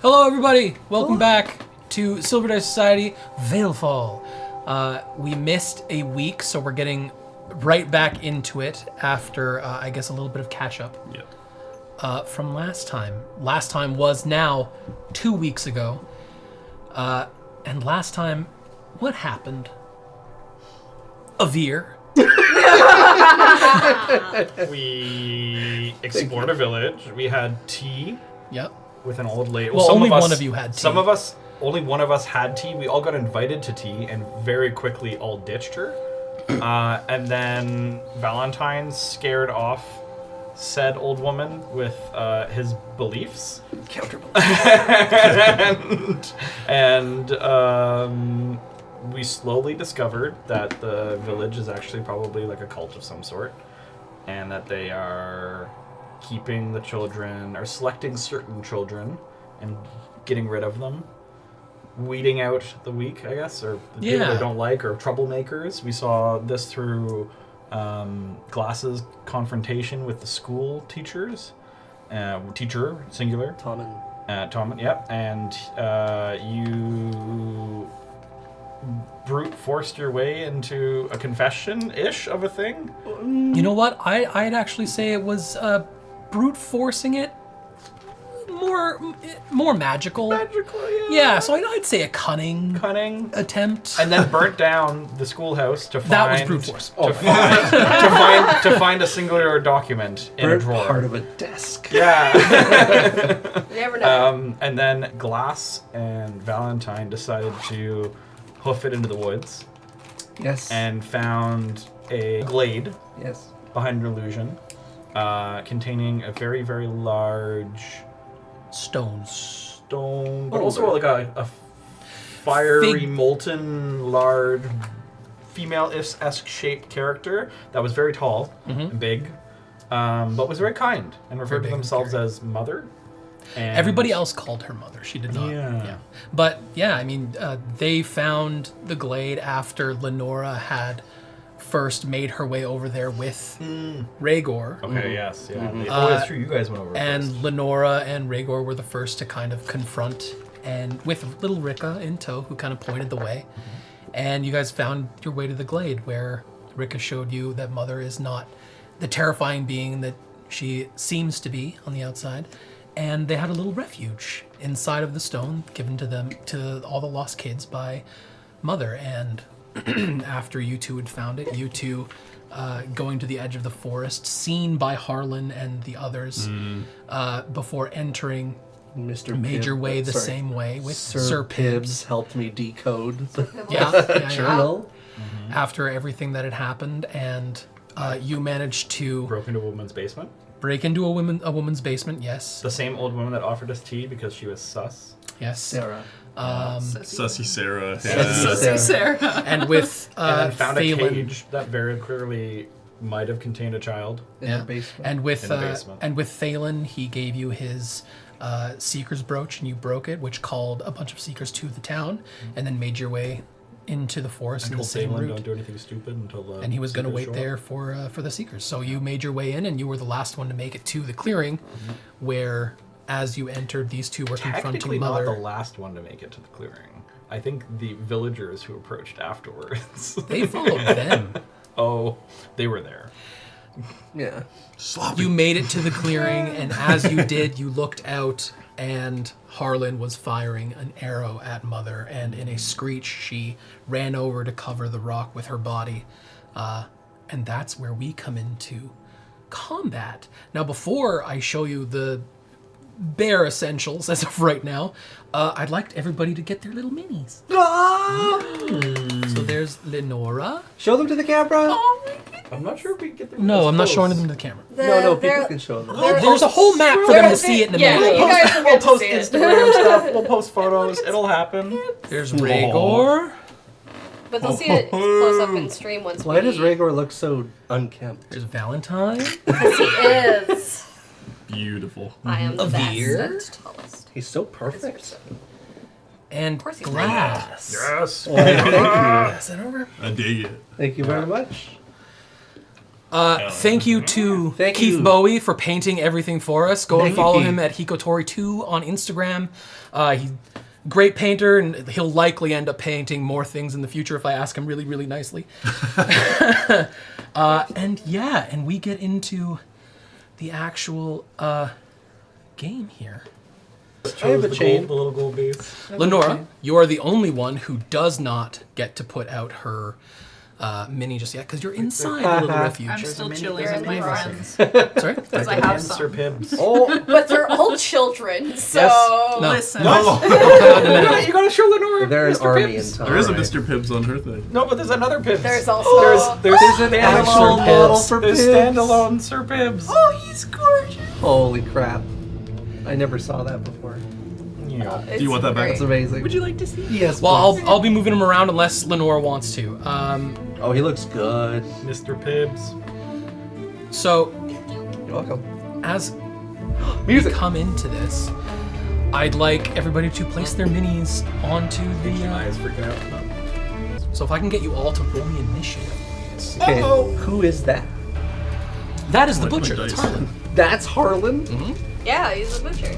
Hello, everybody. Welcome back to Silver Dice Society Veilfall. We missed a week, so we're getting right back into it after, I guess, a little bit of catch-up from last time. Last time was now 2 weeks ago. And last time, what happened? Avir. We explored a village. We had tea. Yep. With an old lady. Well, only one of you had tea. Only one of us had tea. We all got invited to tea and very quickly all ditched her. And then Valentine scared off said old woman with his beliefs. Counter and we slowly discovered that the village is actually probably like a cult of some sort. And that they are keeping the children, or selecting certain children and getting rid of them. Weeding out the weak, I guess, or the people they don't like, or troublemakers. We saw this through Glass's confrontation with the school teachers. Teacher, singular. Tommen, yep. And you brute forced your way into a confession-ish of a thing? You know what? I'd actually say it was brute forcing it. More magical. Magical, yeah. Yeah, so I'd say a cunning attempt. And then burnt down the schoolhouse to find... That was brute force. To find a singular document in a drawer. Part of a desk. Yeah. Never know. And then Glass and Valentine decided to hoof it into the woods. Yes. And found a glade. Yes. Behind an illusion, containing a very, very large stone, but also like a fiery, molten, large, female-esque shaped character that was very tall and big, but was very kind and referred to themselves as Mother. And everybody else called her Mother. She did not. Yeah. But yeah, I mean, they found the glade after Lenora had first made her way over there with Rhaegor. Okay, yes, yeah. That's true. You guys went over and first. Lenora and Rhaegor were the first to kind of confront, and with little Ricka in tow, who kind of pointed the way. And you guys found your way to the glade, where Ricka showed you that Mother is not the terrifying being that she seems to be on the outside. And they had a little refuge inside of the stone given to them, to all the lost kids by Mother. And after you two had found it, you two going to the edge of the forest, seen by Harlan and the others, before entering, made your way the same way with Sir Pibbs. Helped me decode the journal. After everything that had happened, and you managed to broke into a woman's basement. Break into a woman's basement, yes. The same old woman that offered us tea because she was sus. Yes. Sarah. Sussy Sarah. Sussy Sarah. And with and found Phelan, a cage that very clearly might have contained a child. In the basement. And with Phelan, he gave you his Seeker's brooch, and you broke it, which called a bunch of Seekers to the town, and then made your way into the forest in the same route. Don't do anything stupid until and he was going to wait there for the Seekers. So you made your way in, and you were the last one to make it to the clearing, where, as you entered, these two were confronting Mother. Not the last one to make it to the clearing. I think the villagers who approached afterwards. They followed them. Oh, they were there. Yeah. Sloppy. You made it to the clearing, and as you did, you looked out, and Harlan was firing an arrow at Mother, and in a screech, she ran over to cover the rock with her body. And that's where we come into combat. Now, before I show you the bare essentials as of right now, I'd like everybody to get their little minis. So there's Lenora. Show them to the camera. I'm not sure if we can get them. No, I'm not showing them to the camera. No, people can show them. There's a whole map for them to see it in the middle. You guys will We'll get to post see it. Instagram stuff. We'll post photos. It'll happen. There's Rhaegor. But they'll see it close up in stream once Why does Rhaegor look so unkempt? There's Valentine. Because he is. Beautiful. I am the Avir. best and tallest. He's so perfect. And course he's Yes. Is that over? I dig it. Thank you very much. Thank you to Thank Keith you. Bowie for painting everything for us. Go and Thank you, follow Keith. him at Hikotori2 on Instagram. He's great painter, and he'll likely end up painting more things in the future if I ask him really, really nicely. And we get into the actual game here. I have a chain. The little gold base. Lenora, you are the only one who does not get to put out her mini just yet, because you're inside the little refuge. I'm still chilling You're with my in the friends Sorry? because I have Sir some. Pibbs. Oh, But they're all children, so. No. Listen, You gotta show Lenora. they're an Mr. army in Pibbs. town. There is a Alright. Mr. Pibbs on her thing. No, but there's another Pibbs. There's also. There's an actual standalone model for There's Pibbs. standalone Sir Pibbs. oh, he's gorgeous. Holy crap. I never saw that before. Yeah. It's Do you want that back? great. That's amazing. Would you like to see? Yes, Well, please. I'll be moving him around unless Lenora wants to. Oh, he looks good. Mr. Pibbs. So, You're welcome. as we Music. come into this, I'd like everybody to place their minis onto the. Gemini is freaking out. So if I can get you all to roll me initiative. Okay, who is that? That is the Like my butcher. That's dice. Harlan. That's Harlan? Yeah, he's a butcher.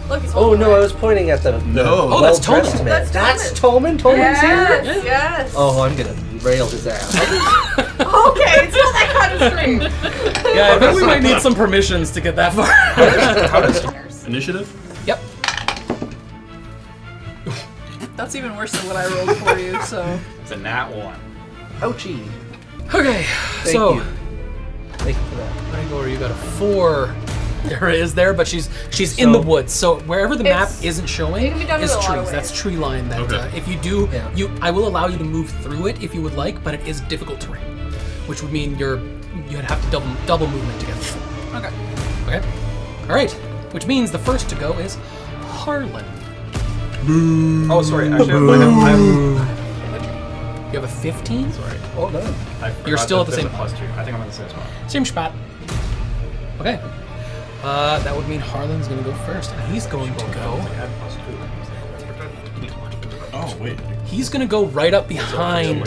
Look, he's Oh holding no, it. I was pointing at the No. Oh, that's well-dressed Tolman. man. That's Tolman? Tolman's here? Yes, yes. Oh, I'm gonna rail his ass. Okay, it's not that kind of stream. Yeah, I think we might need some permissions to get that far. Initiative? Yep. That's even worse than what I rolled for you. So It's a nat 1. Ouchie. Okay, Thank so you. Thank you for that. Igor, you got a 4. There it is there, but she's in the woods. So wherever the map It's- isn't showing it can be done is in a lot of trees. That's ways. tree line. That Okay. if you do, Yeah. I will allow you to move through it if you would like, but it is difficult terrain, which would mean you'd have to double movement to get through. okay. Okay. All right. Which means the first to go is Harlan. Oh, sorry. Actually, I You have a 15. sorry. Well done. I You're forgot still that at the there's same a +2. I think I'm at the same spot. Same spot. Okay. That would mean Harlan's gonna go first, and he's going to go. I had +2. Oh, wait. He's gonna go right up behind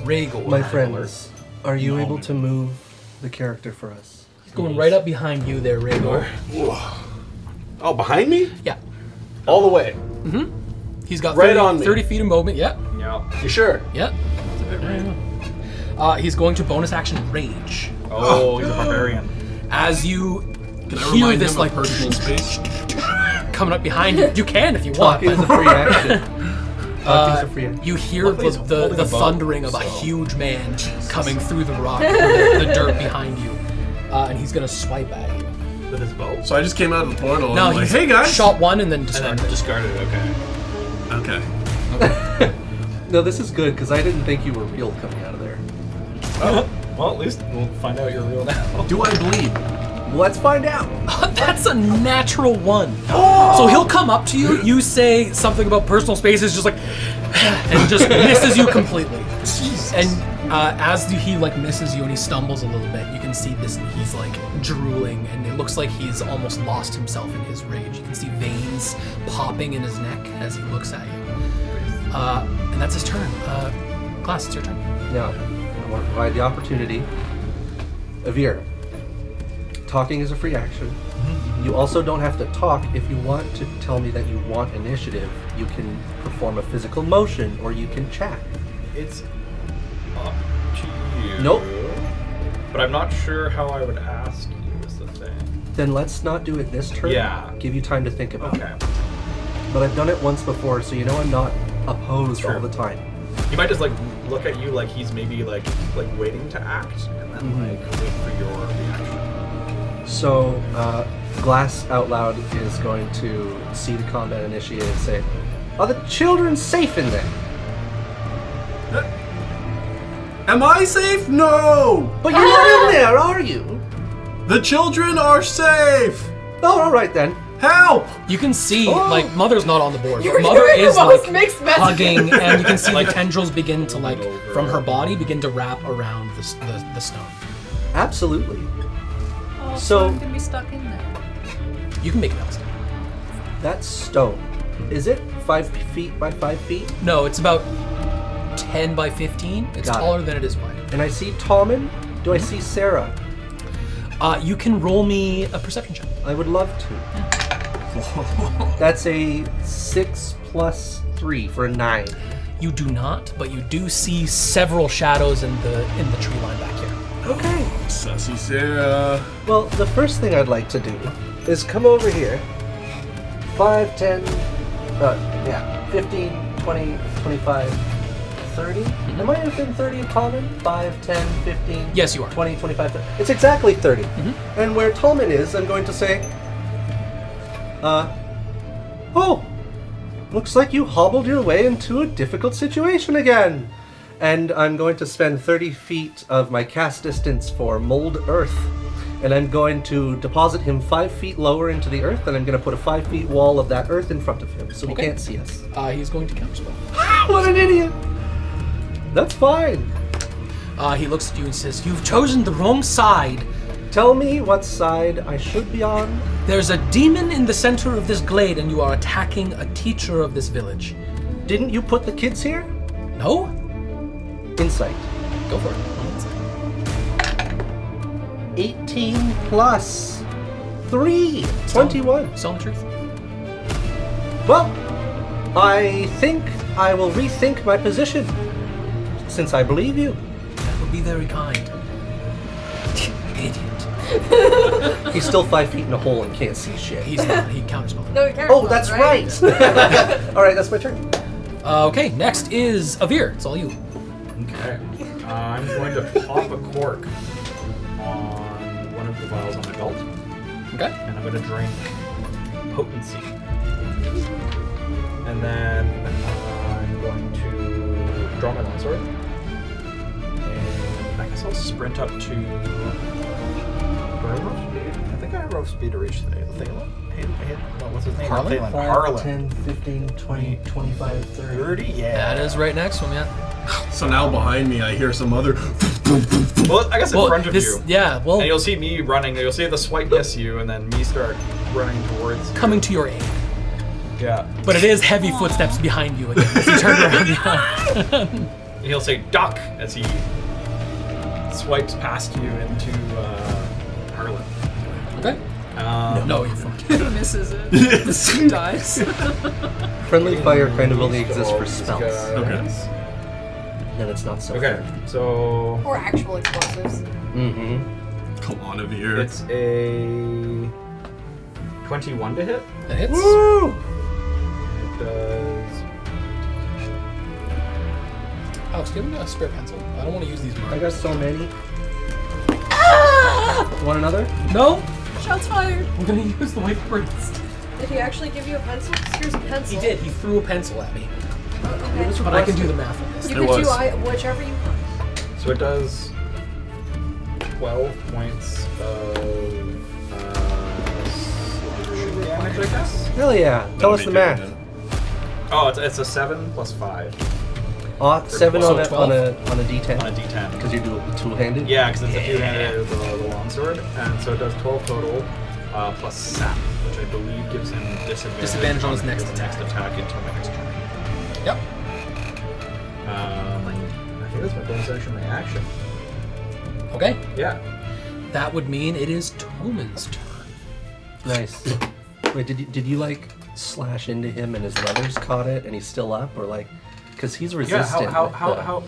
Rhaegar. My friends, are you able to move the character for us? He's going right up behind you there, Rhaegar. Oh, behind me? Yeah. All the way. He's got Right 30, on me. 30 feet of movement. Yep. Yeah. You sure? Yep. He's going to bonus action rage. Oh, he's a barbarian. As you Can I hear remind this him like of personal space? coming up behind you, you can if you want. Talking is a free action. Talking is a free action. You hear Luckily he's the holding a bow, thundering of a so- huge man coming through the rock, the dirt behind you, and he's gonna swipe at you. With his bow. So I just came out of the portal and No, I'm like, he's hey guys! shot one and then And discarded then it. discarded it, okay. Okay. No, this is good because I didn't think you were real coming out of there. Oh, well, at least we'll find out you're real now. Do I bleed? Let's find out. That's a natural 1. So he'll come up to you. You say something about personal space, is just like, and just misses you completely. And as he like misses you and he stumbles a little bit, you can see this. He's like drooling, and it looks like he's almost lost himself in his rage. You can see veins popping in his neck as he looks at you. And that's his turn. Glass, it's your turn. Now, I want to provide the opportunity. Avir, talking is a free action. You also don't have to talk if you want to tell me that you want initiative. You can perform a physical motion or you can chat. It's up to you. Nope. But I'm not sure how I would ask you is the thing. Then let's not do it this turn. Yeah. Give you time to think about Okay. it. But I've done it once before, so you know I'm not opposed True. all the time. He might just like look at you like he's maybe like waiting to act and then like wait for your reaction. So, Glass out loud is going to see the combat initiate and say, "Are the children safe in there?" Am I safe? No! But you're not in there, are you? The children are safe! Oh, all right then. Help! You can see, Oh. like, Mother's not on the board. You're Mother doing the is, most like, mixed messages. hugging, and you can see the tendrils begin to, like, from her body, begin to wrap around the stone. Absolutely. Oh, So- I'm gonna be stuck in there. You can make it up. That stone, is it 5 feet by 5 feet? No, it's about 10 by 15. It's Got it. taller than it is wide. And I see Tommen Do I see Sarah? You can roll me a perception check. I would love to. That's a 6 plus 3 for a 9. You do not, but you do see several shadows in the tree line back here. Okay. Sassy Sarah. Well, the first thing I'd like to do is come over here. 5, 10, 15, 20, 25, 30. Am I within 30 of Tallman? 5, 10, 15, Yes, you are. 20, 25, 30. It's exactly 30. And where Tallman is, I'm going to say, oh, looks like you hobbled your way into a difficult situation again. And I'm going to spend 30 feet of my cast distance for Mold Earth. And I'm going to deposit him 5 feet lower into the earth, and I'm going to put a 5 feet wall of that earth in front of him, so he Okay. can't see us. He's going to counterspell. What an idiot! That's fine. He looks at you and says, "You've chosen the wrong side. Tell me what side I should be on. There's a demon in the center of this glade, and you are attacking a teacher of this village." Didn't you put the kids here? No? Insight. Go for it. 18 plus 3. 21. Tell the truth. Well, I think I will rethink my position, since I believe you. That would be very kind. Idiot. He's still 5 feet in a hole and can't see shit. He's not. He counterspelled. No, you can't. Oh, that's right. All right, that's my turn. Okay, next is Avir. It's all you. Okay. I'm going to pop a cork on one of the vials on my belt, Okay. and I'm going to drink potency. And then I'm going to draw my longsword. And I guess I'll sprint up to... Do I have rough speed? I think I have rough speed to reach the thing. What's his name? Harlan? Harlan. 10, 15, 20, 25, 30. 30? Yeah. That is right next to him, yeah. So now behind me, I hear some other. Well, I guess in front of you. Yeah, well, And you'll see me running. You'll see the swipe miss you, and then me start running towards you. coming to your aid. Yeah. But it is heavy footsteps behind you again as you turn around. Yeah. He'll say "duck" as he swipes past you into Harlan. Okay. No, you're fine. He misses it. Dies. Friendly fire kind of only exists for These spells. guys. Okay. Then it's not so Okay. So Or actual explosives. Mm-hmm. Come on, Avir. it's a 21 to hit. That hits. Woo! It does. Alex, give me a spare pencil. I don't want to use these I markers. got so many. Want another? No, Shots fired. I'm gonna use the white first. Did he actually give you a pencil? 'Cause here's a pencil. He did. He threw a pencil at me. Okay. But I can do the math on this. You It can was. do whichever you want. So it does 12 points of damage, I guess. Hell yeah. Tell us the math. Oh, it's a 7 plus 5 7 So on a 12? on a D10. on a D10. Because you do it two-handed? Yeah, because it's a two-handed the longsword, and so it does 12 total plus sap, which I believe gives him Disadvantage on his next attack. attack until next turn. Yep. I think that's my bonus action, my action. Okay. Yeah. That would mean it is Toman's turn. Nice. Wait, did you like slash into him and his leathers caught it and he's still up, or like, because he's resistant? How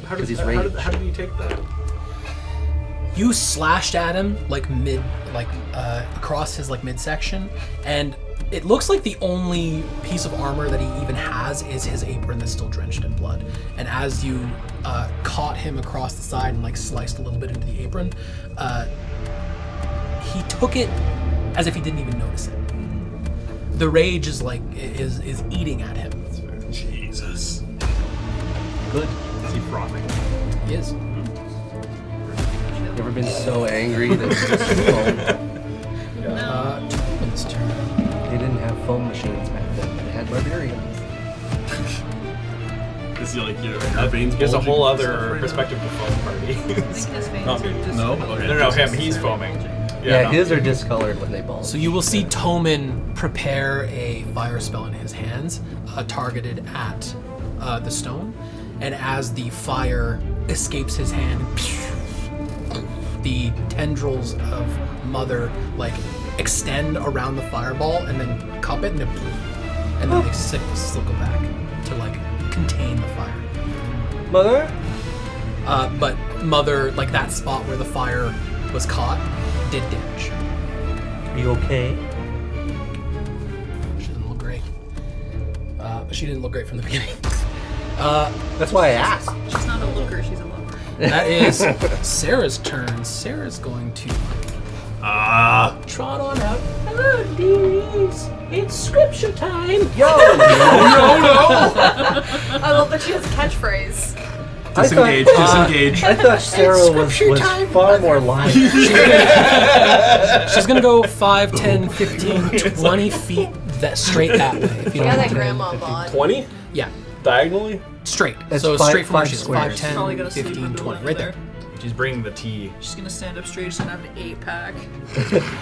Because did he's raged. how did you take that? You slashed at him like across his midsection, and it looks like the only piece of armor that he even has is his apron that's still drenched in blood. And as you caught him across the side and sliced a little bit into the apron, he took it as if he didn't even notice it. The rage is is eating at him. Jesus. Good. Is he frothing? He is. Never been so angry that it's just foam. Toman's turn. They didn't have foam machines back then. They had barbarians. Is he like your veins? Gives a bulging whole and stuff other right perspective to foam I party. think his veins No. are just No? Okay. No, him. He's foaming. Yeah, no. his are discolored when they bulge. So you will see Toman prepare a fire spell in his hands, targeted at the stone, and as the fire escapes his hand, the tendrils of Mother like extend around the fireball and then cup it, and then they still go back to like contain the fire. Mother? But Mother, like that spot where the fire was caught, did damage. Are you okay? She didn't look great. But she didn't look great from the beginning. That's why I asked. She's not a looker, she's a lover. That is Sarah's turn. Sarah's going to trot on out. Hello, dearies. It's scripture time. Yo! I love that she has a catchphrase. Disengage, disengage. I thought Sarah was far more lying. She's going to go 5, 10, 15, 20 feet straight that way. If you Yeah, don't that mind. grandma bod. 20? Yeah, Diagonally? straight. That's So five- straight from where five she is. squares. 5, Probably 10, gonna sleep 15, under 20. one Right there. there. She's bringing the tea. She's gonna stand up straight, she's gonna have an 8-pack.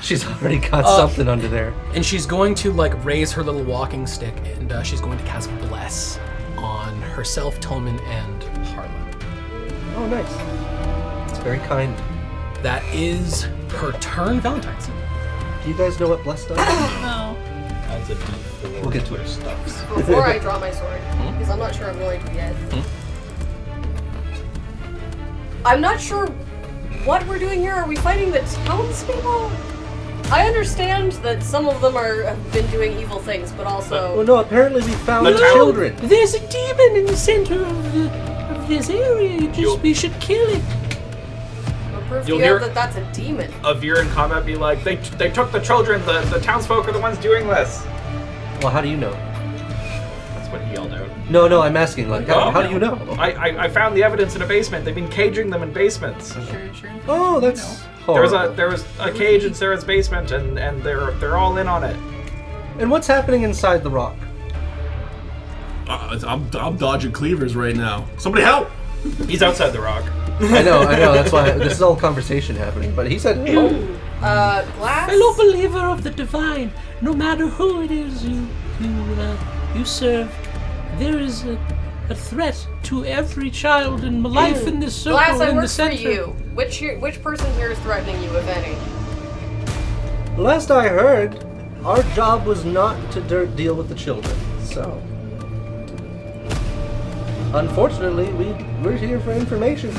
She's already got something under there. And she's going to like raise her little walking stick, and she's going to cast Bless on herself, Toman, and Harlan. Oh, nice. It's very kind. That is her turn, Valentine's. Do you guys know what blessed does? No. That's a D4. We'll get to it. Stuffs. Before I draw my sword, because I'm not sure I'm going to yet. I'm not sure what we're doing here. Are we fighting the townspeople? I understand that some of them have been doing evil things, but also... Well, no, apparently we found The the town- children. There's a demon in the center of this area. We should kill it. What proof do You'll you have hear- that that's a demon? Avir in combat be like, they took the children. The townsfolk are the ones doing this. Well, how do you know? That's what he yelled out. No, I'm asking, like, Oh. how do you know? I found the evidence in a basement. They've been caging them in basements. Sure. Oh, that's There horrible. was a cage in Sarah's basement, and they're all in on it. And what's happening inside the rock? I'm dodging cleavers right now. Somebody help! He's outside the rock. I know, that's why this is all conversation happening. But he said, Glass? Fellow believer of the divine, no matter who it is you serve, there is a threat to every child and life in this circle Glass, I in the work for center. you. Which person here is threatening you, if any? last I heard, our job was not to deal with the children. So, unfortunately, we're here for information.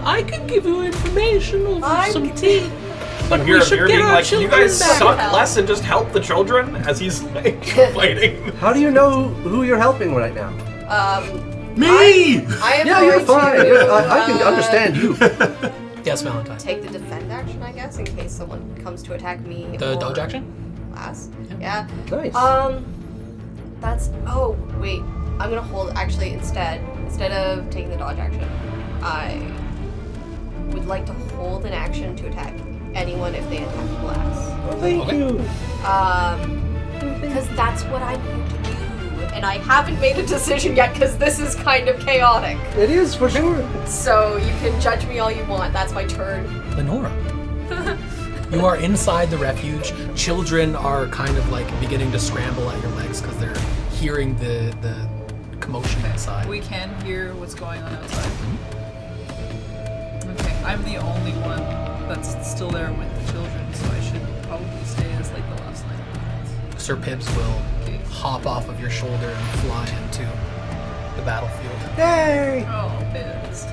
I can give you information over I'm- some tea, but Avir we should get being our like, you children guys back. suck less and just help the children as he's like fighting. How do you know who you're helping right now? Me! I am Yeah, going you're fine. to, I can understand you. Yes, Valentine. take the defend action, I guess, in case someone comes to attack me. The or dodge action? Glass. Yeah. Nice. That's. Oh, wait. I'm gonna hold. Actually, instead of taking the dodge action, I would like to hold an action to attack anyone if they attack Glass. Thank Okay. you. Because that's what I'm here to do. And I haven't made a decision yet because this is kind of chaotic. It is for sure. So you can judge me all you want. That's my turn. Lenora. You are inside the refuge. Children are kind of like beginning to scramble at your legs because they're hearing the commotion outside. We can hear what's going on outside. Okay, I'm the only one that's still there with the children, so I should probably stay as like the last line of defense. Sir Pibbs will Okay. hop off of your shoulder and fly into the battlefield. Yay! Oh, Biz.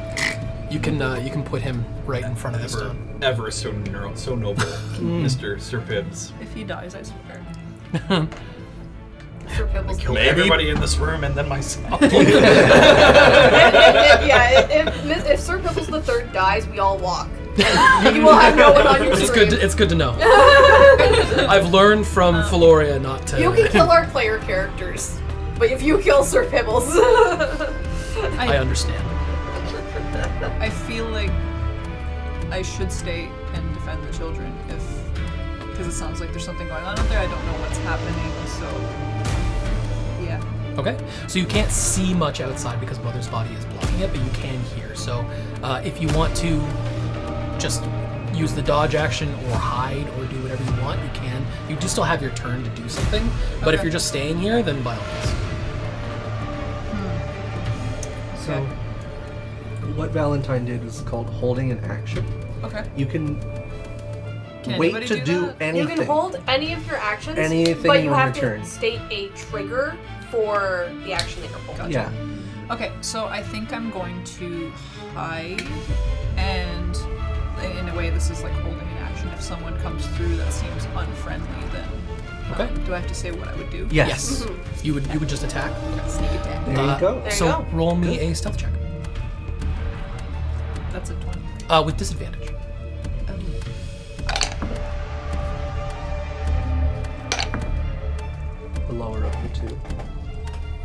You can put him right in front of the stone. Ever so noble, Mr. Sir Pibbs. If he dies, I swear. Sir Pibble's Kill Maybe. everybody in this room and then myself. if Sir Pibbles the Third dies, we all walk. And you will have no one on your It's screen. good. It's good to know. I've learned from Feloria not to. You can kill our player characters, but if you kill Sir Pibbles, I understand. I feel like I should stay and defend the children because it sounds like there's something going on out there. I don't know what's happening, so yeah. Okay. So you can't see much outside because Mother's body is blocking it, but you can hear. So if you want to just use the dodge action or hide or do whatever you want, you can. You do still have your turn to do something, but if Okay. you're just staying here, then by all means. So, what Valentine did is called holding an action. Okay. You can Can wait anybody to do do that? anything. You can hold any of your actions, Anything but you on have your turn. to state a trigger for the action that you're holding. Yeah. Okay, so I think I'm going to hide, and in a way, this is like holding an action. If someone comes through that seems unfriendly, then Okay. do I have to say what I would do? Yes. You would just attack. Sneak attack. There you go. There you So go. roll me a stealth check. That's a 20. With disadvantage. The lower of the two.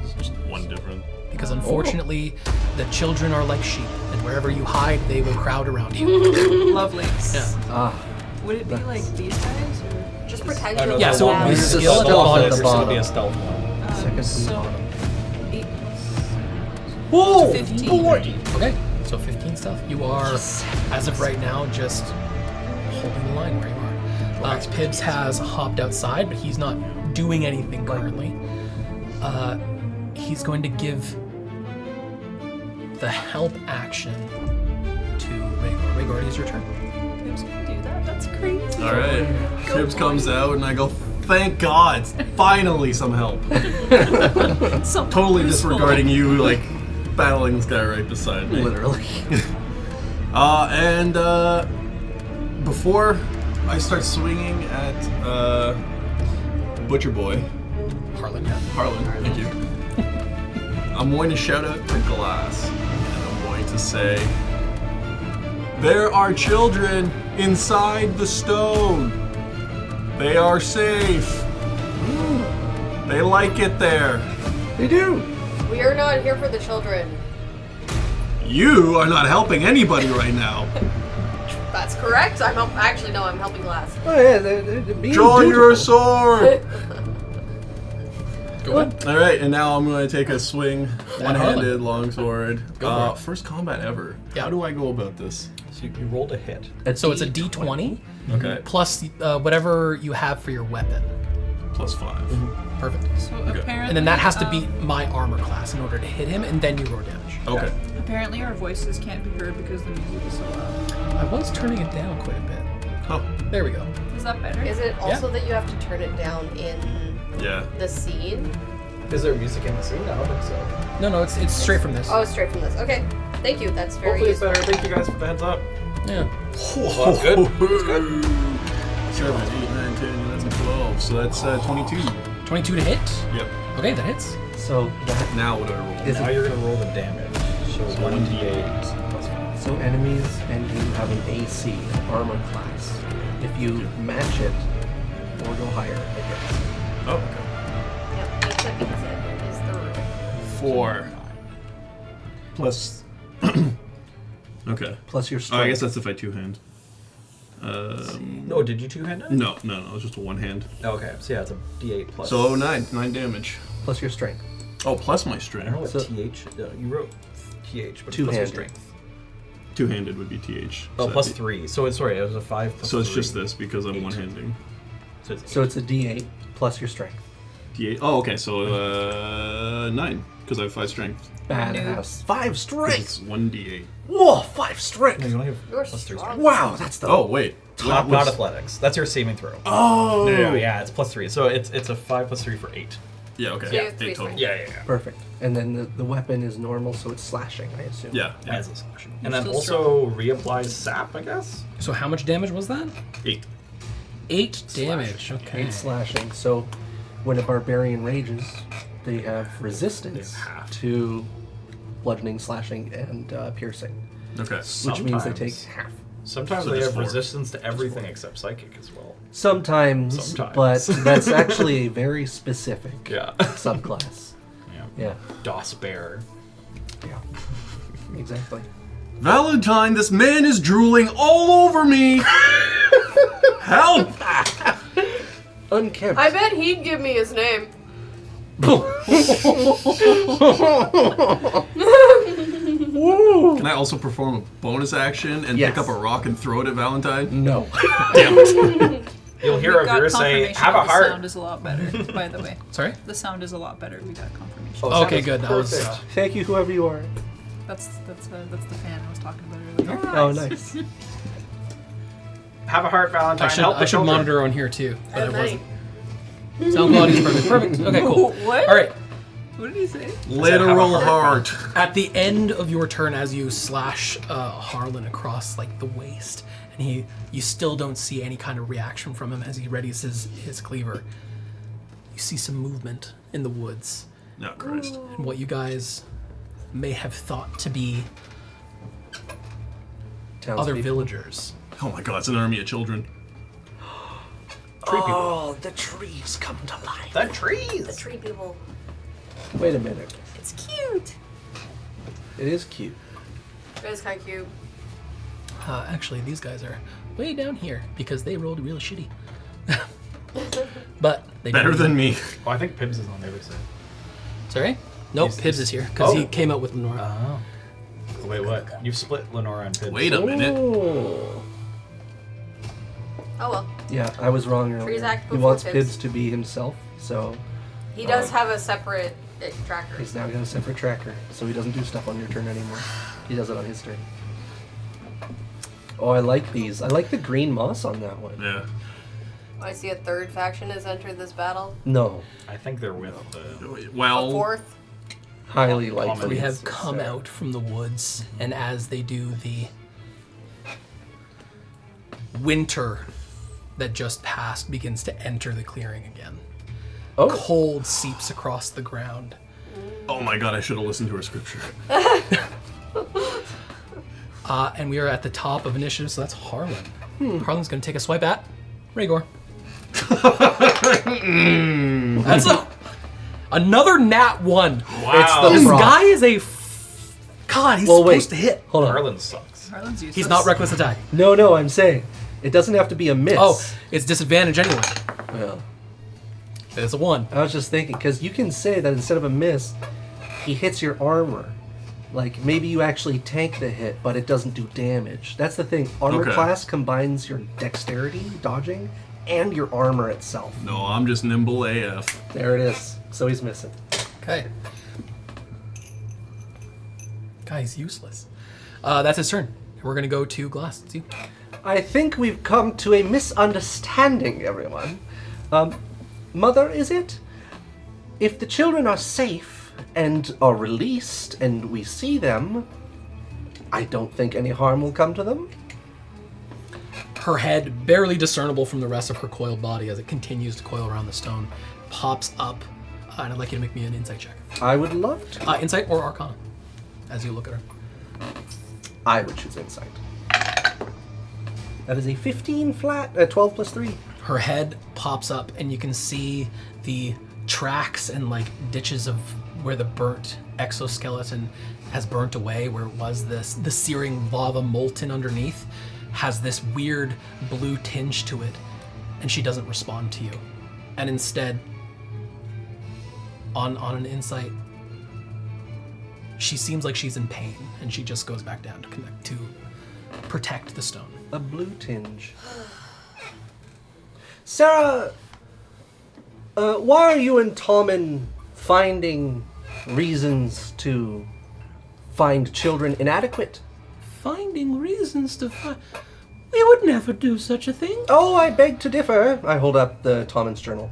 It's just one different. Because unfortunately, the children are like sheep, and wherever you hide, they will crowd around you. Lovely. Yeah. Ah. Would it be like these guys, or Just pretend I you're know Yeah, the so one it would be is There's a skill at the stealth bottom. at the There's gonna bottom. be a stealth one. Second from the so bottom. 8 Whoa! 15. Okay, so 15 stealth. You are, as of right now, just holding the line where you are. Pibbs has hopped outside, but he's not doing anything currently. He's going to give the help action to Rhaegar. Rhaegar, it is your turn. Who's gonna do that? That's crazy. All right. Tibbs comes out and I go, thank God, finally some help. Something Totally useful. disregarding you, like battling this guy right beside me. Literally. And before I start swinging at Butcher Boy, Harlan, yeah. Harlan, thank you. I'm going to shout out to Glass, and I'm going to say, there are children inside the stone. They are safe. They like it there. They do. We are not here for the children. You are not helping anybody right now. That's correct. I'm helping Glass. Oh yeah, they're being Draw your dutiful. sword. Go ahead. All right, and now I'm going to take a swing, one-handed longsword. Go for it. First combat ever. Yeah. How do I go about this? So you rolled a hit. So it's a D20 Okay, plus whatever you have for your weapon. +5. Perfect. So apparently, And then that has to beat my armor class in order to hit him, and then you roll damage. Okay. Apparently, our voices can't be heard because the music is so loud. I was turning it down quite a bit. Oh, There we go. Is that better? Is it also that you have to turn it down in yeah. the scene? Is there music in the scene? I don't think so. No, it's straight from this. Oh, straight from this. Okay. Thank you. That's very Hopefully it's useful. better. Thank you guys for the heads up. Yeah. Well, that's good. That's good. 7, 8, 9, 10, 11, 12. So that's 22. 22 to hit. Yep. Okay, that hits. So that Now what do I roll? is Now you're gonna roll the damage. So 1d8 plus 5. so enemies and you have an AC, an armor class. If you match it or go higher, it hits. Oh, okay. Yep. Beats it. Is the rule. 4. Plus. Okay. Plus your Oh, strength. I guess that's if I two-hand. No, did you two-hand it? No, it's just a one-hand. Okay, so yeah, it's a d8 plus. So 9 damage. Plus your strength. Oh, plus my I don't know strength. what So- th. You wrote th, but it's plus your Two-handed. strength. Two-handed would be th. Oh, So plus that'd 3. So it's sorry, it was a 5 plus So it's 3. just this because I'm 8. one-handing. So it's a D8 plus your strength. D8. Oh, okay. So 9 because I have 5 strength. Badass. 5 strength. It's 1d8. Whoa, 5 strength. No, you only have You're plus 3 strong. strength. Wow, that's the. Oh wait. Not, What was- not athletics. That's your saving throw. Oh. No, yeah, it's plus 3. So it's a 5 plus 3 for 8. Yeah. Okay. Yeah, 8 3 total. strength. Yeah. Perfect. And then the weapon is normal, so it's slashing, I assume. Yeah. As a slashing. And then still also reapplies sap, I guess? So how much damage was that? 8. 8 damage. Okay. 8 slashing. So when a barbarian rages, they have resistance They have. to bludgeoning, slashing, and piercing, Okay. which means they take Sometimes. half. Sometimes So they just have 4. resistance to everything except psychic as well. Sometimes, Sometimes. but that's actually a very specific Yeah. subclass. Yeah, DOS bear. yeah, exactly. Valentine, this man is drooling all over me. Help! Unkempt. I bet he'd give me his name. Can I also perform a bonus action and Yes. pick up a rock and throw it at Valentine? No. Damn it. You'll hear We got Avira say, confirmation have a that the heart. sound is a lot better, by the way. Sorry? The sound is a lot better. We got confirmation. Oh, Okay, sounds good. That was perfect. Thank you, whoever you are. That's the fan I was talking about earlier. Oh, nice. Have a heart, Valentine. I should Help the children. monitor on here too, but it many? wasn't. Sound quality is perfect. Perfect. Okay, cool. What? All right. What did he say? Literal heart. At the end of your turn, as you slash Harlan across like the waist, and you still don't see any kind of reaction from him as he readies his cleaver. You see some movement in the woods, No, Christ. and what you guys may have thought to be other Townspeople. villagers. Oh my god, it's an army of children. Oh, the trees come to life. The trees. The tree people. Wait a minute. It's cute. It is cute. It is kind of cute. Actually, these guys are way down here because they rolled really shitty. But they Better did- than me. Oh, I think Pibbs is on the other side. Sorry? Nope, He's- Pibbs is here because he Oh. came out with Lenora. Oh. Wait, what? You've split Lenora and Pibbs. Wait a minute. Oh. Oh well. Yeah, I was wrong earlier. Trees act He before wants Pibbs. Pibbs to be himself, so He does have a separate tracker. he's now got a separate tracker, so he doesn't do stuff on your turn anymore. He does it on his turn. Oh, I like these. I like the green moss on that one. Yeah. I see a third faction has entered this battle. No, I think they're with the... A Well, fourth. highly likely. We have come out from the woods, and as they do, the winter that just passed begins to enter the clearing again. Oh, Cold seeps across the ground. oh my god, I should have listened to her scripture. And we are at the top of initiative, so that's Harlan. Harlan's going to take a swipe at Rhaegor. That's another nat 1. Wow. This Frost. guy is God, he's Well, supposed wait. to hit. hold on. Harlan sucks. Harlan's useless. He's not reckless attack. No, I'm saying it doesn't have to be a miss. Oh, it's disadvantage anyway. Well, It's a 1. I was just thinking because you can say that instead of a miss, he hits your armor. Like maybe you actually tank the hit, but it doesn't do damage. That's the thing. Armor Okay. class combines your dexterity, dodging, and your armor itself. No, I'm just nimble AF. There it is. So he's missing. Okay. Guy's useless. That's his turn. We're going to go to Glass. See? I think we've come to a misunderstanding, everyone. Mother, is it? If the children are safe and are released and we see them, I don't think any harm will come to them. Her head, barely discernible from the rest of her coiled body as it continues to coil around the stone, pops up. And I'd like you to make me an insight check. I would love to. Insight or Arcana, as you look at her. I would choose insight. That is a 15 flat, 12 plus 3. Her head pops up, and you can see the tracks and like ditches of where the burnt exoskeleton has burnt away, where it was the searing lava molten underneath, has this weird blue tinge to it, and she doesn't respond to you. And instead, on an insight, she seems like she's in pain, and she just goes back down to protect the stone. A blue tinge. Sarah, why are you and Tommen finding reasons to find children inadequate? Finding reasons to find... We would never do such a thing. Oh, I beg to differ. I hold up the Tommen's journal.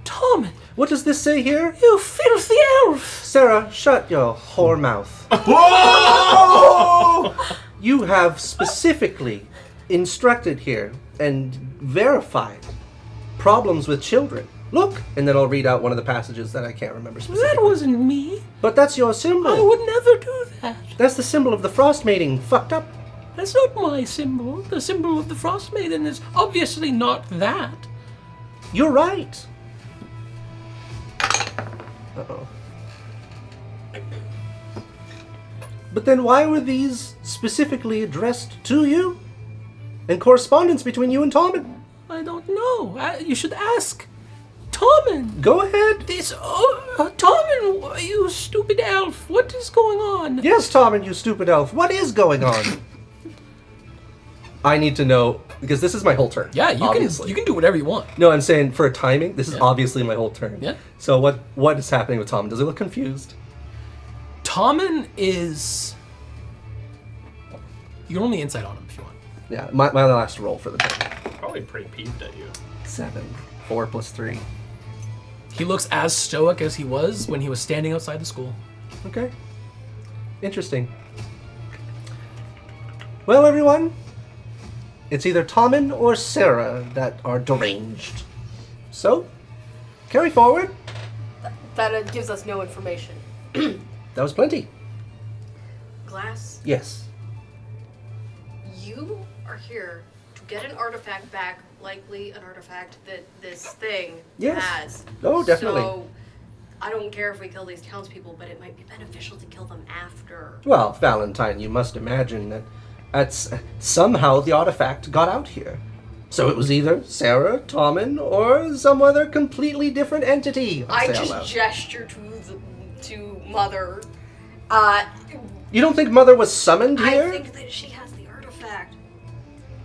Tommen, What does this say here? you filthy elf! Sarah, shut your whore mouth. Whoa! You have specifically instructed here and verified problems with children. Look, and then I'll read out one of the passages that I can't remember specifically. That wasn't me. But that's your symbol. I would never do that. That's the symbol of the frost mating. Fucked up. That's not my symbol. The symbol of the Frost Maiden is obviously not that. You're right. Uh-oh. But then why were these specifically addressed to you? And correspondence between you and Tommen? I don't know. You should ask Tommen. Go ahead. Tommen, you stupid elf. What is going on? Yes, Tommen, you stupid elf. What is going on? I need to know, because this is my whole turn. Yeah, you obviously. can do whatever you want. No, I'm saying for a timing, this is Yeah. obviously my whole turn. Yeah. So what is happening with Tommen? Does he look confused? Tommen is. You can roll me insight on him if you want. Yeah, my last roll for the turn. Probably pretty peeved at you. 7. 4 plus 3. He looks as stoic as he was when he was standing outside the school. Okay. Interesting. Well, everyone, it's either Tommen or Sarah that are deranged. So, carry forward. That gives us no information. That was plenty. Glass, Yes. you are here to get an artifact back, likely an artifact that this thing Yes. has. Oh, definitely. So, I don't care if we kill these townspeople, but it might be beneficial to kill them after. Well, Valentine, you must imagine that somehow the artifact got out here. So it was either Sarah, Tommen, or some other completely different entity. I'll I say out just loud. gesture to Mother. You don't think Mother was summoned I here? think that she has the artifact.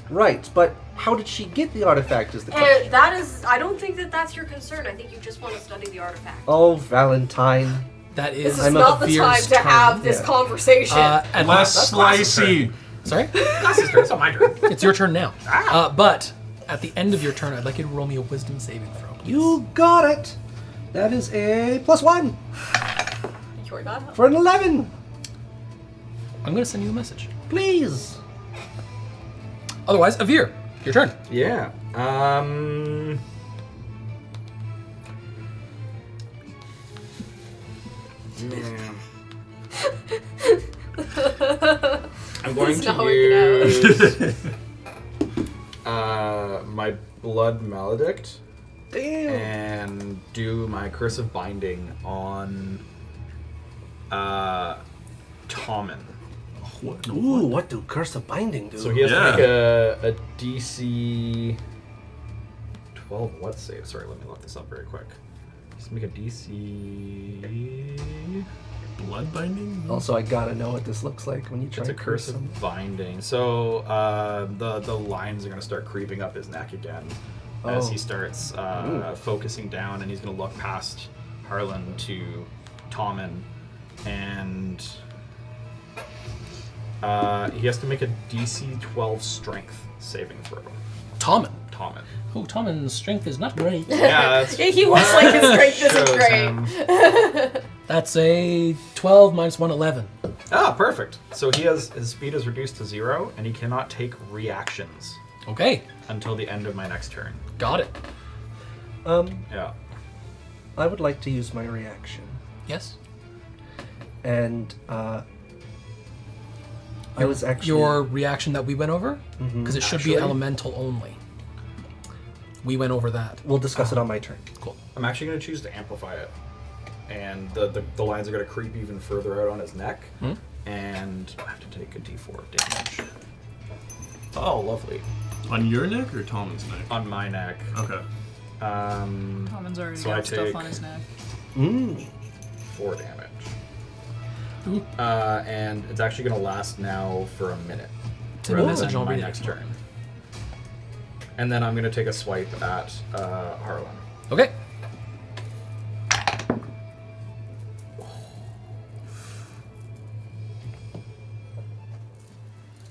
Right, but how did she get the artifact is the question. That is, I don't think that that's your concern. I think you just want to study the artifact. Oh, Valentine. That This is is I'm a not the time Veer's to turn. have this Yeah. conversation. And Less slicey. Sorry? Glass's turn. It's not my turn. It's your turn now. But at the end of your turn, I'd like you to roll me a wisdom saving throw. Please. You got it. That is a +1 You're not. for an 11. I'm going to send you a message. Please. Otherwise, Avir, your turn. Yeah. Man. I'm going It's not to working use my blood maledict Damn. and do my cursive binding on Tommen. Ooh, what do Curse of Binding do? So he has Yeah. to make a DC 12 what save? Sorry, let me look this up very quick. Just make a DC. Blood binding? Also, I gotta know what this looks like when you try It's a and curse cursive him. binding. So the lines are gonna start creeping up his neck again as Oh. he starts focusing down, and he's gonna look past Harlan to Tommen, and he has to make a DC 12 Strength saving throw. Tommen. Tommen. Oh, Tommen's strength is not great. Yeah, that's He looks like his strength isn't shows great. him. That's a 12 minus 1, 11. Ah, perfect. So his speed is reduced to 0, and he cannot take reactions Okay, until the end of my next turn. got it. Yeah. I would like to use my reaction. Yes. And, I was actually... Your reaction that we went over? Because it should be Actually? elemental only. We went over that. We'll discuss it on my turn. Cool. I'm actually going to choose to amplify it. And the lines are going to creep even further out on his neck. And I have to take a d4 of damage. Oh, lovely. On your neck or Tommen's neck? On my neck. Okay. Tommen's already So I got stuff take- on his neck. 4 damage. And it's actually going to last now for a minute. Send me a rather message, than I'll my read it. next turn. And then I'm going to take a swipe at Harlan. Okay.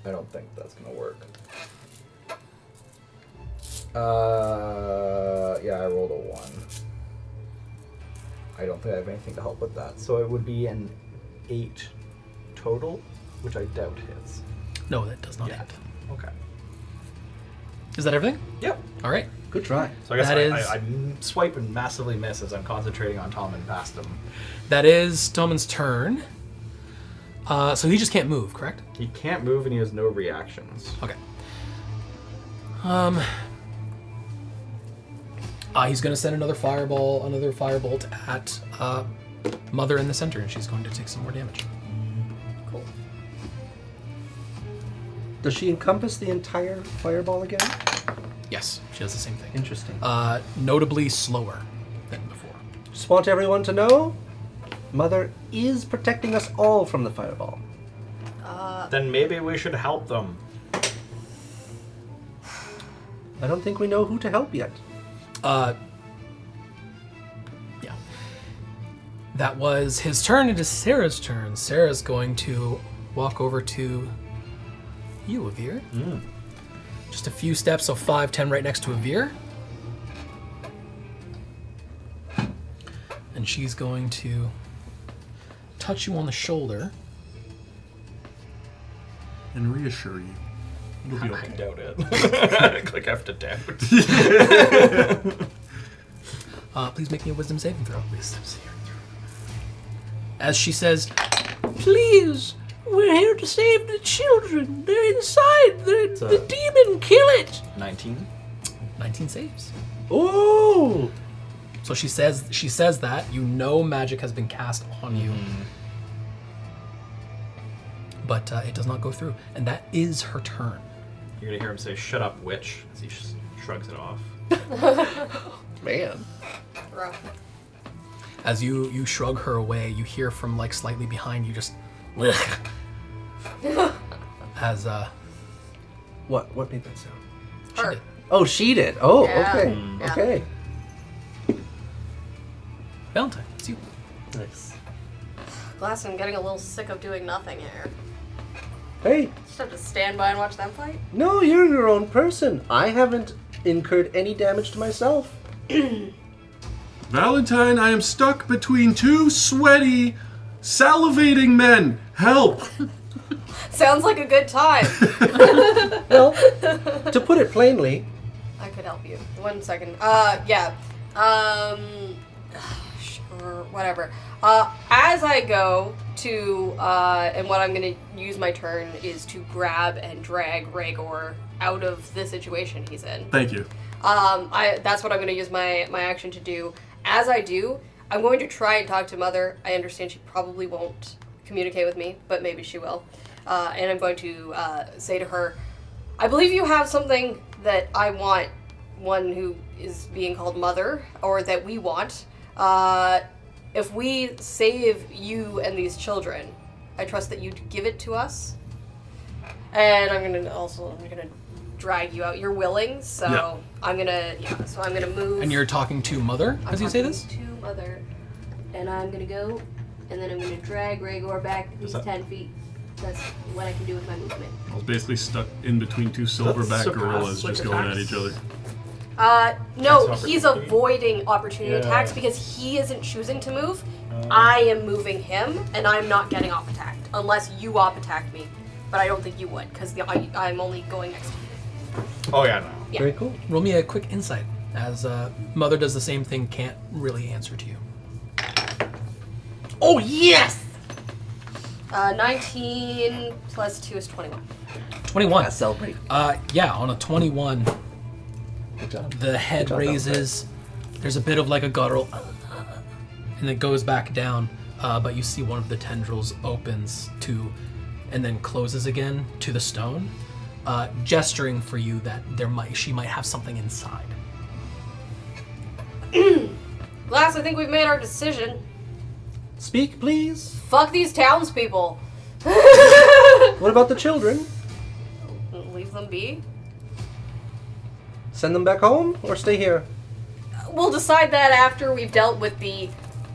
I don't think that's gonna work. Yeah, I rolled a 1. I don't think I have anything to help with that. So it would be an 8 total, which I doubt hits. No, that does not Yeah. hit. Okay. Is that everything? Yep. All right. Good try. So I guess That is- I swipe and massively miss as I'm concentrating on Tom and past him. That is Tommen's turn. So he just can't move, correct? He can't move and he has no reactions. Okay. He's going to send another firebolt at Mother in the center, and she's going to take some more damage. Cool. Does she encompass the entire fireball again? Yes, she does the same thing. Interesting. Notably slower than before. Just want everyone to know, Mother is protecting us all from the fireball. Then maybe we should help them. I don't think we know who to help yet. Yeah. That was his turn. It is Sarah's turn. Sarah's going to walk over to you, Avir. Just a few steps, so 5, 10 right next to Avir. And she's going to touch you on the shoulder. And reassure you. It'll be I okay. doubt it. Click F to doubt. Please make me a wisdom saving throw. As she says, please, we're here to save the children. They're inside. The demon, kill it. 19. 19 saves. Ooh! So she says that. You know magic has been cast on you. But it does not go through. And that is her turn. You're going to hear him say, shut up, witch, as he shrugs it off. Man. Rough. As you shrug her away, you hear from like slightly behind you just as What made that sound? she Her. did. Oh, she did. Oh, Yeah. okay. Yeah. Okay. Valentine, it's you. Nice. Glass, I'm getting a little sick of doing nothing here. Hey, Just have to stand by and watch them fight? no, you're your own person. I haven't incurred any damage to myself. Valentine, I am stuck between two sweaty, salivating men. Help! Sounds like a good time. Well, to put it plainly, I could help you. 1 second. Yeah. Sure, whatever. As I go to, and what I'm gonna use my turn is to grab and drag Rhaegor out of the situation he's in. Thank you. That's what I'm gonna use my action to do. As I do, I'm going to try and talk to Mother. I understand she probably won't communicate with me, but maybe she will. And I'm going to say to her, I believe you have something that I want, one who is being called Mother, or that we want. If we save you and these children, I trust that you'd give it to us. And I'm gonna drag you out. You're willing, so Yeah. I'm gonna move. And you're talking to Mother as you say this? To Mother, and I'm gonna go, and then I'm gonna drag Rhaegor back at least that- 10 feet. That's what I can do with my movement. I was basically stuck in between two silverback surpassed, gorillas like, just going at attacks. each other. No, That's he's opportunity. avoiding opportunity Yeah. attacks because he isn't choosing to move. I am moving him, and I'm not getting off attacked unless you op attacked me. But I don't think you would because I'm only going next to you. Oh, yeah, no. Yeah. very cool. Roll me a quick insight, as Mother does the same thing, can't really answer to you. Oh, yes! 19 plus 2 is 21. 21. Yeah, celebrate. Yeah, on a 21, Good job. the head Good job, raises. There's a bit of like a guttural, and it goes back down. But you see one of the tendrils opens to, and then closes again to the stone, gesturing for you that she might have something inside. Glass, I think we've made our decision. Speak, please. Fuck these townspeople. What about the children? Leave them be. Send them back home or stay here? We'll decide that after we've dealt with the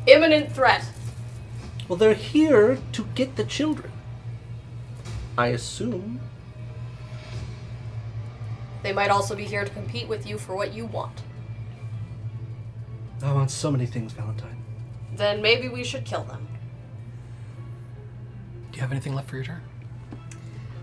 imminent threat. Well, they're here to get the children. I assume. They might also be here to compete with you for what you want. I want so many things, Valentine. Then maybe we should kill them. Do you have anything left for your turn?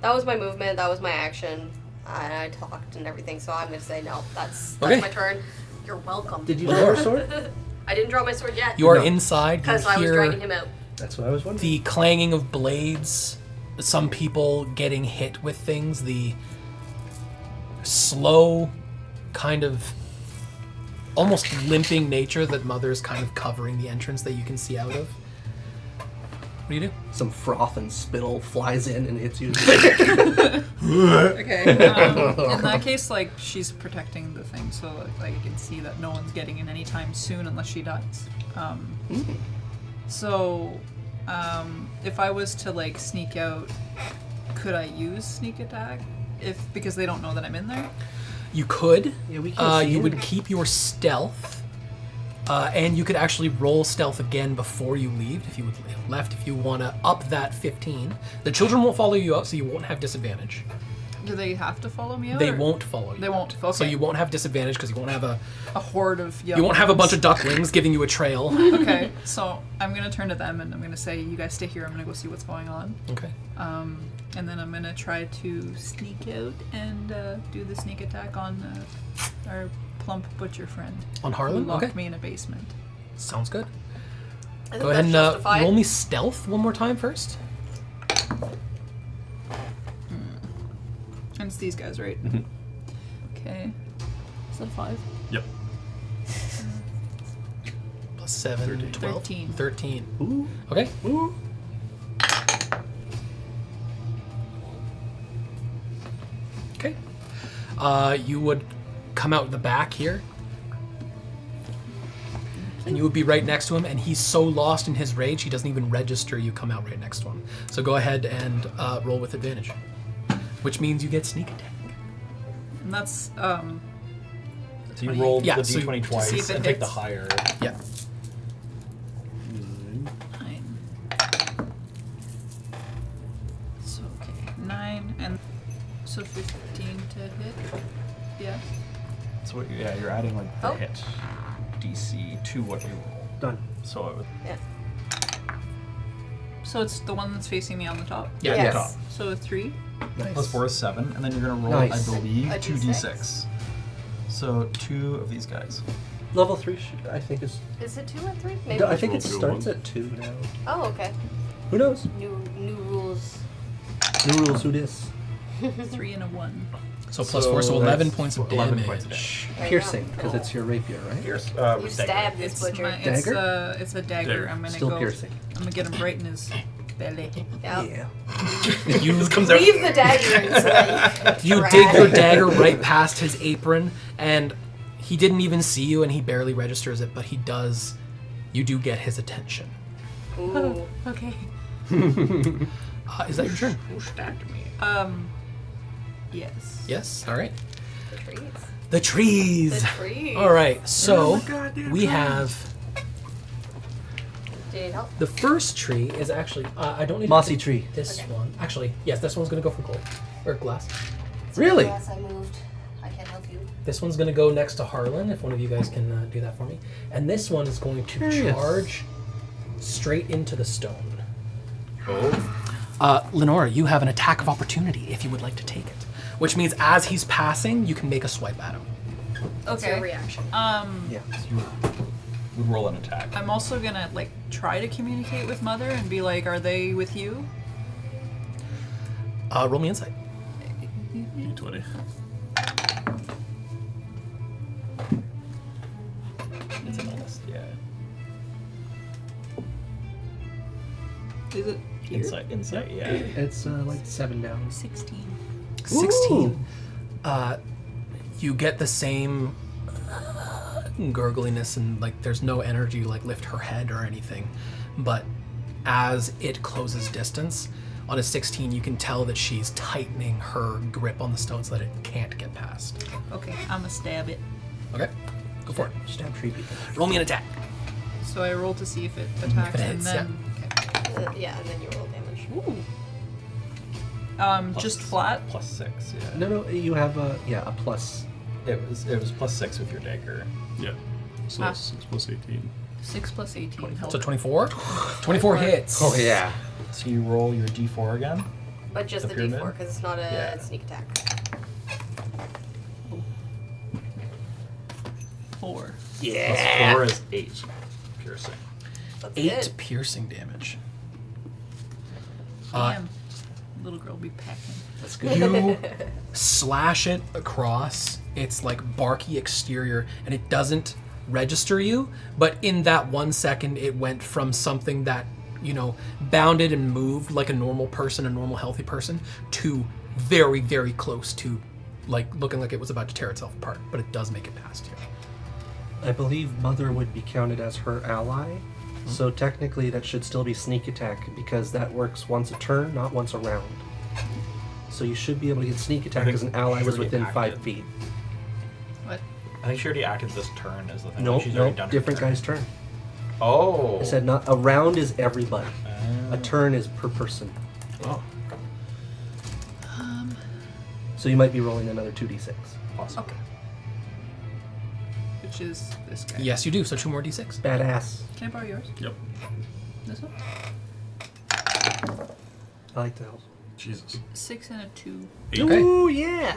That was my movement, that was my action. I talked and everything, so I'm gonna say no. That's Okay. my turn. You're welcome. Did you draw your sword? I didn't draw my sword yet. You are No. inside. You Because I was hear dragging him out. That's what I was wondering. the clanging of blades, some people getting hit with things, the slow, kind of almost limping nature that Mother's kind of covering the entrance that you can see out of. What do you do? Some froth and spittle flies in and hits you. Okay. In that case, like, she's protecting the thing, so like I can see that no one's getting in anytime soon unless she dies. So, if I was to like sneak out, could I use sneak attack? Because they don't know that I'm in there. You could. Yeah, we can't see you it. would keep your stealth, And you could actually roll stealth again before you leave, if you would left, if you want to up that 15. The children won't follow you out, so you won't have disadvantage. Do they have to follow me out? They or- won't follow you. They won't. Okay. So you won't have disadvantage because you won't have a horde of young. you won't have a bunch of ones. ducklings giving you a trail. Okay, so I'm gonna turn to them and I'm gonna say, "You guys stay here. I'm gonna go see what's going on." Okay. And then I'm gonna try to sneak out and do the sneak attack on our plump butcher friend. On Who Harlan? locked Okay. me in a basement. Sounds good. I think Go ahead and that's justified. roll me stealth one more time first. And it's these guys, right? Okay. Is that a 5? Yep. Plus 7, 12. 13. 13. Ooh. Okay. Ooh. Okay. You would come out the back here. And you would be right next to him, and he's so lost in his rage, he doesn't even register you come out right next to him. So go ahead and roll with advantage. Which means you get sneak attack. And that's So you rolled Yeah, the so d20 you- twice see if it and take the hits. higher. Yeah. 9. So, okay. 9 and so 15 to hit. Yeah. So what, yeah, you're adding like the Oh. hit DC to what you roll. Done. So it would Yeah. So it's the one that's facing me on the top. Yeah. Yes. top. So a 3. Nice. plus 4 is 7, and then you're gonna roll, Nice. I believe, A 2d6. So 2 of these guys. Level 3, I think is. Is it 2 or 3? Maybe. I think roll it 2 starts once. at 2 now. Oh, okay. Who knows? New rules. New rules. Who dis? 3 and a 1. So plus 4, so 11 points of 11 damage. points of damage. There you Piercing, go. because it's your rapier, right? Pierce. You stabbed this It's butcher. Dagger? it's a dagger. Dagger. I'm gonna Still go. piercing. I'm gonna get him right in his belly. Yeah. You, comes out. Leave the dagger in so that you drag dig your it. dagger right past his apron, and he didn't even see you, and he barely registers it, but he does. You do get his attention. Ooh. Okay. Is that your turn? Who stabbed me? Yes. Yes. All right. The trees. The trees. The trees. All right. So goddamn we trees. have Do you need help? the first tree is actually. I don't need Mossy to tree. pick This Okay. one, actually, yes, this one's gonna go for gold or glass. Really? Yes, I moved. I can't help you. This one's gonna go next to Harlan. If one of you guys can do that for me, and this one is going to Curious. charge straight into the stone. Oh. Lenora, you have an attack of opportunity if you would like to take it, which means as he's passing, you can make a swipe at him. It's your Okay. reaction. Yeah. You would roll an attack. I'm also gonna like try to communicate with Mother and be like, "Are they with you?" Roll me insight. D20. It's an honest, yeah. Is it here? Insight, yeah. It's like 7 down. 16. 16. You get the same gurgliness and like there's no energy to like lift her head or anything, but as it closes distance on a 16 you can tell that she's tightening her grip on the stone so that it can't get past. Okay, I'ma stab it. Okay, go for it. Stab tree people. Roll me an attack. So I roll to see if it attacks, hits, and then Yeah, and then you roll damage. just flat. Plus 6, yeah. No, you have a plus. It was plus 6 with your dagger. Yeah. So Ah. that's 6 plus 18. 6 plus 18. So 24? 24 hits. Oh yeah. So you roll your d4 again. But just The the D4 pyramid? because it's not a Yeah. sneak attack. 4. Plus 4 is 8 piercing. That's 8 good. piercing damage. Damn. Little girl be packing. That's good. You slash it across its like barky exterior and it doesn't register you, but in that 1 second it went from something that, bounded and moved like a normal person, a normal healthy person, to very, very close to like looking like it was about to tear itself apart, but it does make it past you. I believe Mother would be counted as her ally. So technically that should still be sneak attack because that works once a turn, not once a round. So you should be able to get sneak attack think as an ally you was already within 5 acted. feet. What? I think she already acted this turn as the thing. No, She's no, already done her different turn. guy's turn. Oh. I said not a round is everybody. A turn is per person. Oh. So you might be rolling another 2d6. Awesome. Okay. Which is this guy. Yes, you do. So 2 more d6. Badass. Can I borrow yours? Yep. This one? I like the help. Jesus. 6 and a 2. Okay. Ooh, yeah.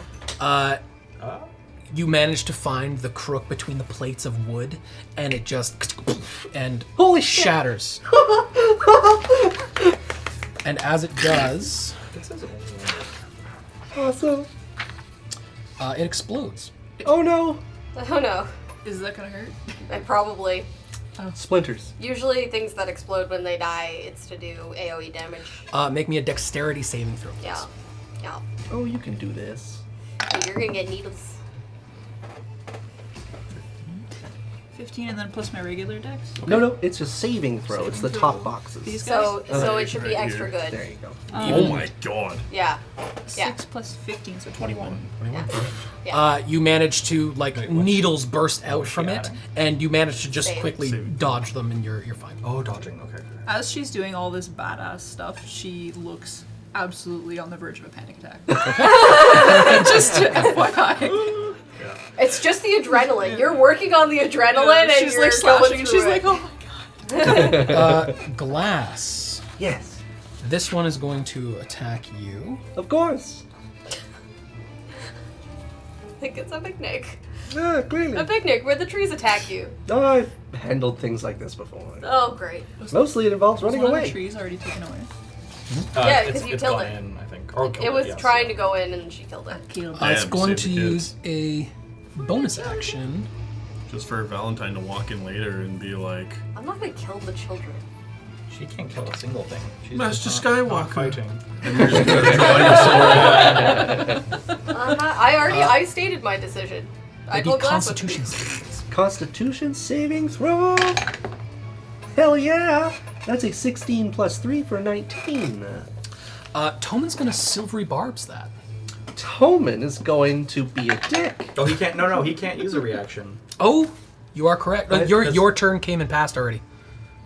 You manage to find the crook between the plates of wood, and it just and Holy shit. shatters. And as it does, Awesome. it explodes. Oh no. Oh no. Is that gonna hurt? I probably. Splinters. Usually things that explode when they die, it's to do AoE damage. Make me a dexterity saving throw. Please. Yeah. Yeah. Oh, you can do this. So you're gonna get needles. 15 and then plus my regular dex? No, it's a saving throw. It's the Saving top throw. boxes. These So guys? so it should be right extra here. good. There you go. Oh my god. Yeah. 6 plus 15, so 21. Yeah. You manage to needles burst out was she from it, adding? and you manage to just Save. quickly Save. dodge them, and you're fine. Oh, dodging. Okay. As she's doing all this badass stuff, she looks absolutely on the verge of a panic attack. Just FYI. It's just the adrenaline. You're working on the adrenaline and she's you're like slashing going and through she's like, it. oh my god. Glass. Yes. This one is going to attack you. Of course. I think it's a picnic. Yeah, clearly. A picnic where the trees attack you. Oh, I've handled things like this before. Oh, great. Mostly it involves Was running one of away. the trees already taken away? Yeah, it's- 'cause you it's killed gone it. in, I think. Or killed It was yes. trying to go in and she killed it. Killed. It's Damn, going save to the use kids. a bonus action. Just for Valentine to walk in later and be like, I'm not gonna kill the children. She can't kill a single thing. She's Master just not Skywalker. fighting. and you're just gonna draw your sword. I stated my decision. I Maybe told Glass what to Constitution do. savings. Constitution saving throw. Hell yeah. That's a 16 plus 3 for 19. Toman's going to silvery barbs that. Toman is going to be a dick. Oh, he can't. No, he can't use a reaction. Oh, you are correct. Right, Your turn came and passed already.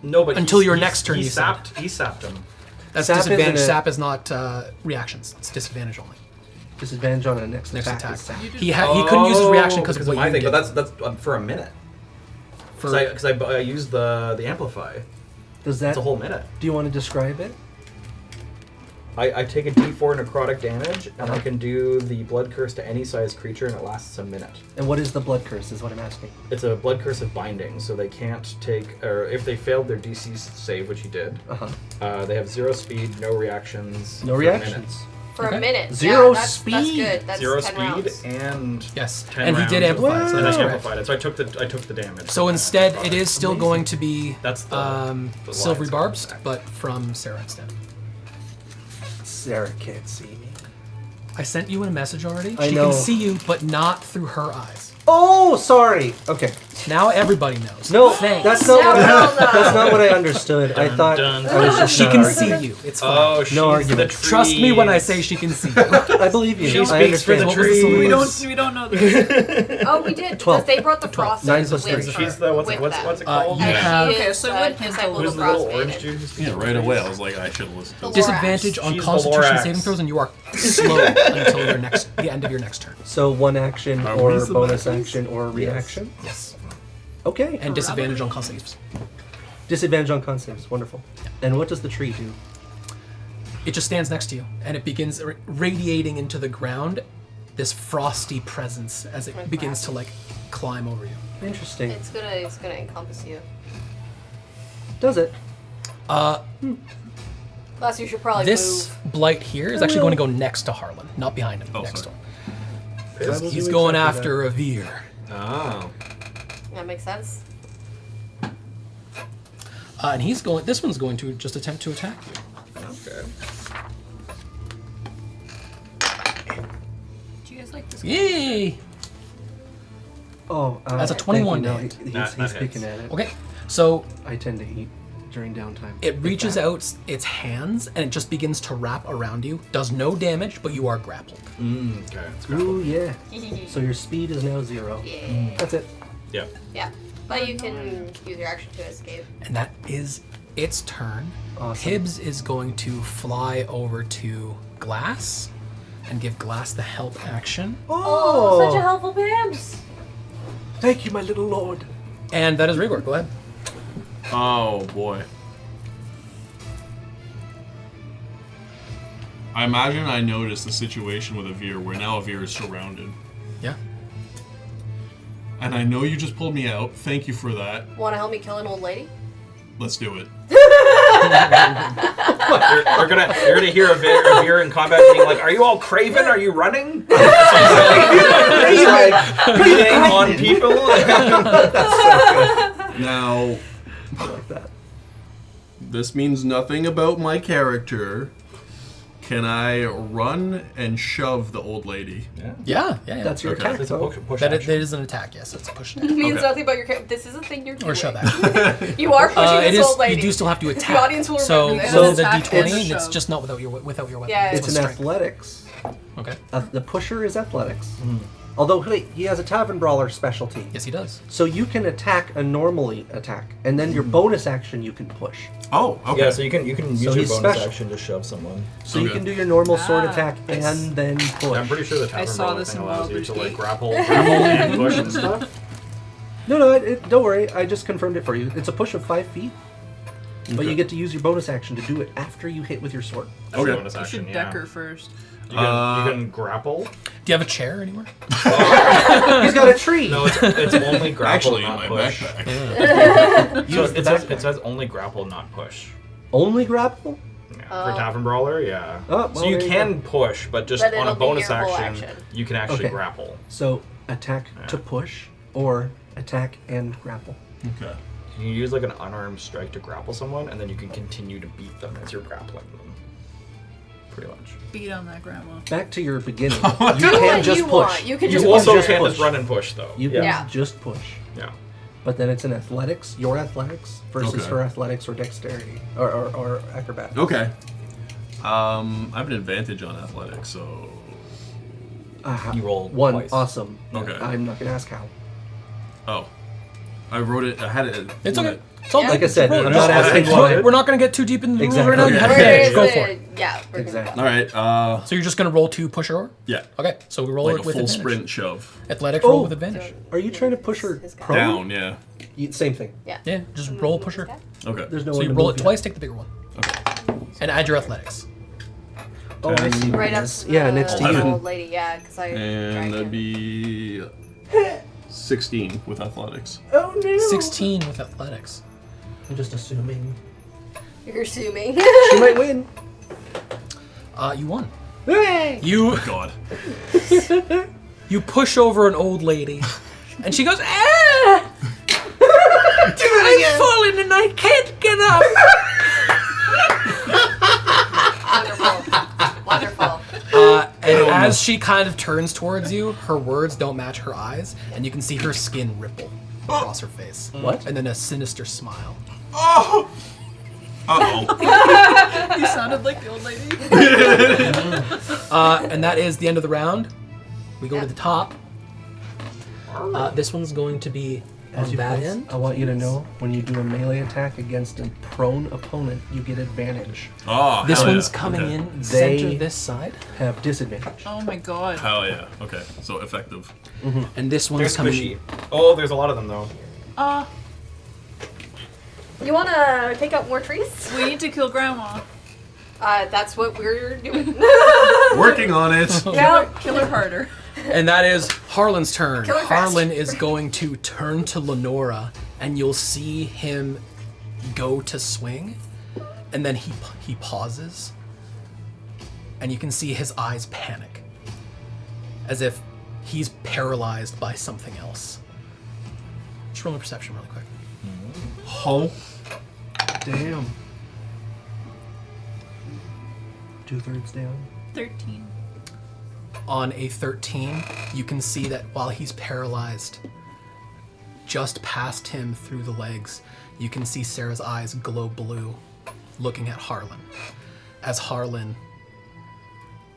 No, but Until your next turn, He you said. sapped him. That's Sap disadvantage. isn't a- Sap is not reactions. It's disadvantage only. Disadvantage on a next Next attack. attack. is sap. He couldn't use his reaction because of what my you thing. did. But that's for a minute. For- Because I used the amplify. Does that? It's a whole minute. Do you want to describe it? I take a D4 necrotic damage, and I can do the blood curse to any size creature, and it lasts a minute. And what is the blood curse? Is what I'm asking. It's a blood curse of binding, so they can't take, or if they failed their DC save, which he did, they have 0 speed, no reactions. No for a minute. reactions. For Okay. a minute. Zero That's speed. good. That's 0 10 speed rounds. and Yes, 10 and he did rounds of- amplify. So and I that's correct. amplified it, so I took the damage. So instead, it is still going to be That's the silvery lines barbs, going back. but from Sarah instead. Sarah can't see me. I sent you a message already. I She know. can see you, but not through her eyes. Oh, sorry. Okay. Now everybody knows. No, Thanks. that's not what Hell no. that's not what I understood. I thought dun. I was just She not can arguing. see you. It's fine. Oh, she's argument. the Trust me when I trees. say she can see you. I believe you. She I speaks for understand. the What was the trees. We don't know this. Oh, we did. 12. Because they brought the frost 9 plus with 3. her. She's the what's it with them. called? you And have- she Okay, is so the it wouldn't disciple hint of Who's the the little frost orange maiden. dude? who speaks Yeah, for right the away. trees? I was like, I should have listened to The this. Disadvantage on She's the Constitution Lorax. saving throws, and you are slow until the end of your next turn. So one action Are or we the bonus bad guys? action or reaction. Yes. Okay. And disadvantage on con saves. Disadvantage on con saves. Wonderful. And what does the tree do? It just stands next to you, and it begins radiating into the ground this frosty presence as it begins to climb over you. Interesting. It's gonna encompass you. Does it? Plus, you should probably This move. blight here is actually going to go next to Harlan, not behind him. Oh, next sorry. to him. I will He's do going exactly after Avir. Oh. That makes sense. And he's going. This one's going to just attempt to attack you. Okay. Do you guys like this? Yay! that. Oh, That's a thank 21 you. No, hit. he's That picking hits. at it. Okay, so I tend to eat during downtime. It If reaches that. out its hands and it just begins to wrap around you. Does no damage, but you are grappled. Okay. Ooh, yeah. So your speed is now 0. Yeah. That's it. Yeah. Yeah. But you can use your action to escape. And that is its turn. Awesome. Pibbs is going to fly over to Glass and give Glass the help action. Oh, such a helpful Pibbs. Thank you, my little lord. And that is Rigor. Go ahead. Oh boy. I imagine I noticed the situation with Avir where now Avir is surrounded. Yeah. And I know you just pulled me out. Thank you for that. Want to help me kill an old lady? Let's do it. You're gonna hear Avir in combat being like, "Are you all craven? Are you running? Beating on people." Now, I like that. this means nothing about my character. Can I run and shove the old lady? Yeah. That's your Okay. attack. It's a though. push That action. is an attack, yes. It's a push attack. It means Okay. nothing about your character. This is a thing you're doing. Or shove action. You are pushing It this is. old lady. You do still have to attack. The audience will so remember this. so the Attack d20, is it's shove. just not without your weapon. Yeah. It's It's with an strength. athletics. Okay. The pusher is athletics. Although, wait, he has a tavern brawler specialty. Yes, he does. So you can attack a normally attack, and then your bonus action you can push. Oh, okay. Yeah, so you can use So your he's bonus special. action to shove someone. So you Okay. can do your normal sword Ah, attack and then push. I'm pretty sure the tavern saw brawler this thing in allows you Baldur's to like Gate. grapple and push and stuff. No, don't worry. I just confirmed it for you. It's a push of 5 feet, but Okay. you get to use your bonus action to do it after you hit with your sword. That's Okay. a bonus You action. should Yeah. deck her first. You can grapple. Do you have a chair anywhere? He's got a tree. No, it's only grapple, Actually, in not my push. backpack. So Use the it says only grapple, not push. Only grapple? Yeah. For tavern brawler, yeah. Oh, well, so you there you can push, but just But on it'll a be bonus your whole action, action. you can actually Okay. grapple. So attack to push or attack and grapple. Okay. You can use like an unarmed strike to grapple someone, and then you can continue to beat them as you're grappling them. Pretty much. Beat on that grandma. Back to your beginning. Do You can what just you push. want. You can You just also just can't push. just run and push though. You can Yeah. just push. Yeah. But then it's an athletics, your athletics versus Okay. her athletics or dexterity or acrobatics. Okay. I have an advantage on athletics, so. You roll one. twice. Awesome. Okay. I'm not gonna ask how. Oh. I wrote it. I had it. It's okay. It's all Yeah. good. Like I said, Roll it. I'm not asking why. We're not going to get too deep into the rules Exactly. right now. You have Okay. advantage. Go for it. Yeah. We're gonna- Exactly. All right. So you're just going to roll 2 pusher? Yeah. Okay. So we roll Like it a with full advantage. sprint shove. Athletics roll Oh. with advantage. Are you trying to push her His guy. prone? Down. Yeah. Same thing. Yeah. Yeah, just roll pusher. Okay. There's no So one you to roll move it yet. twice, take the bigger one. And add your athletics. Oh, I see. what Right it up. is. Yeah, next to the you. old lady. Yeah, because I. And dragged that'd him. be 16 with athletics. Oh no. 16 with athletics. I'm just assuming. You're assuming. She might win. You won. Hooray! You God. you push over an old lady, and she goes, "Ah! I've fallen and I can't get up." Wonderful. Wonderful. And as she kind of turns towards you, her words don't match her eyes, and you can see her skin ripple across her face. What? And then a sinister smile. Oh. Uh-oh. You sounded like the old lady. And that is the end of the round. We go to the top. This one's going to be As on you that place, end. I want you to know when you do a melee attack against a prone opponent, you get advantage. Oh, This hell one's yeah. coming Okay. in They- center this side, Have disadvantage. Oh my god. Hell yeah. Okay. So effective. and this They're one's coming. squishy. Oh, there's a lot of them though. You want to take out more trees? We need to kill grandma. That's what we're doing. Working on it. Yeah. Kill her harder. And that is Harlan's turn. Kill her fast. Harlan is going to turn to Lenora, and you'll see him go to swing, and then he pauses, and you can see his eyes panic, as if he's paralyzed by something else. Just roll a perception really quick. Oh. Damn. 2/3 down. 13. On a 13, you can see that while he's paralyzed, just past him through the legs, you can see Sarah's eyes glow blue, looking at Harlan. As Harlan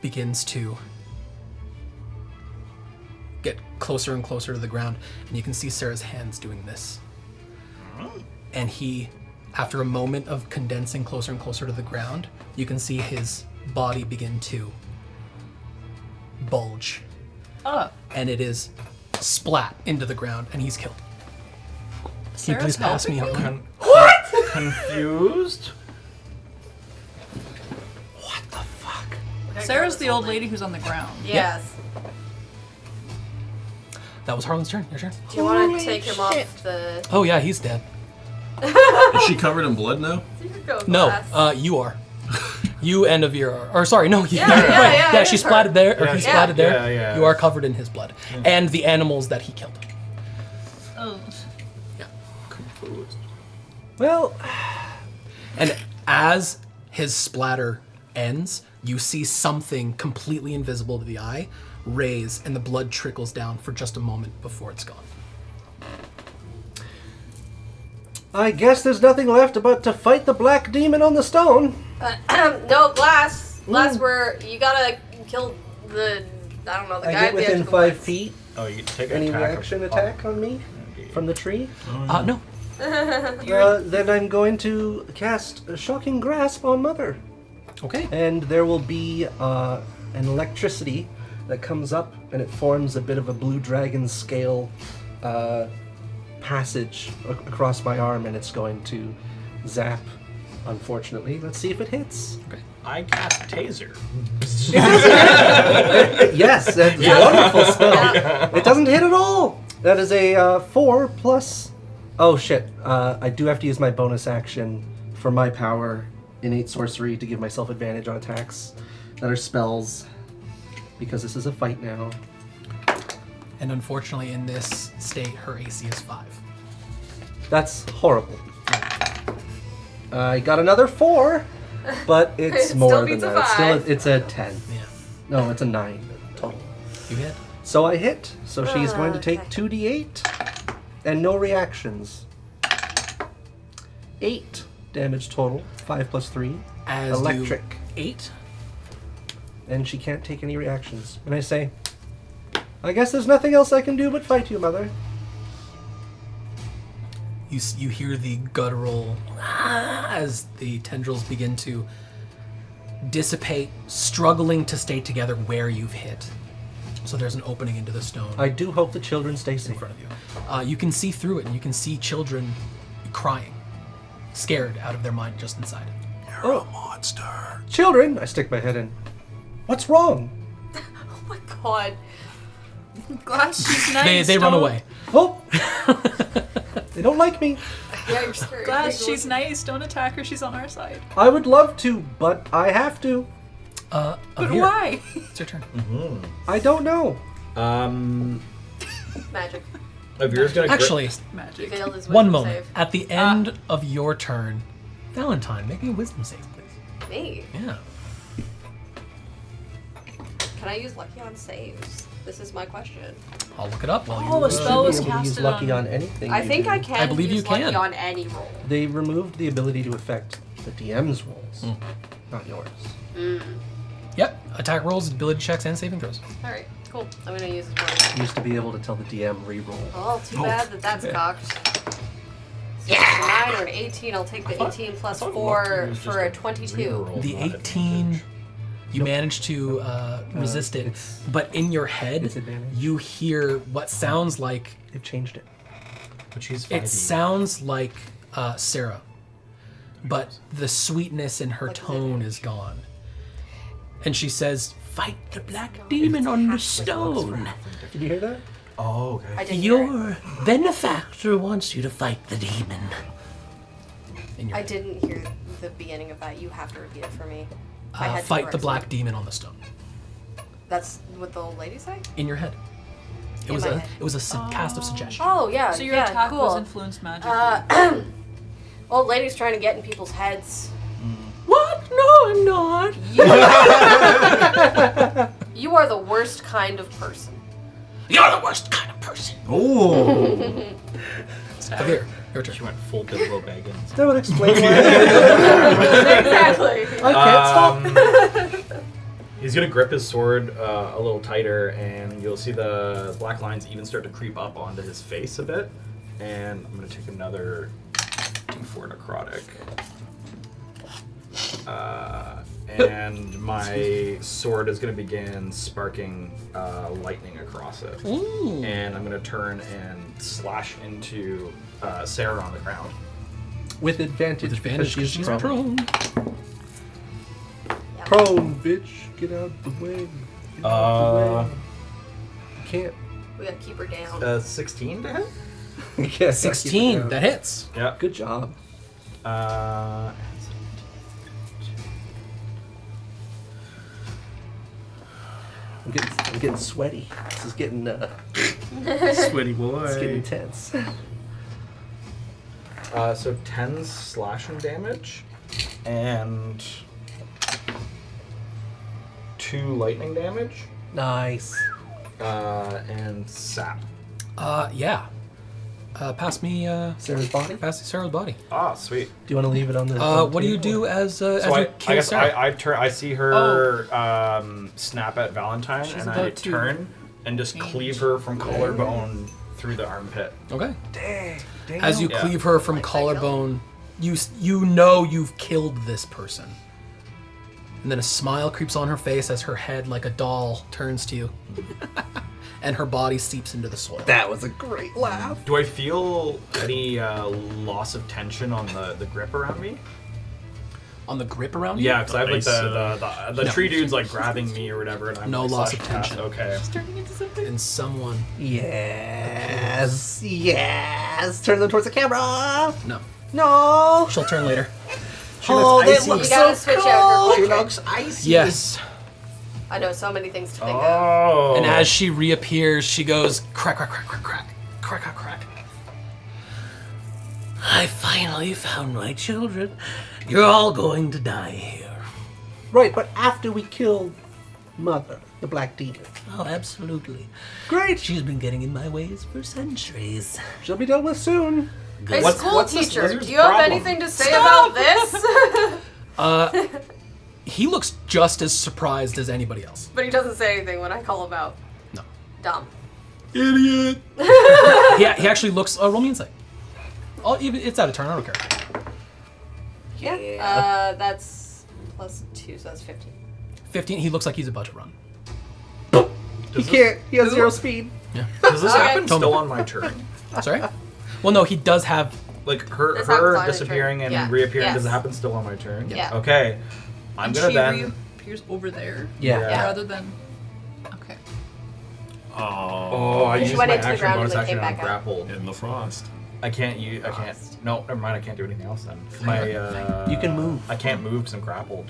begins to get closer and closer to the ground, and you can see Sarah's hands doing this. And he, after a moment of condensing closer and closer to the ground, you can see his body begin to bulge. And it is splat into the ground, and he's killed. Can you please pass me on? What? Confused? What the fuck? Sarah's the old lady who's on the ground. Yes. That was Harlan's turn. Your turn. Do you want to take him off the... Oh yeah, he's dead. Is she covered in blood now? No, you are. You and Avir are. Or sorry, no. Yeah, she splatted there, or he splatted there. Yeah. You are covered in his blood, and the animals that he killed. Oh. Yeah. Well, And as his splatter ends, you see something completely invisible to the eye raise, and the blood trickles down for just a moment before it's gone. I guess there's nothing left but to fight the black demon on the stone. No, Glass. Glass, where you gotta kill the... I don't know, the I guy get at the edge within of the 5 woods. feet. Oh, you take an Any attack. reaction attack on me from the tree? No. Then I'm going to cast a Shocking Grasp on Mother. Okay. And there will be an electricity that comes up, and it forms a bit of a blue dragon scale passage across my arm, and it's going to zap, unfortunately. Let's see if it hits. Okay. I cast Taser. Yes, that's a wonderful spell. It doesn't hit at all. That is a 4 plus... Oh shit, I do have to use my bonus action for my power, innate sorcery, to give myself advantage on attacks that are spells, because this is a fight now. And unfortunately, in this state, her AC is 5. That's horrible. I got another 4, but it's It more still than beats a that. 5. It's a 10. Yeah. No, it's a 9 total. You hit. So I hit. So she's going to take Okay. 2d8 and no reactions. 8 damage total. 5 plus 3. As Electric. 8. And she can't take any reactions. And I say, I guess there's nothing else I can do but fight you, Mother. You hear the guttural as the tendrils begin to dissipate, struggling to stay together where you've hit. So there's an opening into the stone I do hope the children stay in safe. front of you. You can see through it, and you can see children crying, scared out of their mind just inside it. You're a monster. Children! I stick my head in. What's wrong? Oh my god. Glass, she's nice. They run don't- away. Oh! They don't like me. Yeah, you're scary. Glass, she's nice. Don't attack her. She's on our side. I would love to, but I have to. But Avir, why? It's your turn. I don't know. Magic. Avir's gonna Actually, He Magic. failed his one wisdom moment. save. At the end of your turn, Valentine, make me a wisdom save, please. Me? Yeah. Can I use lucky on saves? This is my question. I'll look it up while you... Oh, a spell was Should be able to use casted lucky on... on anything. I you think do. I can I believe use you lucky can. on any roll. They removed the ability to affect the DM's rolls, not yours. Yep. Attack rolls, ability checks, and saving throws. Alright, cool. I'm gonna use this one. You used to be able to tell the DM re-roll. Oh, too bad that that's cocked. So it's a 9 or an 18. I'll take the 18 plus 4 for a 22. The 18, you manage to resist it, it's but in your head, disadvantage. you hear what sounds like... They've changed it. But she's It fighting. sounds like Sarah, but the sweetness in her tone is gone. And she says, "Fight the black demon on the stone. Did you hear that? Oh, okay. I didn't hear it. Your benefactor wants you to fight the demon." In your I head. didn't hear the beginning of that. You have to repeat it for me. I had to Fight the correct black something. demon on the stone. That's what the old lady said? In your head. It In was my a head. cast of suggestion. Oh, yeah. So your yeah, attack cool. was influenced magically. Old lady's trying to get in people's heads. What? No, I'm not. You are the worst kind of person. You're the worst kind of person. Oh. Here, Your turn. She went full Bilbo Baggins. That would explain why. Exactly. I can't stop. He's gonna grip his sword a little tighter, and you'll see the black lines even start to creep up onto his face a bit. And I'm gonna take another D4 necrotic. And my sword is gonna begin sparking lightning across it. Ooh. And I'm gonna turn and slash into Sarah on the ground. With advantage. With advantage because she's prone. Prone, bitch. Get out the way. Get out the way. Can't. We gotta keep her down. 16 to hit? Yeah, 16. That hits. Yeah. Good job. I'm getting sweaty. This is getting Sweaty boy. it's getting intense. So 10 slashing damage and 2 lightning damage Nice. and sap. Yeah. Pass me Sarah's body. Pass me Sarah's body. Ah, sweet. Do you want to leave it on the? What do you do as So you I kill guess Sarah? I turn. I see her snap at Valentine, and I about to turn and just cleave her from collarbone through the armpit. Okay. Dang. As you Yeah. cleave her from collarbone, you know you've killed this person. And then a smile creeps on her face as her head, like a doll, turns to you. And her body seeps into the soil. That was a great laugh. Do I feel any loss of tension on the grip around me? On the grip around you? Yeah, because I have like the No. tree dude's like grabbing me or whatever, and I'm No like, loss of slashing past. tension. Okay. Turning into something. And someone. Yes. Yes. Turn them towards the camera. No. No. She'll turn later. Oh, looks that icy. looks You gotta so switch cool. out her She portrait. looks icy. Yes. I know so many things to think of. Oh. And as she reappears, she goes crack, crack, crack, crack, crack, crack, crack, crack. I finally found my children. You're all going to die here. Right, but after we kill Mother, the Black Demon. Oh, absolutely. Great. She's been getting in my ways for centuries. She'll be dealt with soon. Hey, What's- school what's this teacher, lizard's do you have problem? anything to say about this? He looks just as surprised as anybody else. But he doesn't say anything when I call him out. No. Dumb. Idiot. He actually looks. Roll me insight. Oh, even it's out of turn. I don't care. Yeah. That's +2, so that's 15. 15. He looks like he's about to run. He can't. He has 0 speed. Does this Okay. happen Tell me. still on my turn? Sorry. Well, no, he does have. Like This happens on her your disappearing turn. and Yeah. reappearing, Yes. does it happen still on my turn? Yeah. Okay. I'm And gonna she then. reappears over there. Yeah. Yeah. Rather than. Okay. Oh, I She used went my into the action ground bonus and then action came on back up. grappled. In the frost. I can't use. I can't. No, never mind. I can't do anything else then. My. You can move. I can't move because I'm grappled.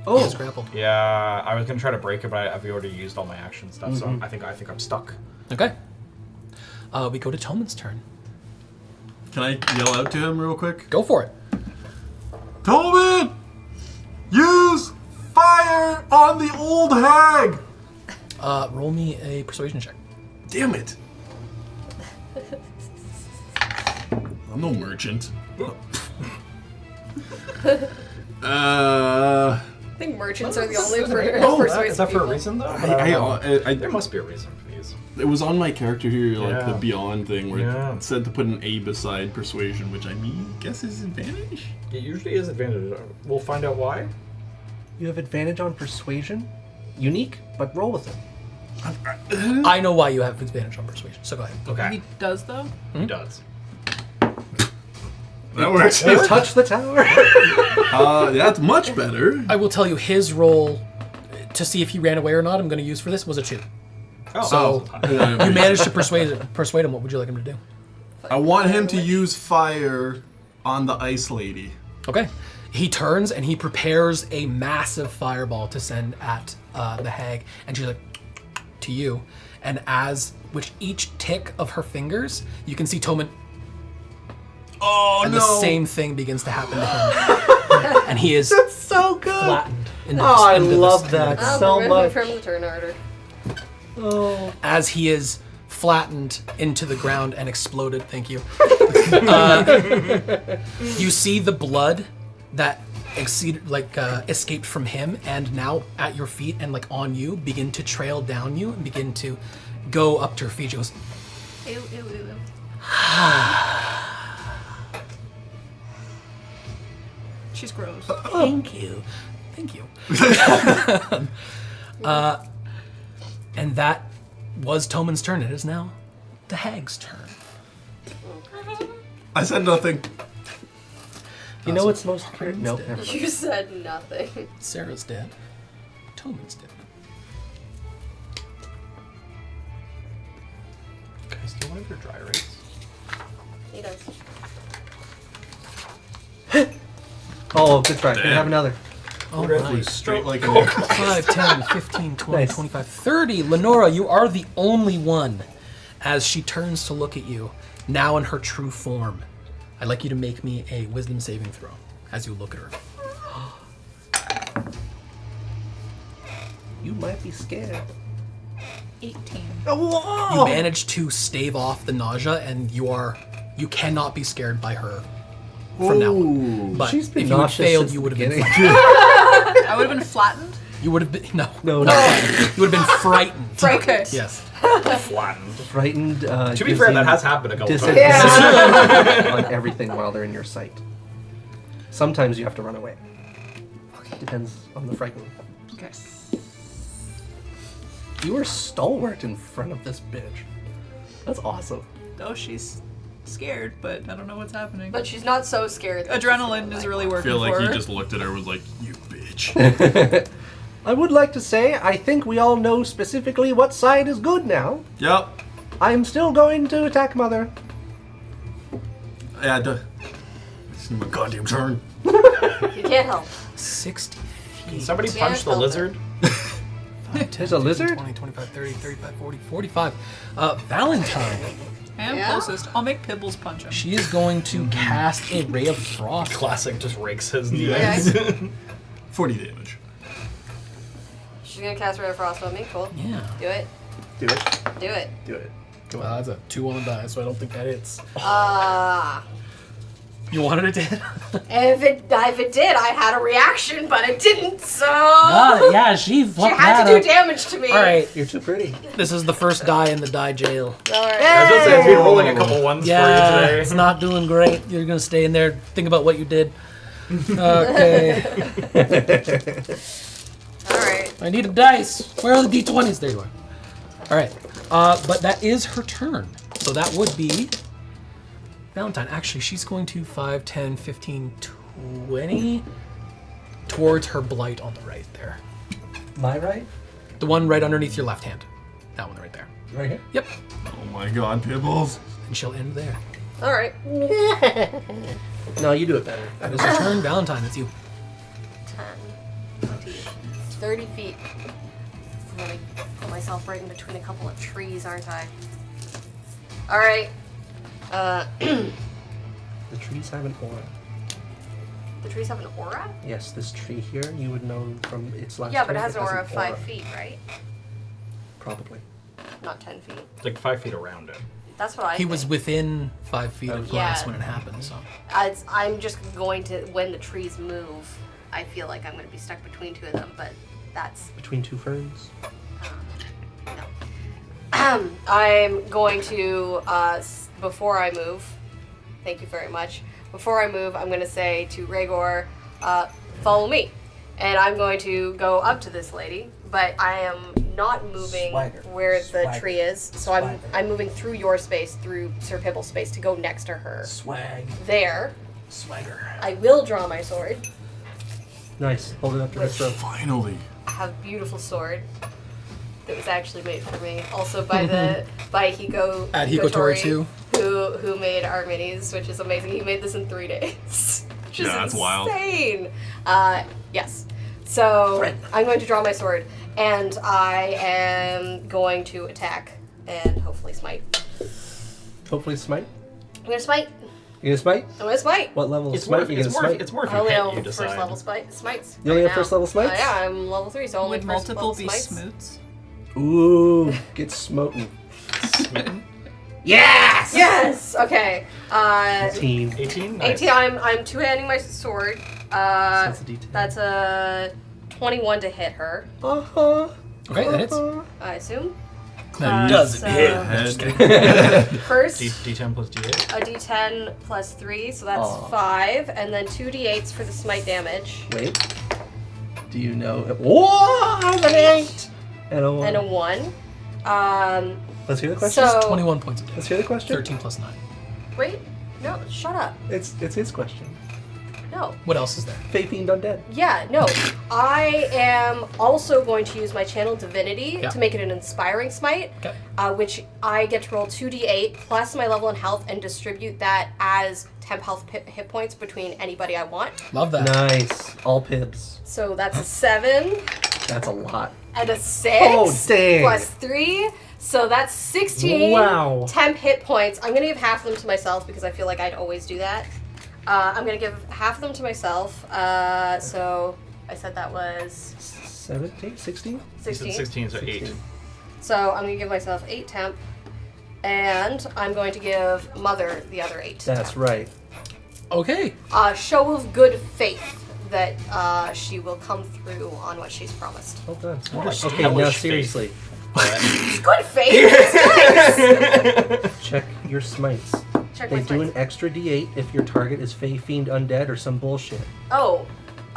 Oh, He's grappled. Yeah, I was gonna try to break it, but I've already used all my action stuff, so I think I'm stuck. Okay. We go to Toman's turn. Can I yell out to him real quick? Go for it. Tobin! Use fire on the old hag! Roll me a persuasion check. Damn it. I'm no merchant. I think merchants are the only Is that for a reason though? I There must be a reason for these. it was on my character here, like Yeah. the Beyond thing, where Yeah. it said to put an A beside persuasion, which I mean, guess is advantage. It usually is advantage. We'll find out why. you have advantage on persuasion. Unique, but roll with it. I know why you have advantage on persuasion, so go ahead. Okay. He does though. He does. That works. You touch the tower. That's much better. I will tell you his roll to see if he ran away or not. I'm going to use for this was a 2. Oh. So Yeah, you managed to persuade him. What would you like him to do? I want him to use fire on the ice lady. Okay. He turns and he prepares a massive fireball to send at the hag, and she's like, to you. And with each tick of her fingers, you can see Toman. Oh And no! the same thing begins to happen to him. And he is So good. flattened. Into Oh, I into love this- that Oh, so we're much. from the turn order. Oh. As he is flattened into the ground and exploded. Thank you. You see the blood that escaped from him, and now at your feet and like on you, begin to trail down you and begin to go up to her feet. She goes, Ew, ew, ew, ew. She's gross. Thank you. And that was Toman's turn. It is now the hag's turn. I said nothing. You know what's most curious? No, dead. never mind. You said nothing. Sarah's dead. Toman's dead. Can I steal one of your dry rates? He does. Oh, good try. Can I have another? All Flew right. straight like a 5, 10, 15, 20, Nice. 25, 30. Lenora, you are the only one as she turns to look at you, now in her true form. I'd like you to make me a wisdom saving throw as you look at her. You might be scared. 18. You manage to stave off the nausea, and you cannot be scared by her from now on. But She's been if you had nauseous failed, since you the would have been beginning. frightened. I would have been flattened. You would have been no. No. You would have been frightened. Okay. Yes. Flattened. Frightened. To be gives fair, you that has happened a couple times. disadvantage on everything while they're in your sight. Sometimes you have to run away. Depends on the frightening. Okay. You were stalwart in front of this bitch. That's awesome. Oh, she's scared, but I don't know what's happening. But she's not so scared. that Adrenaline she's is really I working feel like for he her. just looked at her and was like, you bitch. I would like to say, I think we all know specifically what side is good now. Yep. I'm still going to attack Mother. Yeah, it's my goddamn turn. You can't help. 60 Can feet. somebody Yeah, punch the help it. lizard? 5, 10, There's a lizard? 20, 25, 30, 35, 40, 45. Valentine. I am Yeah? closest. I'll make Pibbles punch him. She is going to cast a ray of frost. Classic just rakes his knees. Okay. 40 damage. She's gonna cast Ray of Frost on me. Cool. Yeah. Do it. Do it. Do it. Do it. Well, that's a 2 on the die, so I don't think that hits. You wanted it to hit? If it did, I had a reaction, but it didn't. So Yeah, she she had to do damage to me. All right, You're too pretty. this is the first die in the die jail. All right. I was gonna say, I've been rolling a couple ones Yeah, for you it's today. not doing great. You're gonna stay in there, think about what you did. Okay, All right. I need a dice. Where are the d20s? There you are. All right, but that is her turn. So that would be Valentine. Actually, she's going to 5, 10, 15, 20 towards her blight on the right there. My right? The one right underneath your left hand. That one right there. Right here? Yep. Oh my god, Pibbles. And she'll end there. All right. No, you do it better. That is her turn. Valentine, it's you. 10, 20, 30 feet. I'm gonna put myself right in between a couple of trees, aren't I? All right. The trees have an aura. The trees have an aura? Yes, this tree here, you would know from its last Yeah, but it turn, has an aura of 5 feet, right? Probably. Not 10 feet. It's like 5 feet around it. That's what I He think. was within 5 feet of glass Yeah. when it happened, so. I'm just going to, when the trees move, I feel like I'm going to be stuck between two of them, but that's, Between two ferns. no. I'm going to, before I move, thank you very much. Before I move, I'm going to say to Rhaegor, follow me. And I'm going to go up to this lady, but I am not moving Swagger. where the Swagger. tree is. So I'm moving through your space, through Sir Pibble's space to go next to her. Swag. There. Swagger. I will draw my sword. Nice. Hold it up to her throat. Finally. I have a beautiful sword that was actually made for me. Also by by Hiko At Hikotori Kotori, too. who made our minis, which is amazing. He made this in 3 days. Which is Yeah, that's wild. insane. Yes. So I'm going to draw my sword and I am going to attack and hopefully smite. Hopefully smite. I'm gonna smite. You gonna smite? I'm gonna smite. What level of It's smite more, you it's, gonna more, smite? it's more if I you only hit, know you decide. first level smites. You only right have first now. level smites? Yeah, I'm level 3, so only Would first multiple level be smites. smoots? Ooh, get smoten. smitten. Yes! Yes! Okay. 18. 18. Nice. 18, I'm two-handing my sword. That's a D10. That's a 21 to hit her, Uh-huh. Okay, that hits. I assume. That doesn't so hit. Head. First, D10 plus D8. a d10 plus 3, so that's Aw. 5, and then 2 d8s for the smite damage. Wait. Do you know? Whoa! An 8! And a 1. And a 1. Let's hear the question. So, 21 points of damage. Let's hear the question. 13 plus 9. wait, no, shut up. It's his question. No. What else is there? Fey Fiend Undead. Yeah, no. I am also going to use my Channel Divinity Yeah. to make it an Inspiring Smite, Okay. which I get to roll 2d8 plus my level in health and distribute that as temp health hit points between anybody I want. Love that. Nice. All pibs. So that's a 7 That's a lot. and a 6 Oh, dang. plus 3. So that's 16 Wow. temp hit points. I'm going to give half of them to myself because I feel like I'd always do that. I'm going to give half of them to myself. So I said that was 17? 16? 16. 16, so 8. 16. So I'm going to give myself 8 temp. And I'm going to give Mother the other 8 That's temp. right. Okay. Show of good faith that she will come through on what she's promised. Well done. More like Okay, now hellish seriously. Good faith? It's nice. Check your smites. Check They my do an smites. extra D8 if your target is Fey Fiend Undead or some bullshit. Oh.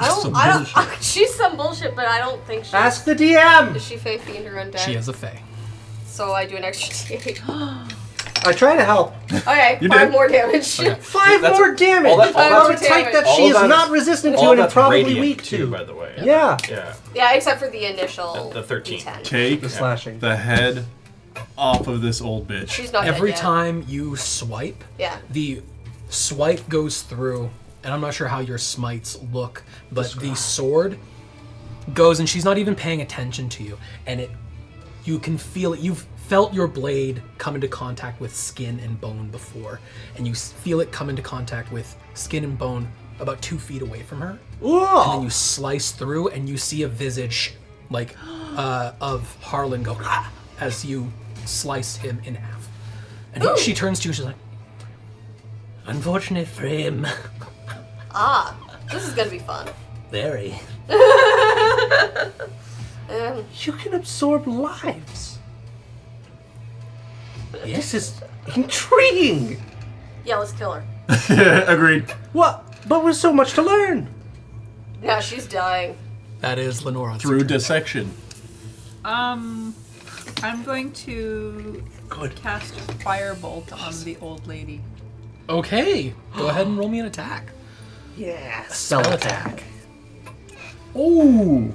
Some I don't, bullshit. she's some bullshit, but I don't think she's... Ask the DM! Is she Fae Fiend or Undead? She is a Fae. So I do an extra d8. I try to help. Okay, You 5 did. more damage. Okay. 5 That's- more damage! all that- all Of that's a type that damage. she All is that's- not resistant to All and that's probably radiant weak too, to. by the way. Yeah. Yeah. Yeah, except for the initial The 13. D10. Take The slashing. the head off of this old bitch. She's not Every dead yet. time you swipe, Yeah. the swipe goes through, and I'm not sure how your smites look, but the sword goes, and she's not even paying attention to you, and you can feel it. You've felt your blade come into contact with skin and bone before, and you feel it come into contact with skin and bone about 2 feet away from her. And then Whoa! you slice through, and you see a visage like of Harlan go as you slice him in half. And she turns to you, she's like, "Unfortunate for him." Ah, this is gonna be fun. Very. You can absorb lives. This is intriguing. Yeah, let's kill her. Agreed. What? But with so much to learn. No, she's dying. That is Lenora. Through dissection. I'm going to cast Firebolt on the old lady. Okay, go ahead and roll me an attack. Yeah. Spell attack. Ooh.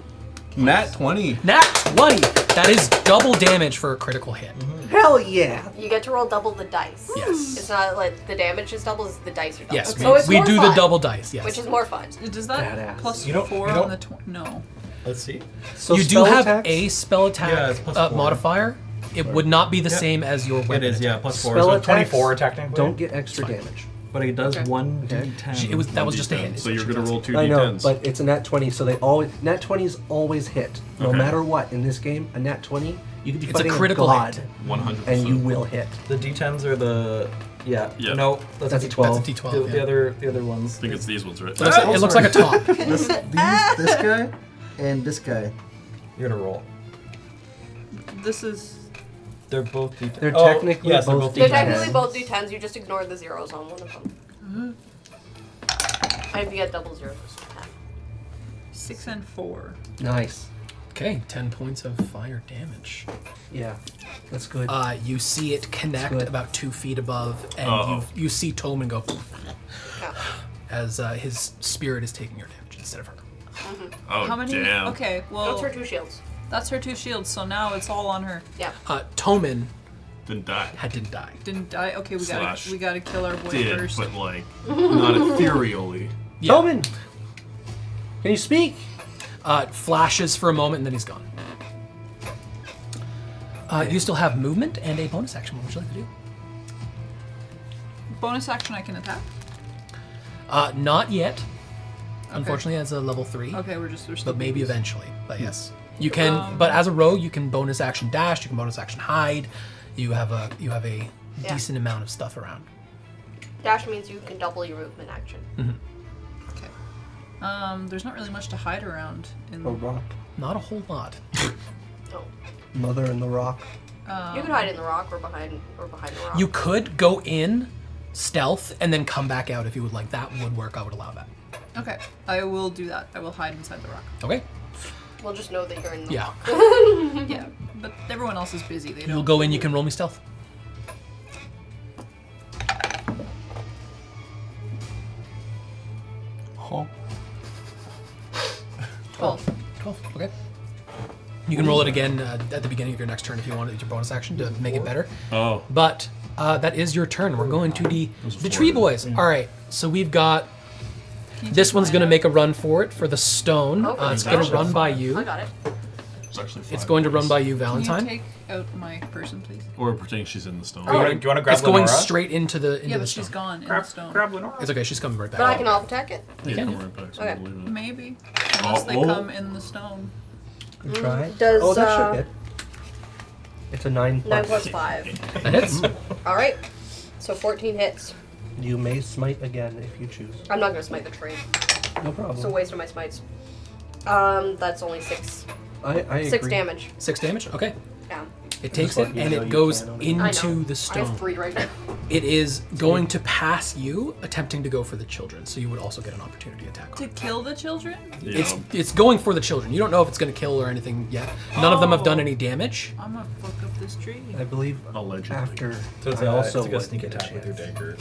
Nat 20. Nat 20. That is double damage for a critical hit. Hell yeah. You get to roll double the dice. Yes. It's not like the damage is double, it's the dice are double. Yes, So it's we more do fun, the double dice. Yes. which is more fun. Does that Badass. plus You don't- 4 you don't- on the No. Let's see. So you do spell have attacks? a spell attack Yeah, it's plus 4. modifier. It would not be the same as your weapon. It is, yeah, attack. plus 4. Spell So attacks 24 technically. Don't get extra Fine. damage. But it does Okay. 1d10. That was just a hit. So you're gonna roll 2 I know, d10s. but it's a nat 20, so they always nat 20s always hit. No Okay. matter what in this game, a nat 20, you could be It's a fighting critical god, hit. 100%. and you will hit. The d10s are the. Yeah. Yeah. No, that's That's a a 12. That's a D12. The, yeah. the other ones. I think it's these ones, right? It looks like a top. This guy and this guy. You're gonna roll. This is. They're both d10s. They're technically yes, they're both both They're D10s. technically both d10s, you just ignore the zeros on one of them. And if you get double zeros, it's 10. 6 and 4. Nice. Okay, 10 points of fire damage. Yeah, that's good. You see it connect Good. about 2 feet above, and Uh-oh. you see Tolman go Yeah. as his spirit is taking your damage instead of her. Oh, How many? damn. Okay, That's well, her 2 shields. that's her 2 shields, so now it's all on her. Yeah. Toman Didn't die. didn't die. Didn't die. Okay, Slash we gotta kill our boy Did, first. but like, not ethereally. Yeah. Tolman, can you speak? Flashes for a moment, and then he's gone. You still have movement and a bonus action. What would you like to do? Bonus action, I can attack. Not yet. Unfortunately, as a level 3. Okay, we're still. But maybe eventually. But yes. You can, but as a rogue, you can bonus action dash, you can bonus action hide, You have a Yeah. decent amount of stuff around. Dash means you can double your movement action. Okay. There's not really much to hide around in A rock. Not a whole lot. Oh. Mother in the rock. You could hide in the rock or behind the rock. You could go in stealth and then come back out if you would like. That would work. I would allow that. Okay, I will do that. I will hide inside the rock. Okay. We'll just know that you're in the Yeah. rock. Yeah, but everyone else is busy. They You'll don't. go in. You can roll me stealth. Oh. 12. 12. Okay. You can roll it again at the beginning of your next turn if you want. It's your bonus action to make it better. Oh. But that is your turn. We're going to the four. tree boys. All right. So we've got. This one's going to make a run for it for the stone. Okay. It's going to run by you. I got it. It's actually 5 It's going to run by you, Can you Valentine. take out my person, please? Or pretending she's in the stone. Do you want to grab It's going Lenora? straight into the Yeah, the but stone. she's gone in Grab, the stone. grab Lenora. It's okay. She's coming right back. But I can off attack it. You Yeah, can. come right back, so Okay. I believe it. Maybe. Unless they Oh. come in the stone. Good try. Does, oh, that should hit. It's a 9 9 plus. plus 5. That hits. Alright. So 14 hits. You may smite again if you choose. I'm not going to smite the tree. No problem. It's a waste of my smites. That's only 6. I 6 agree. damage. 6 damage. Okay. Yeah. It takes Just it let you and know it you goes can. I know. into the I stone. have 3 right now. It is going to pass you, attempting to go for the children. So you would also get an opportunity attack. On To it. kill the children? Yeah. It's going for the children. You don't know if it's going to kill or anything yet. None of them have done Oh. any damage. I'm gonna fuck up this tree. I believe Allegedly. after. So it's I also it's like a would sneak get a attack with your chance. dagger.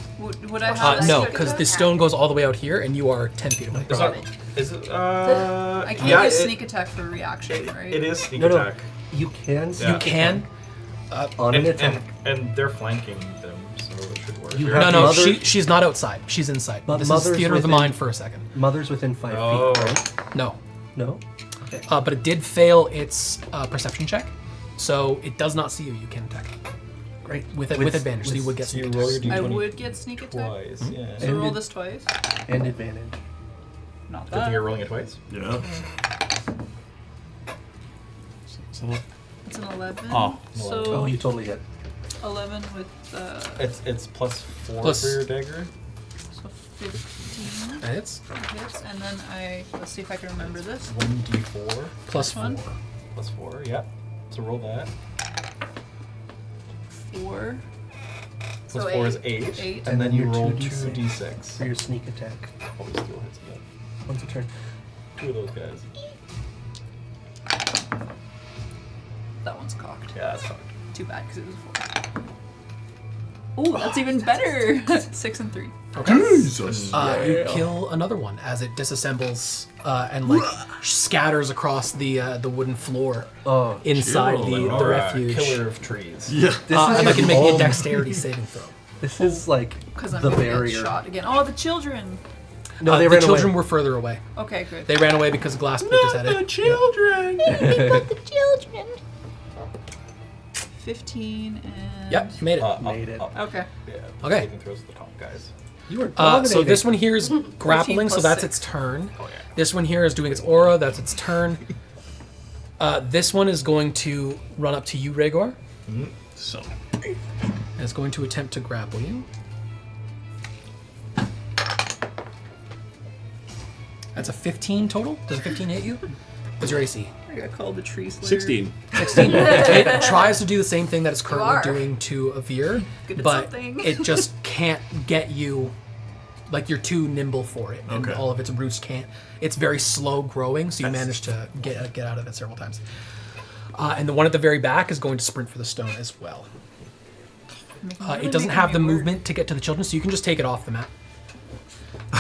Would I have No, Sneak because the attack. stone goes all the way out here, and you are 10 feet away. Is from it? it. Is it? I can't yeah, use it- sneak attack for reaction, right? It is sneak No, no. attack. You can. Yeah. You can. On an And, attack. and they're flanking them, so it should work. You You're- have No, no, mother- she's not outside. She's inside. But This is mother's theater of the within- mind for a second. Mother's within 5 Oh. feet, right? No. No? But it did fail its perception check, so it does not see you. You can attack. Great. With advantage, so you would get So you sneak roll attack. your I d20 would get sneak attack. twice. Yeah. So And roll it- this twice. And advantage. Not Good thing that. you're rolling it twice. Yeah. It's an 11. Oh. So Oh, you totally hit. 11 with It's plus 4 Plus- for your dagger. so 15 That hits. hits, and then let's see if I can remember this. 1d4 Plus This one? 4. plus 4. Yeah. So roll that. 4, Plus So 4 is 8. 8. 8. And then you your roll 2d6. 2d6. For your sneak attack. Always still hits again. Once a turn. 2 of those guys. That one's cocked. Yeah, that's fine. Too bad because it was a 4. Oh, that's even better. 6 and 3. Jesus. You kill another one as it disassembles and like scatters across the wooden floor Oh. inside Kill the Lenora, refuge. killer of trees. Yeah. This And I can make me a home. dexterity saving throw. This is like Because I'm the gonna get barrier. shot again. Oh, the children. No, they the ran children away. were further away. Okay, good. They ran away because glass poked his head in. children. 15 and. Yep, you made it. Made it. Okay. Yeah. Okay. Saving throws the top guys. You were So dominating. this one here is grappling, so plus that's 6. its turn. Oh, yeah. This one here is doing its aura, that's its turn. This one is going to run up to you, Rhaegar, So. and it's going to attempt to grapple you. That's a 15 total. Does a 15 hit you? What's your AC? I got called the tree slayer. 16. 16. It tries to do the same thing that it's currently are. doing to Avir, Good at but something. it just can't get you. Like you're too nimble for it, and Okay. all of its roots can't. It's very slow growing, so you manage to get out of it several times. And the one at the very back is going to sprint for the stone as well. It doesn't have the movement to get to the children, so you can just take it off the map.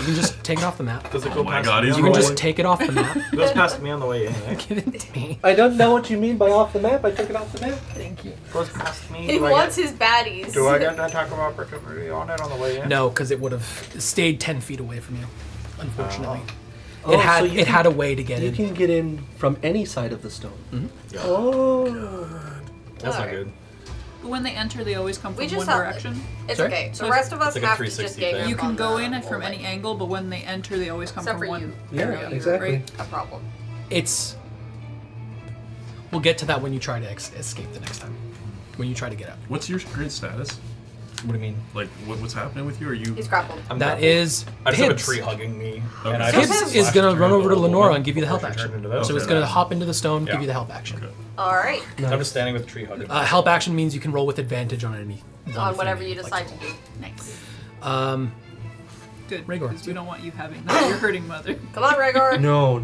You can just take it off the map. Does it Oh go my past God, me? he's You on can the just way? take it off the map. It goes past me on the way in, right? Give it to me. I don't know what you mean by off the map. I took it off the map. Thank you. Goes past me. He Do I wants get- his baddies. Do I get an attack of opportunity on it on the way in? No, because it would have stayed 10 feet away from you. Unfortunately, Oh, it had so you it can- had a way to get You in. can get in from any side of the stone. Yeah. Oh. That's not Alright. good. But when they enter, they always come We from just one have- direction. It's Sorry? okay. So The rest of us it's like a have to just 360 gang thing. up You can on go the in whole, from any like, angle, but when they enter, they always come except from for one you. Yeah, area. exactly. Right? A problem. It's. We'll get to that when you try to escape the next time. when you try to get out. What's your current status? What do you mean? Like, what's happening with you? Are you? He's grappled. I'm That grappled. is I just have a Pibbs. tree hugging me. Okay. And I Pibbs just is slash going to turn run over to into a Lenora woman and give you the help before she action. turned into this. So it's Okay. going to hop into the stone, give Yeah. you the help action. Okay. All right. I'm just standing with the tree hugging. Help action means you can roll with advantage on any one On thing whatever that you you'd decide like to do. Nice. Good. Rhaegar. Because we don't want you having that. You're hurting Mother. Come on, Rhaegar. No,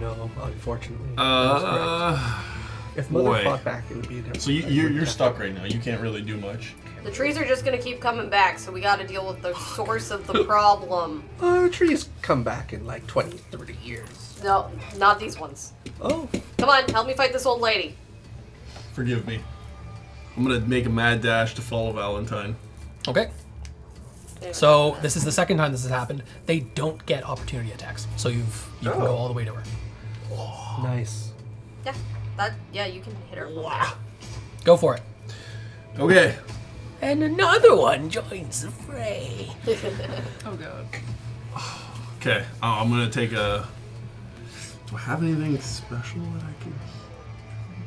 unfortunately. If Mother boy. fought back, it would be a different. So you're stuck right now. You can't really do much. The trees are just gonna keep coming back, so we gotta deal with the source of the problem. Trees come back in like 20, 30 years. No, not these ones. Oh. Come on, help me fight this old lady. Forgive me. I'm gonna make a mad dash to follow Valentine. Okay. So this is the second time this has happened. They don't get opportunity attacks, so you can go all the way to her. Nice. Yeah, you can hit her. from there. Go for it. Okay. And another one joins the fray. Oh god. Okay. I'm gonna take a. Do I have anything special that I can?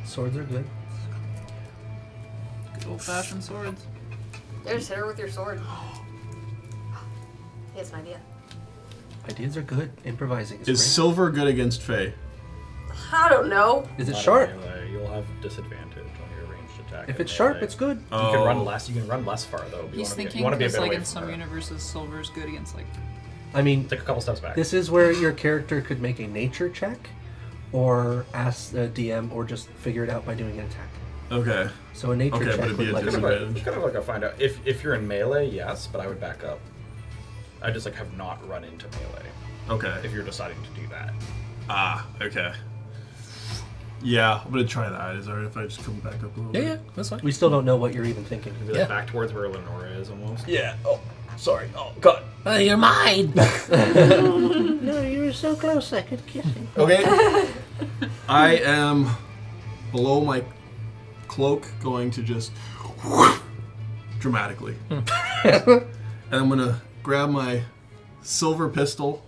Swords are good. Good old-fashioned swords. Yeah, just hit her with your sword. He has an idea. Ideas are good. Improvising is Is great. silver good against Fae? I don't know. Is it Not sharp? melee. You'll have disadvantage on your ranged attack. If in it's sharp, melee. it's good. You can run less. You can run less far though. He's thinking you want to be a because, bit like, away in from some her. universes, silver is good against, like... I mean, Take a couple steps back. this is where your character could make a nature check, or ask the DM, or just figure it out by doing an attack. Okay. So a nature Okay, check but it'd be would a like disadvantage. It's kind of like a find out. If you're in melee, yes, but I would back up. I just like have not run into melee. Okay. If you're deciding to do that. Okay. Yeah, I'm gonna try that. Is it alright if I just come back up a little bit? Yeah, that's fine. We still don't know what you're even thinking. Maybe like Yeah. back towards where Lenora is almost. Yeah. Oh, sorry. Oh, God. You're mine. No, you were so close, I could kiss you. Okay. I am below my cloak, going to just dramatically, and I'm gonna grab my silvered pistol,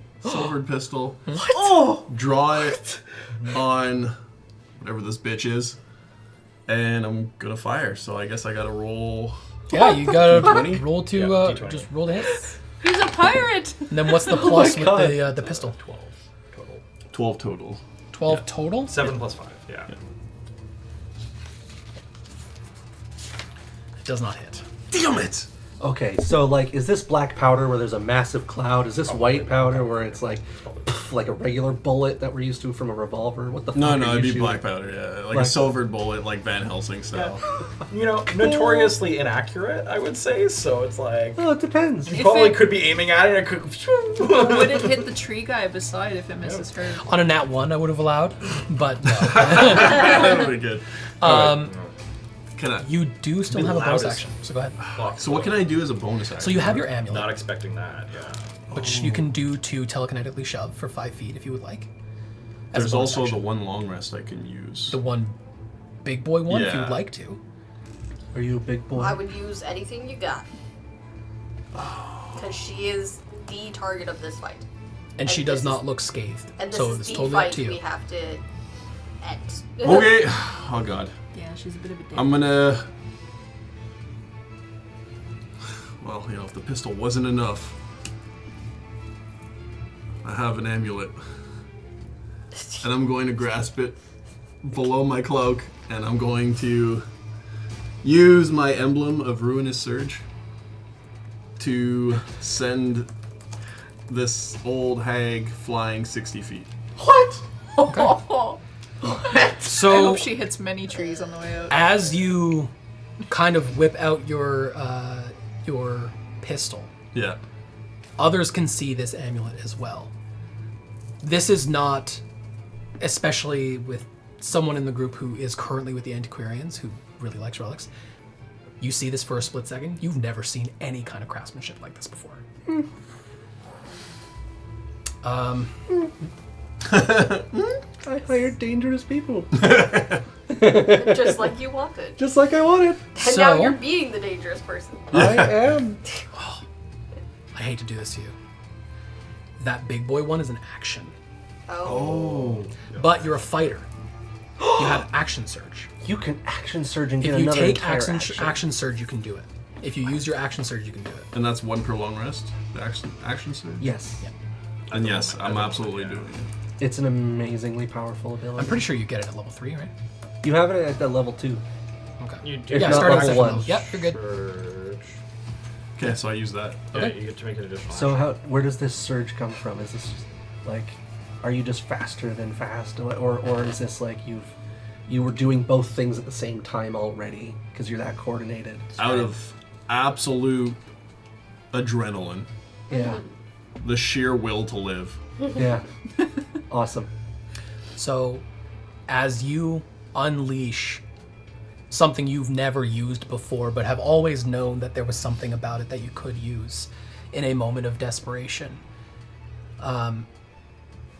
draw it on whatever this bitch is, and I'm gonna fire. So I guess I gotta roll. Yeah, you gotta D20? roll to Yeah, D20. just roll to hit. He's a pirate! And then what's the plus with God. the pistol? 12 total. 12 total. 12 total. 7 plus 5. Yeah. It does not hit. Damn it! Okay, so like, is this black powder where there's a massive cloud? Is this white powder where it's like, pff, like a regular bullet that we're used to from a revolver? What the fuck? No, are no, you it'd be shooting? black powder. Yeah, like Black- a silvered bullet, like Van Helsing style. You know, notoriously inaccurate, I would say. So it's like Oh, it depends. you If probably it- could be aiming at it. And it could. Would it hit the tree guy beside if it misses her? On a nat 1, I would have allowed, but no. That would be good. Can I? You do still Be have a bonus loudest. action, so go ahead. So what can I do as a bonus action? So you have your amulet, Not expecting that. Yeah. which you can do to telekinetically shove for 5 feet if you would like. As a There's bonus also action. the one long rest I can use. the one big boy one if you would Yeah. like to. Are you a big boy? I would use anything you got. Because she is the target of this fight. And she And does this not is- look scathed. And this So is it's the totally up fight to you. we have to end. Okay. Oh god. Yeah, she's a bit of a dick. I'm gonna. Well, you know, if the pistol wasn't enough, I have an amulet, and I'm going to grasp it below my cloak, and I'm going to use my emblem of Ruinous Surge to send this old hag flying 60 feet. What? I So hope she hits many trees on the way out. as you kind of whip out your pistol, Yeah. others can see this amulet as well. This is not, especially with someone in the group who is currently with the Antiquarians, who really likes relics. You see this for a split second. You've never seen any kind of craftsmanship like this before. I hired dangerous people. Just like you wanted. Just like I wanted. And now So- you're being the dangerous person. I am. I hate to do this to you. That big boy one is an action, Oh. but you're a fighter. You have action surge. You can action surge and get If you another take entire action surge, you can do it. If you use your action surge, you can do it. And that's 1 per long rest? The action surge? Yes. Yeah. And yes, I'm absolutely doing it. It's an amazingly powerful ability. I'm pretty sure you get it at level 3, right? You have it at that level 2. Okay. You do. If Yeah, not start at level second 1. level. Yep, you're good. Surge. Okay, so I use that. Yeah, Okay. you get to make an additional. So action. where does this surge come from? Is this like, are you just faster than fast, or is this like you were doing both things at the same time already because you're that coordinated? Out of absolute adrenaline, Yeah, the sheer will to live. yeah, awesome. So, as you unleash something you've never used before, but have always known that there was something about it that you could use in a moment of desperation,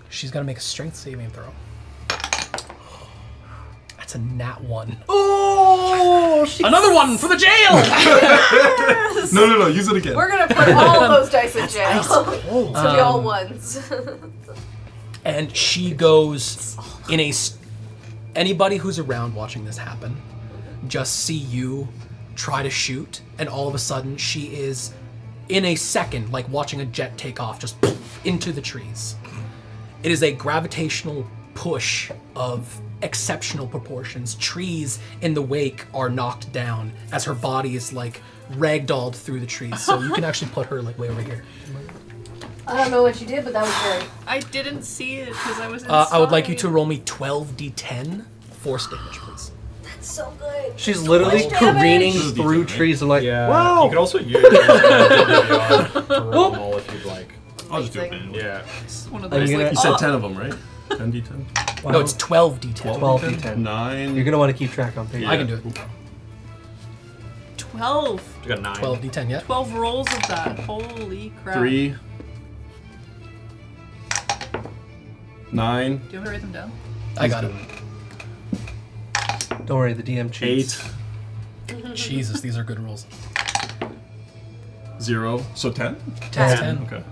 she's gonna make a strength saving throw. That's a nat 1. Oh, Another one for the jail! No, use it again. We're gonna put all of those dice in jail. To be all ones. And she goes in a... Anybody who's around watching this happen just see you try to shoot, and all of a sudden she is, in a second, like watching a jet take off, just into the trees. It is a gravitational push of exceptional proportions. Trees in the wake are knocked down as her body is like ragdolled through the trees. So you can actually put her like way over here. I don't know what you did, but that was great. I didn't see it because I was inside. I would like you to roll me 12d10 force damage, please. That's so good. she's literally Much damage. careening This is through decent, right? trees and like, Yeah. wow. You could also use to roll them all if you'd like. I'll just do it Amazing. manually. Yeah. It's one of Are you those gonna- like, You said oh, 10 of them, right? 10d10? No, it's 12d10. 12d10. 9. You're gonna want to keep track on paper. I can do it. 12. You got 9. 12d10, yeah. 12 rolls of that. Holy crap. 3. 9. Do you want me to write them down? I got it. Don't worry, the DM cheats. 8. Jesus, these are good rolls. 0. So 10? 10. Okay.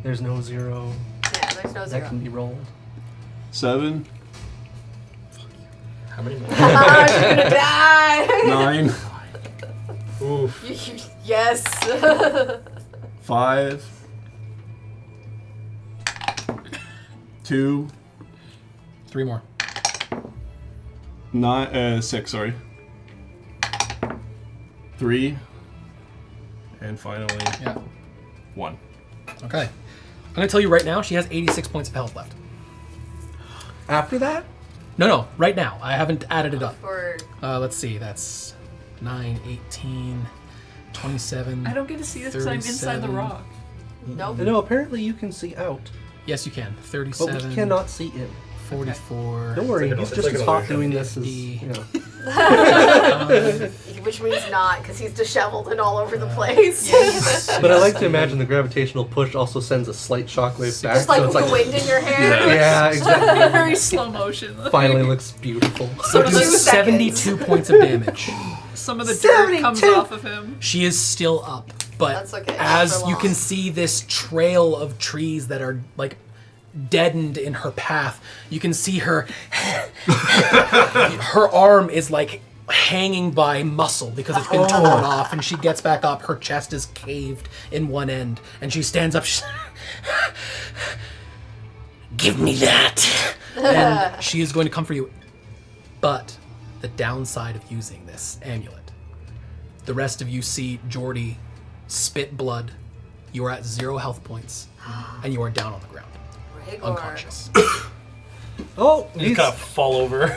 There's no 0 Yeah, there's no that zero. can be rolled. 7. How many more? You're gonna die. 9. Oof. Yes. 5. 2. 3 more. 6, sorry. 3. And finally, Yeah. 1. Okay. I'm going to tell you right now, she has 86 points of health left. After that, No, right now. I haven't added it up. Or Let's see. That's 9, 18, 27. I don't get to see this because I'm inside the 37. rock. nope. no, apparently you can see out, Yes, you can. but 37. we cannot see in. 44. Don't worry, like he's it's just like as an hot illusion. doing this as 50. you know. Which means not, because he's disheveled and all over the place. But I like to imagine the gravitational push also sends a slight shockwave back, Just like so it's the like wind in your hair. yeah, exactly. Very slow motion. Finally looks beautiful. So Some do of the- 72 points of damage. Some of the dirt comes 72. off of him. She is still up, but That's okay, as for you can long. see this trail of trees that are like deadened in her path, you can see her her arm is like hanging by muscle because it's been torn off, and she gets back up, her chest is caved in one end, and she stands up, give me that, and she is going to come for you. But the downside of using this amulet, the rest of you see Jordy spit blood. You are at 0 health points, and you are down on the ground, Rigor. unconscious. Oh, You he's kind of fall over,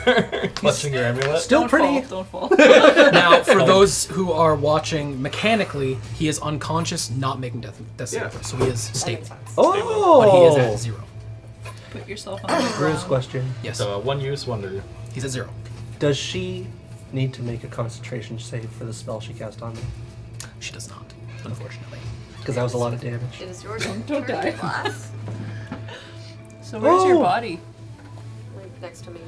clutching your amulet. still Don't pretty. fall. Don't fall. Now, for those who are watching mechanically, he is unconscious, not making death saving throws, so he is stable, Oh, but he is at 0. Put yourself on the Rules ground. question: Yes, So one use, one to do. he's at 0. does she need to make a concentration save for the spell she cast on me? She does not, unfortunately. Because that was a lot of damage. It is your Don't turn die. to glass. So where's your Oh. body? Right next to me.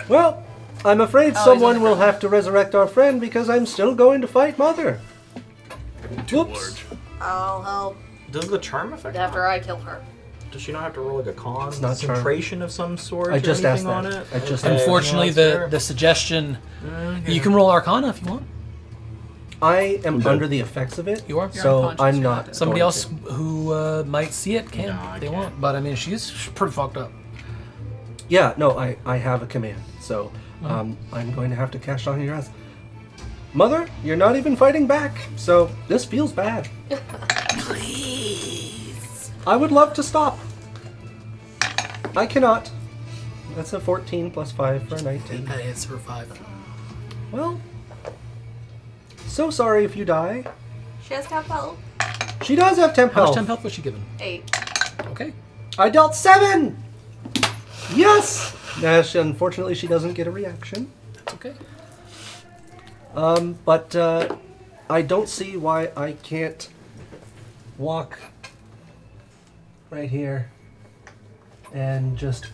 Well, I'm afraid he's someone on the will ground. have to resurrect our friend because I'm still going to fight Mother. Too Whoops. large. I'll help Does the charm affect? after I kill her. Does she not have to roll like a concentration of some sort? I just or asked anything that. on it? I just Okay. Unfortunately, No, that's fair. the suggestion Okay. you can roll Arcana if you want. I am Okay. under the effects of it. You are? You're So unconscious, I'm you're not. not Somebody going else to. who might see it can No, I if they can't. want. But I mean, she's pretty fucked up. Yeah, no, I have a command. So Mm-hmm. I'm going to have to cash on your ass. Mother, you're not even fighting back. So this feels bad. Please. I would love to stop. I cannot. That's a 14 plus 5 for a 19. That hits for 5. Well, so sorry if you die. She has to have health. She does have temp How much health. temp health was she given? 8. Okay. I dealt 7! Yes! Unfortunately, she doesn't get a reaction. That's okay. But I don't see why I can't walk right here and just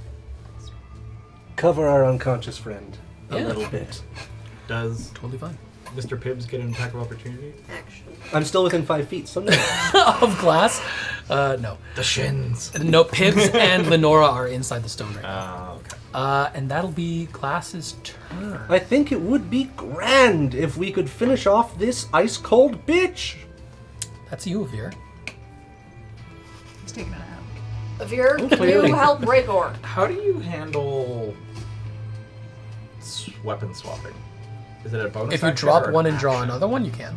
cover our unconscious friend a Yeah. little bit. Does Totally fine. Mr. Pibbs get an attack of opportunity? Action. I'm still within 5 feet, so no. Of glass? No. The shins. No, Pibbs and Lenora are inside the stone right now. Okay. And that'll be Glass's turn. I think it would be grand if we could finish off this ice-cold bitch. That's you, Veer. He's taking a nap. Avir, can clearly. you help Rigor? How do you handle weapon swapping? Is it a bonus If you action drop or an one and draw action? another one, you can.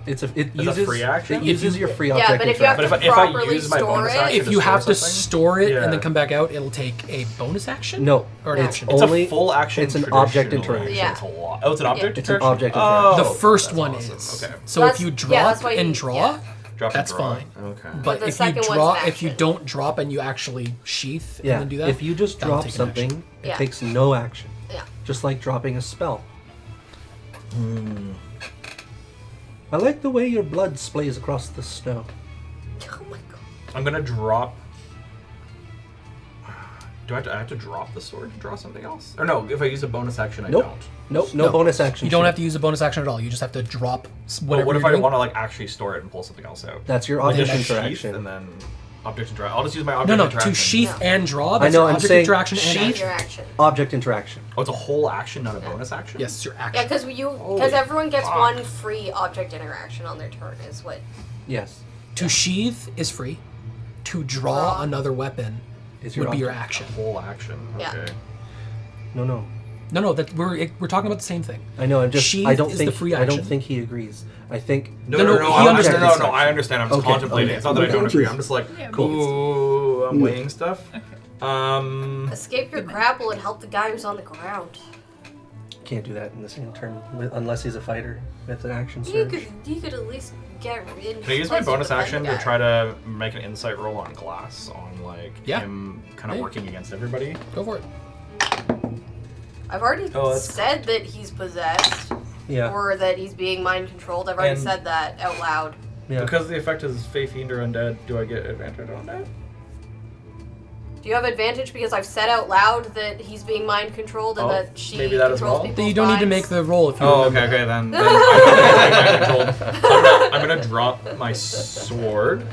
It a uses free action? It uses your free Yeah, object but if you have interaction. But if I properly use my store bonus it. action If you have to something? store it Yeah. and then come back out, it'll take a bonus action? No, Or an it's action? It's only a full action. It's an object traditionally. interaction. Yeah. It's a lot. Oh, it's an object It's an interaction? object Oh, interaction. The first that's one awesome. is. Okay. So That's- if you yeah, drop that's why and you- draw, yeah. Drop and that's draw. fine. Okay. But the if you second one's draw, an if you action. don't drop and you actually sheath Yeah, and then do that, if you just that'll drop take an something, action. it Yeah. takes no action. Yeah. Just like dropping a spell. I like the way your blood splays across the snow. Oh my god. I'm gonna drop. Do I have to drop the sword to draw something else? Or no, if I use a bonus action, I Nope. don't. Nope, no bonus action. You don't shit. have to use a bonus action at all. You just have to drop whatever But what if you're I doing. want to like actually store it and pull something else out? That's your Like object a sheath interaction. and then object interaction. I'll just use my No, object no, interaction. to sheath No. and draw. I That's know, your I'm object saying interaction and sheath- action. Your action. Object interaction. Oh, it's a whole action, not a bonus action. Yes, it's your Yeah, action. because everyone gets fuck. one free object interaction on their turn is what. Yes. To sheath is free. To draw another weapon Is would be your object. action. Whole action. Yeah. Okay. No. No, that we're talking about the same thing. I know. I'm just. Sheath I don't is think. the free I don't action. think he agrees. I think. No, No, no, no, no, he I understands. understand. No, I understand. I'm just Okay, contemplating. okay. It's not that I don't agree. I'm just like, Yeah, ooh, I'm weighing stuff. Escape your grapple and help the guy who's on the ground. Can't do that in the same turn unless he's a fighter with an action You surge. could at least get in. Can I use my place bonus with the action guy. to try to make an insight roll on Glass on like Yeah. him kind of Yeah. working against everybody? Go for it. I've already Oh, that's- said that he's possessed Yeah. or that he's being mind controlled. I've already And- said that out loud. Yeah. Because the effect is Fey Fiend or Undead, do I get advantage on that? Do you have advantage because I've said out loud that he's being mind controlled and Oh, that she maybe that as controls well. people's Then you don't need to minds? make the roll if you Oh, remember. okay, then I don't get mind controlled. I'm gonna drop my sword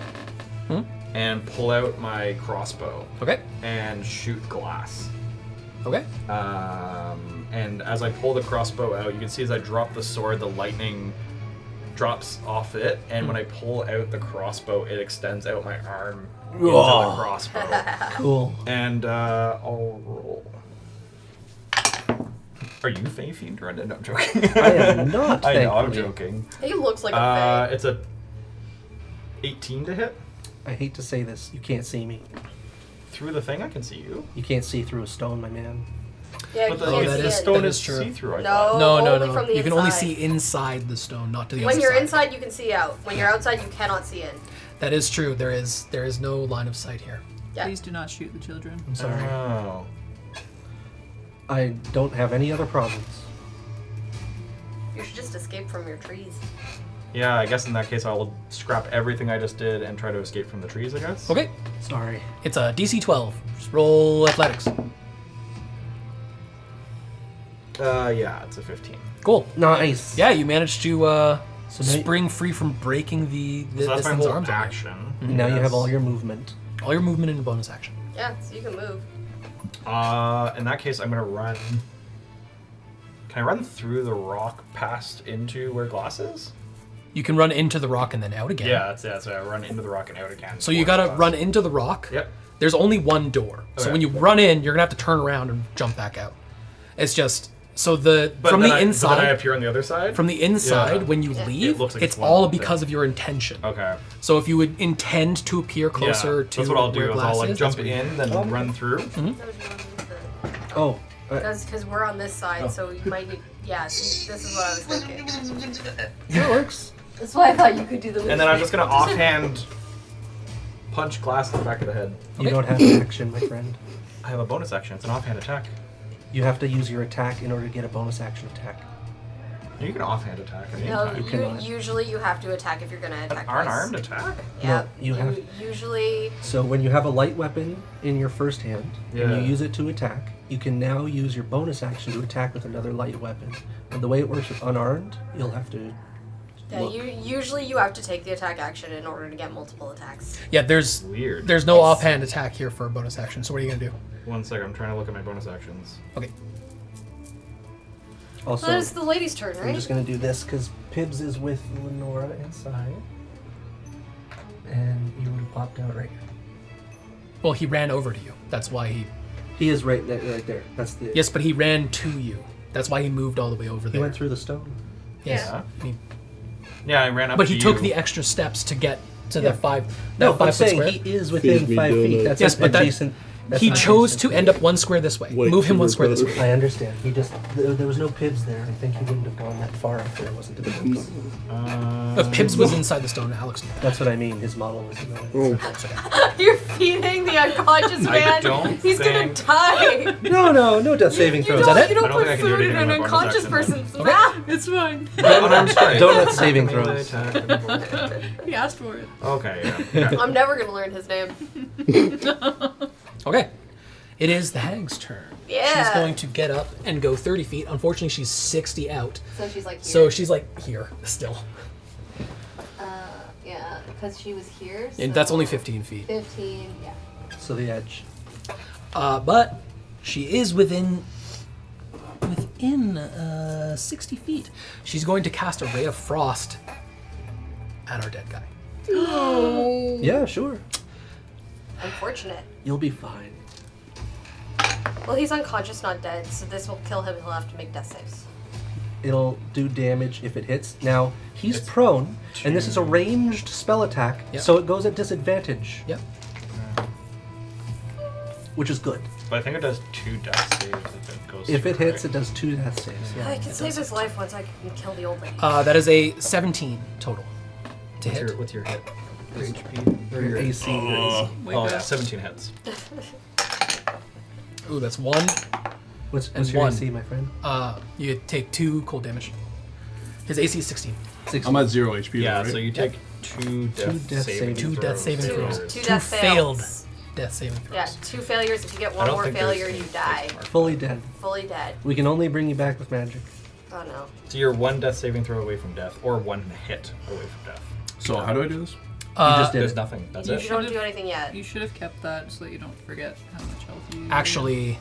and pull out my crossbow Okay. and shoot Glass. Okay. And as I pull the crossbow out, you can see as I drop the sword, the lightning drops off it, and when I pull out the crossbow, it extends out my arm into the crossbow. Cool. And I'll roll. Are you Fey Fiend or Undead? No, I'm joking. I am not, I know, I'm thankfully. joking. He looks like a fae. It's a 18 to hit. I hate to say this. You can't see me. Through the thing, I can see you. You can't see through a stone, my man. Yeah, But you the, can't that see the is- it. stone that is is true. see-through, I No. thought. No, only no. from the You can only inside. see inside the stone, not to the When other you're side. inside, you can see out. When you're outside, you cannot see in. That is true. There is no line of sight here. Yeah. Please do not shoot the children. I'm sorry. Oh. I don't have any other problems. You should just escape from your trees. Yeah, I guess in that case I'll scrap everything I just did and try to escape from the trees, I guess. Okay. Sorry. It's a DC 12. Just roll athletics. Yeah, it's a 15. Cool. Nice. Yeah, you managed to So now spring free from breaking the So that's this my thing's whole arms. on you. action. Now you Yes. have all your movement. All your movement in a bonus action. Yeah, so you can move. In that case, I'm gonna run. Can I run through the rock past into where glass is? You can run into the rock and then out again. Yeah, that's I run into the rock and out again. So you gotta towards run glass. into the rock. Yep. There's only one door. So Okay. when you run in, you're gonna have to turn around and jump back out. It's just so from But the then I inside. appear on the other side. From the inside, Yeah. when you Yeah. leave, It looks like it's it's one all thing. because of your intention. Okay. So if you would intend to appear closer yeah, to that's what I'll do. where Is glass I'll like is, jump that's where you- in, then run through. Oh, Because we're on this side, so you might need. Yeah, see, this is what I was thinking. that works. That's why I thought you could do the. And then I'm just gonna offhand punch glass in the back of the head. You don't have an action, my friend. I have a bonus action. It's an offhand attack. You have to use your attack in order to get a bonus action attack. You can offhand attack at any No, time. cannot. usually you have to attack if you're gonna attack. An unarmed attack? Yeah, No, you have- Usually, So when you have a light weapon in your first hand and Yeah. you use it to attack, you can now use your bonus action to attack with another light weapon. And the way it works with unarmed, you'll have to. yeah, look. usually you have to take the attack action in order to get multiple attacks. Yeah, there's Weird. no It's- offhand attack here for a bonus action. So what are you gonna do? 1 second. I'm trying to look at my bonus actions. Okay. Also, So it's the lady's turn, right? I'm just gonna do this because Pibbs is with Lenora inside, and you would have popped out right here. Well, he ran over to you. That's why he. He is right there. That's the. Yes, but he ran to you. That's why he moved all the way over He there. went through the stone. Yes. Yeah. I mean, Yeah, I ran up but to he took you. the extra steps to get to Yeah. the five. No, That 5 I'm foot saying square. he is within Excuse me, 5 feet. Donut. That's Yes, but that- adjacent. that's He not chose adjacent. to end up 1 square this way. Wait, Move him 1 super square this way. close. I understand. He just there was no Pibbs there. I think he wouldn't have gone that far if there wasn't a Pibbs. If Pibbs was inside the stone, Alex knew that. That's what I mean. His model was. You're feeding the unconscious man. don't He's think- gonna die. No death saving You throws. don't, it? you I don't don't put think I can do food in anything an with my bonus unconscious action, person's Okay. mouth. It's fine. Unarmed strike. Donut saving Melee throws. attack. He asked for it. Okay, yeah. Okay. I'm never gonna learn his name. Okay. It is the hag's turn. Yeah. She's going to get up and go 30 feet. Unfortunately, she's 60 out. So she's like here. So she's like here still. Yeah, because she was here. And that's only 15 feet. 15, yeah. So the edge. But she is within 60 feet. She's going to cast a ray of frost at our dead guy. Yeah, sure. Unfortunate. You'll be fine. Well, he's unconscious, not dead, so this will kill him. He'll have to make death saves. It'll do damage if it hits. Now, he's prone, and this is a ranged spell attack, Yep. so it goes at disadvantage, Yep. which is good. But I think it does 2 death saves if it goes If through, it hits, right? it does 2 death saves. I Yeah. can save his life once I can kill the old lady. That is a 17 total to hit. What's your hit? Your HP? Or Your AC. Wake Oh, yeah, up. 17 hits. Ooh, that's 1. What's And your one. AC, my friend? You take 2 cold damage. His AC is 16. 6. I'm at 0 HP. Yeah, though, right? so you take 2 death, death saving saving Two death saving Two- throws. two Two death failed fails. death saving throws. Yeah, 2 failures. If you get I one don't more think failure, there's you any die. face mark. Fully dead. Fully dead. We can only bring you back with magic. Oh no. So you're 1 death saving throw away from death, or 1 hit away from death. So how do I do this? You just did There's it. nothing. That's You it. You don't should've- do anything yet. You should have kept that so that you don't forget how much health you. Actually,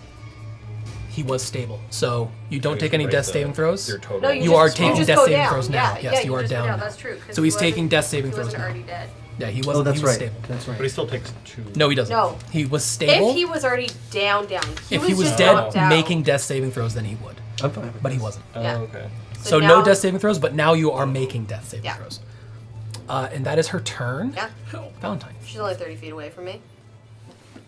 he was stable, so you don't Okay, take so any raise death the- saving throws. Your total. No, You are just taking death go saving down. throws now. Yeah, Yes, yeah, you are just go down now. That's true. 'cause So he he's taking wasn't- death saving he throws wasn't now. already dead. Yeah, he Oh, wasn't. that's he was right. stable. That's But he right. still takes 2. No, he doesn't. No. He was stable. If he was already down. If he was just dead knocked out. making death saving throws, then he would. I'm fine with But he this. wasn't. Oh, Yeah. okay. So now- no death saving throws, but now you are making death saving Yeah. throws. And that is her turn. Yeah. Valentine. She's only 30 feet away from me.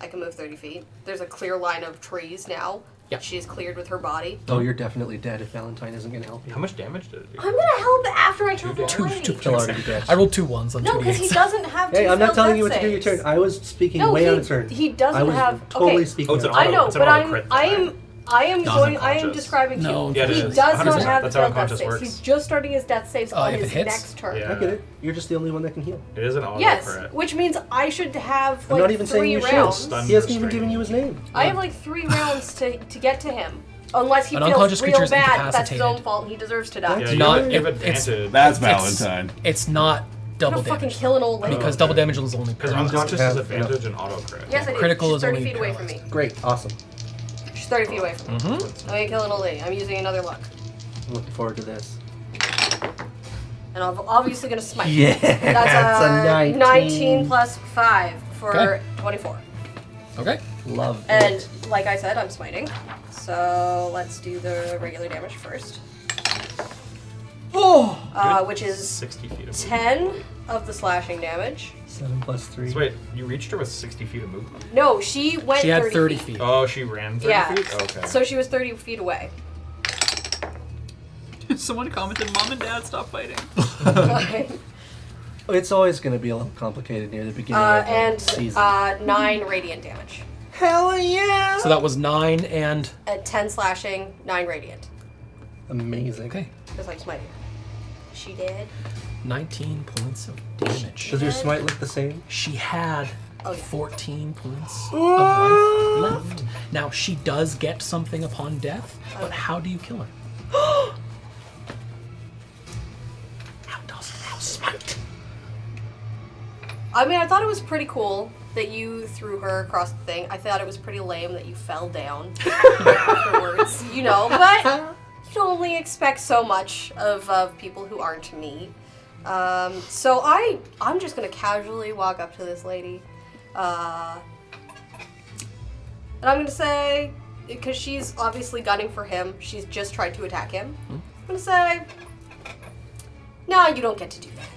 I can move 30 feet. There's a clear line of trees now. Yeah. She's cleared with her body. Oh, you're definitely dead if Valentine isn't going to help you. How much damage did it do? I'm gonna help after I kill the Two- lady. two- He'll already be dead. I rolled 2 1s on No, 2 because he d8s. doesn't have Hey, two I'm not failed telling you death what to do your turn. saves. I was speaking No, way he- out of turn. he doesn't I was have- totally okay. speaking. Oh, it's an out I of know, It's an but auto crit I die. am No, going. it's I am unconscious. describing to No, you. Yeah, it He is. does 100%. not have That's the how failed death unconscious saves. works. He's just starting his death saves on if it his hits? next turn. Yeah. I get it. You're just the only one that can heal. It is an auto Yes, crit. which means I should have I'm like not even saying 3 you rounds. should. Stun He hasn't even restraint. given you his name. I have like 3 rounds to get to him. Unless he An feels unconscious real creature is bad, that's his own incapacitated. fault and he deserves to die. Yeah, It's you not- have it's- advantage. That's It's- Valentine. It's not double I'm gonna fucking damage. kill an old lady. Because double damage is only Because paralyzed. unconscious have is advantage and auto crit. Yes, I do. Critical She's is 30 only feet away from me. Great, awesome. She's 30 feet away from me. Mm-hmm. I'm gonna kill an old lady. I'm using another luck. I'm looking forward to this. And I'm obviously gonna smite. Yeah, That's a 19 plus 5 for Okay. 24. Okay. Love And like I said, I'm smiting. So let's do the regular damage first. Which is 60 feet of movement. 10 of the slashing damage. 7 plus 3. So wait, you reached her with 60 feet of movement? No, she went She had 30 30 feet. feet. Oh, she ran 30 Yeah. feet? Okay. So she was 30 feet away. Someone commented, "Mom and Dad, stop fighting." It's always going to be a little complicated near the beginning of the And season. 9 radiant damage. Hell yeah! So that was 9 and... At 10 slashing, 9 radiant. Amazing. Okay. Because I'm smiting. She did. 19 points of damage. Does your smite look the same? She had Oh, yeah. 14 points of life left. Now, she does get something upon death, but how do you kill her? How does thou smite? I mean, I thought it was pretty cool that you threw her across the thing. I thought it was pretty lame that you fell down afterwards, you know, but you can only expect so much of people who aren't me. So I'm just gonna casually walk up to this lady, and I'm gonna say, because she's obviously gunning for him, she's just tried to attack him. I'm gonna say, no, you don't get to do that.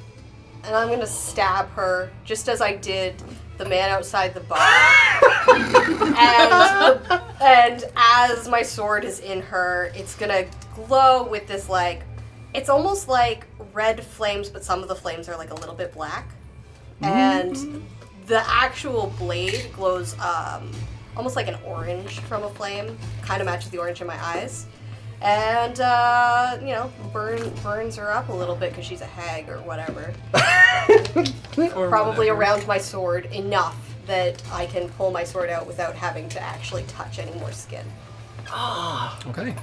And I'm gonna stab her just as I did the man outside the bar. and as my sword is in her, it's gonna glow with this like, it's almost like red flames, but some of the flames are like a little bit black. And the actual blade glows almost like an orange from a flame. Kind of matches the orange in my eyes. And, you know, burns her up a little bit because she's a hag or whatever. Probably around my sword enough that I can pull my sword out without having to actually touch any more skin. Okay.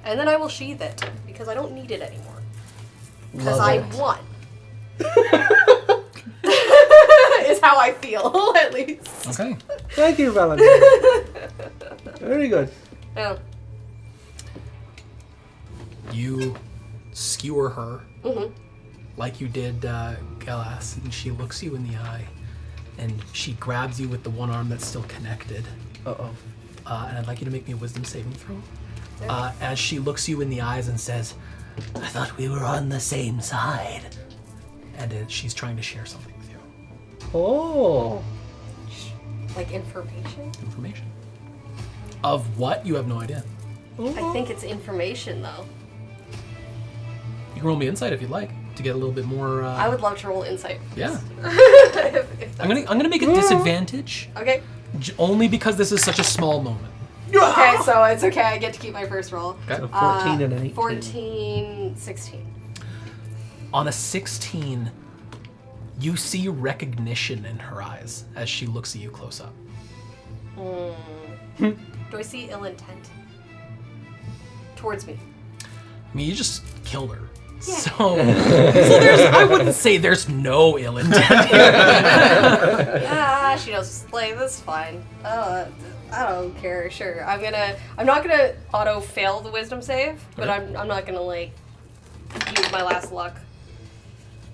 And then I will sheath it because I don't need it anymore. Because I won. Is how I feel, at least. Okay. Thank you, Valentine. Very good. Yeah. You skewer her Mm-hmm. like you did Galas, and she looks you in the eye, and she grabs you with the one arm that's still connected. Uh-oh. And I'd like you to make me a wisdom saving throw. As she looks you in the eyes and says, I thought we were on the same side. And she's trying to share something with you. Oh. Like information? Information. Of what? You have no idea. I think it's information, though. You can roll me insight if you'd like to get a little bit more. I would love to roll insight. Yeah. If I'm gonna make a disadvantage Okay. only because this is such a small moment. Okay, so it's okay. I get to keep my first roll. Okay. So 14 and an 18. 14, 16. On a 16, you see recognition in her eyes as she looks at you close up. Do I see ill intent? Towards me. I mean, you just killed her. So I wouldn't say there's no ill intent here. She knows play. That's fine. I don't care. Sure. I'm not gonna auto fail the wisdom save, but Okay. I'm not gonna like use my last luck.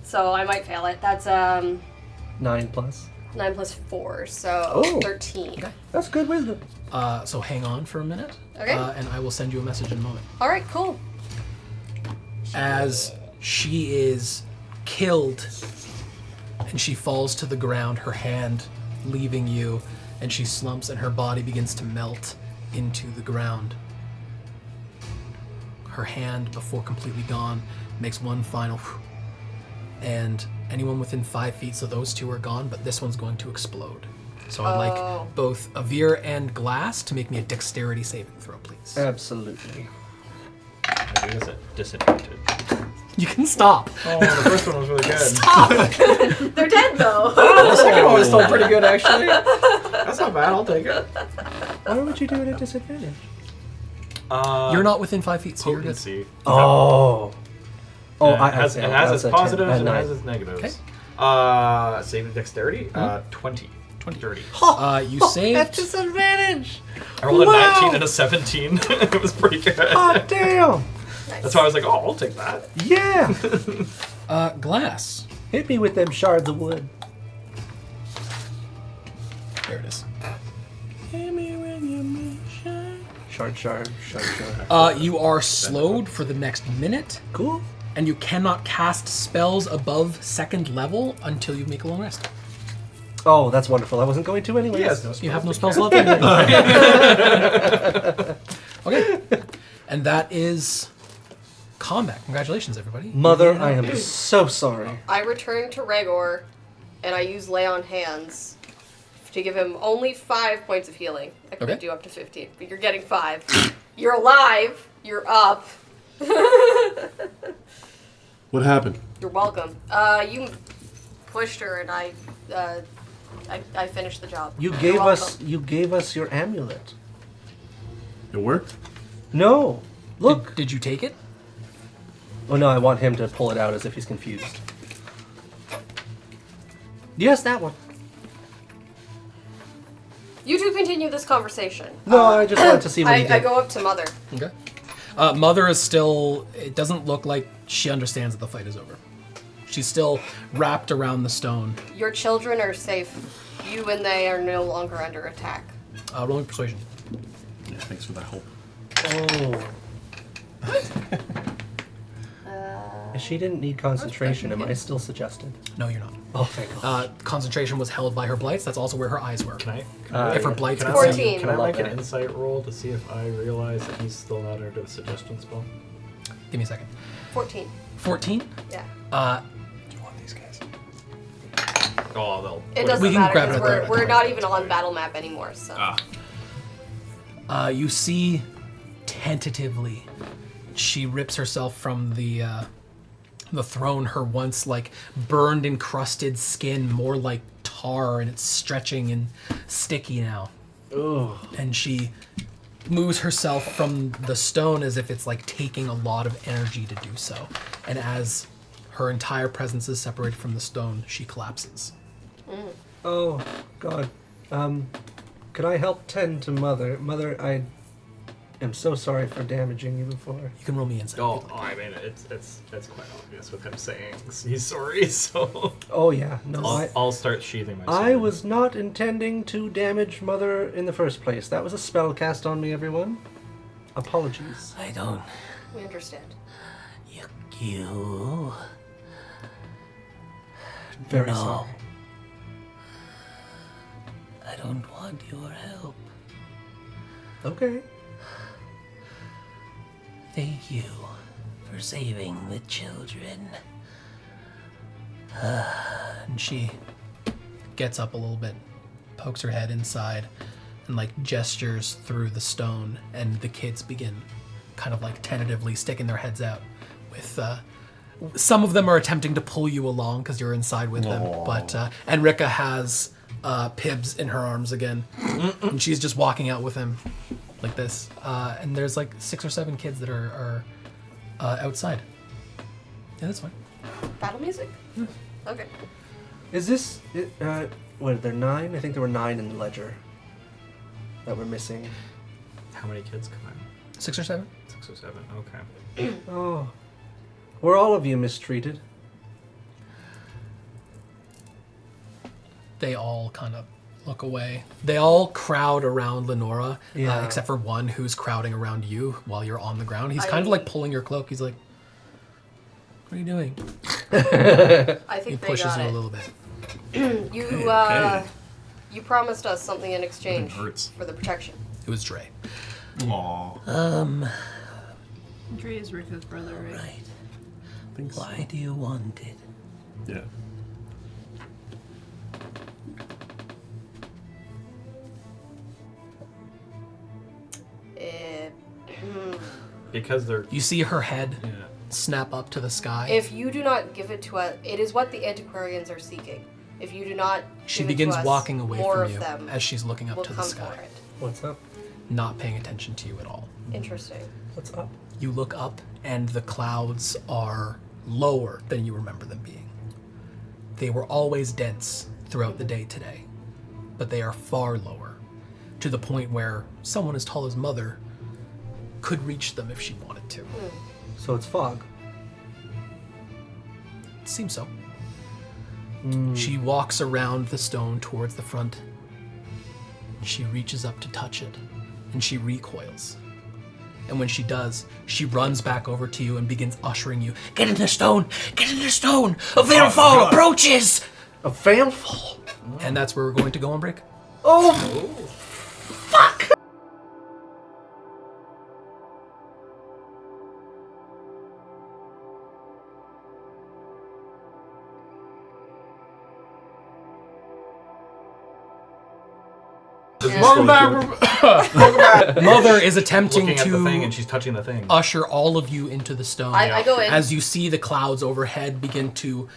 So I might fail it. That's 9 plus. 9 plus 4, so 13. Okay. That's good wisdom. So hang on for a minute. Okay. And I will send you a message in a moment. All right. Cool. As she is killed and she falls to the ground, her hand leaving you, and she slumps and her body begins to melt into the ground. Her hand, before completely gone, makes one final and anyone within 5 feet, so those two are gone, but this one's going to explode. So I'd like both Avir and Glass to make me a dexterity saving throw, please. Absolutely. I think it's a disadvantage. You can stop. Oh, the first one was really good. They're dead though. The second one was still pretty good, actually. That's not bad. I'll take it. Why would you do it at disadvantage? You're not within 5 feet, so you're good. Potency. Oh. Oh, And it has That's its a 10, positives and it 9. has its negatives. Saving dexterity, 20. 30. You saved. disadvantage. I rolled a 19 and a 17. It was pretty good. Oh, damn. That's why I was like, oh, I'll take that. Yeah. Glass. Hit me with them shards of wood. There it is. Shard. You are slowed for the next minute, Cool. and you cannot cast spells above 2nd level until you make a long rest. Oh, that's wonderful. I wasn't going to anyways. Yes, You have no spells left. Anymore. Okay, and that is combat. Congratulations, everybody. Mother, I am so sorry. I return to Regor, and I use Lay on Hands to give him only 5 points of healing. I could Okay. do up to 15, but you're getting 5. You're alive. You're up. What happened? You're welcome. You pushed her, and I finished the job. You You're gave us your amulet. It worked? No. Look. Did you take it? Oh no, I want him to pull it out as if he's confused. Yes, that one. You two continue this conversation. No, I just wanted to see what he did. I go up to Mother. Okay. Mother is still. It doesn't look like she understands that the fight is over. She's still wrapped around the stone. Your children are safe. You and they are no longer under attack. Rolling persuasion. Yeah, thanks for that help. If she didn't need concentration, am I still suggested? No, you're not. Oh, thank God. Concentration was held by her blights. That's also where her eyes were. Can If her blights I, could see 14. can I I love make an that. insight roll to see if I realize that he's still not under the suggestion spell? Give me a second. 14. 14. Yeah. Do you want these guys? Oh, they'll. It doesn't We can matter grab it because at the- we're not even on battle map anymore. So You see, tentatively, she rips herself from the throne. Her once like burned, encrusted skin, more like tar, and it's stretching and sticky now. Ugh. And she moves herself from the stone as if it's like taking a lot of energy to do so. And as her entire presence is separated from the stone, she collapses. Oh, God. Could I help tend to Mother? Mother, I am so sorry for damaging you before. You can roll me insight. Oh, I mean, it's quite obvious with him saying he's sorry. So Oh, yeah. No, I'll start sheathing my sword. I was not intending to damage Mother in the first place. That was a spell cast on me, everyone. Apologies. I don't. we understand. You. Very No. sorry. I don't want your help. Okay. Thank you for saving the children. And she gets up a little bit, pokes her head inside, and like gestures through the stone, and the kids begin kind of like tentatively sticking their heads out with some of them are attempting to pull you along because you're inside with them, but and Rika has Pibs in her arms again, and she's just walking out with him like this, and there's like 6 or 7 kids that are outside. Yeah, that's fine. Battle music? Okay. Is this... what, there 9? I think there were 9 in the ledger that were missing. How many kids come in? 6 or 7? 6 or 7. Okay. Oh. Were all of you mistreated? They all kind of look away. They all crowd around Lenora, Yeah. except for one who's crowding around you while you're on the ground. He's I- kind of like pulling your cloak. He's like, "What are you doing?" I think He they pushes got you a it. little bit. You Okay. you promised us something in exchange hurts. for the protection. It was Dre. Aw. Dre is Rika's brother, right? Right. Thanks. Why do you want it? Yeah. Because they're. You see her head Yeah. snap up to the sky. If you do not give it to us, it is what the antiquarians are seeking. If you do not, she give it to begins us, walking away more from of you them as she's looking up will to the come sky, for it. What's up? not paying attention to you at all. Interesting. What's up? You look up, and the clouds are lower than you remember them being. They were always dense throughout the day today, but they are far lower, to the point where someone as tall as Mother could reach them if she wanted to. So it's fog. It seems so. She walks around the stone towards the front. She reaches up to touch it, and she recoils. And when she does, she runs back over to you and begins ushering you. Get in the stone! Get in the stone! A Veilfall approaches! A Veilfall? And that's where we're going to go on break. Oh! Fuck! Welcome back. Mother is attempting Looking at the thing, to and she's touching the thing. usher all of you into the stone. I go in. As you see the clouds overhead begin to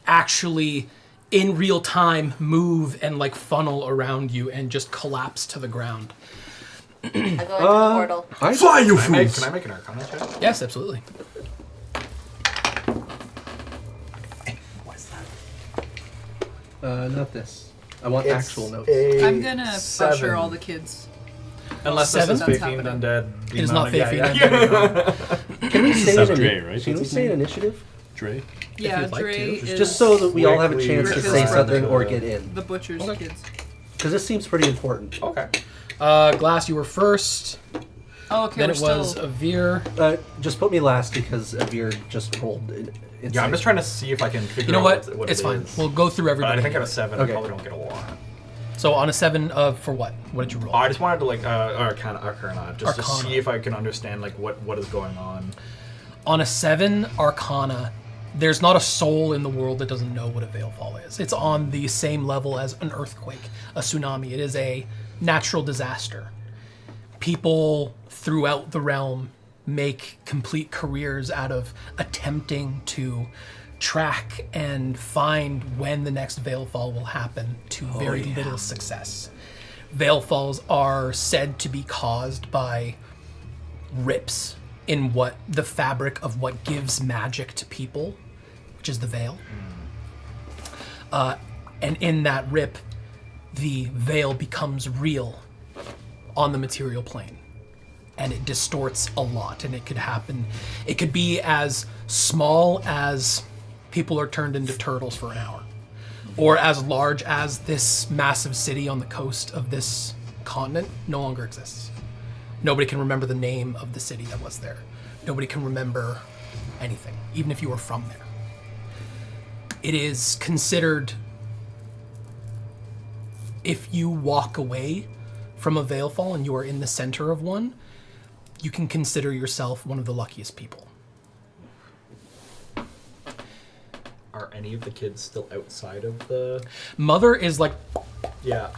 actually, in real time, move and like funnel around you and just collapse to the ground. I go into the portal. Fly, you Can I fools! make an Arcana check? Yes, absolutely. Not this. I want actual notes. I'm gonna usher all the kids. Unless Seven? this is That's Fae-themed happening. undead. It is not demonic- Fae-themed. Can we say That's an Dre, right? Can we say an initiative? Dre? Yeah, you'd like Dre to. is Just so that we all have a Quickly chance to Rick's say brother. something or get in. the butcher's kids. Because this seems pretty important. Okay. Glass, you were first. Oh, okay. Then we're it was still... Avir. Just put me last because Avir just rolled. Yeah, I'm just trying to see if I can figure You know out what? what It's it fine. is. We'll go through But everybody. I think at a anyway. 7, Okay. I probably don't get a lot. So on a 7 for what? What did you roll? I just wanted to like Arcana, just to Arcana. see if I can understand like what is going on. On a 7 Arcana, there's not a soul in the world that doesn't know what a Veilfall is. It's on the same level as an earthquake, a tsunami. It is a natural disaster. People throughout the realm make complete careers out of attempting to track and find when the next Veilfall will happen to very little success. Veilfalls are said to be caused by rips in what the fabric of what gives magic to people, which is the veil. And in that rip, the veil becomes real on the material plane. And it distorts a lot, and it could happen. It could be as small as people are turned into turtles for an hour, or as large as this massive city on the coast of this continent no longer exists. Nobody can remember the name of the city that was there. Nobody can remember anything, even if you were from there. It is considered, if you walk away from a Veilfall and you are in the center of one, you can consider yourself one of the luckiest people. Are any of the kids still outside of the? Mother is like Yeah.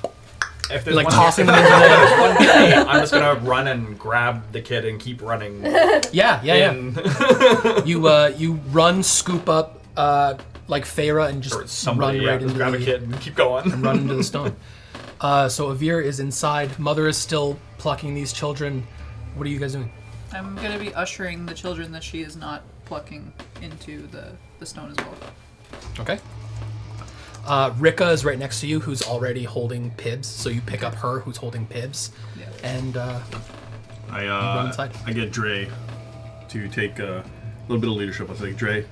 If there's like one, tossing them if into the... there's one kid, I'm just gonna run and grab the kid and keep running. Yeah. in. You run, scoop up like Feyre and Or just somebody, run right into grab the a kid and keep going. run into the stone. So Avir is inside. Mother is still plucking these children. What are you guys doing? I'm gonna be ushering the children that she is not plucking into the stone as well. Okay. Rika is right next to you, who's already holding Pibs. So you pick up her, who's holding Pibs, Yeah. and I inside. I get Dre to take a little bit of leadership. I say, Dre,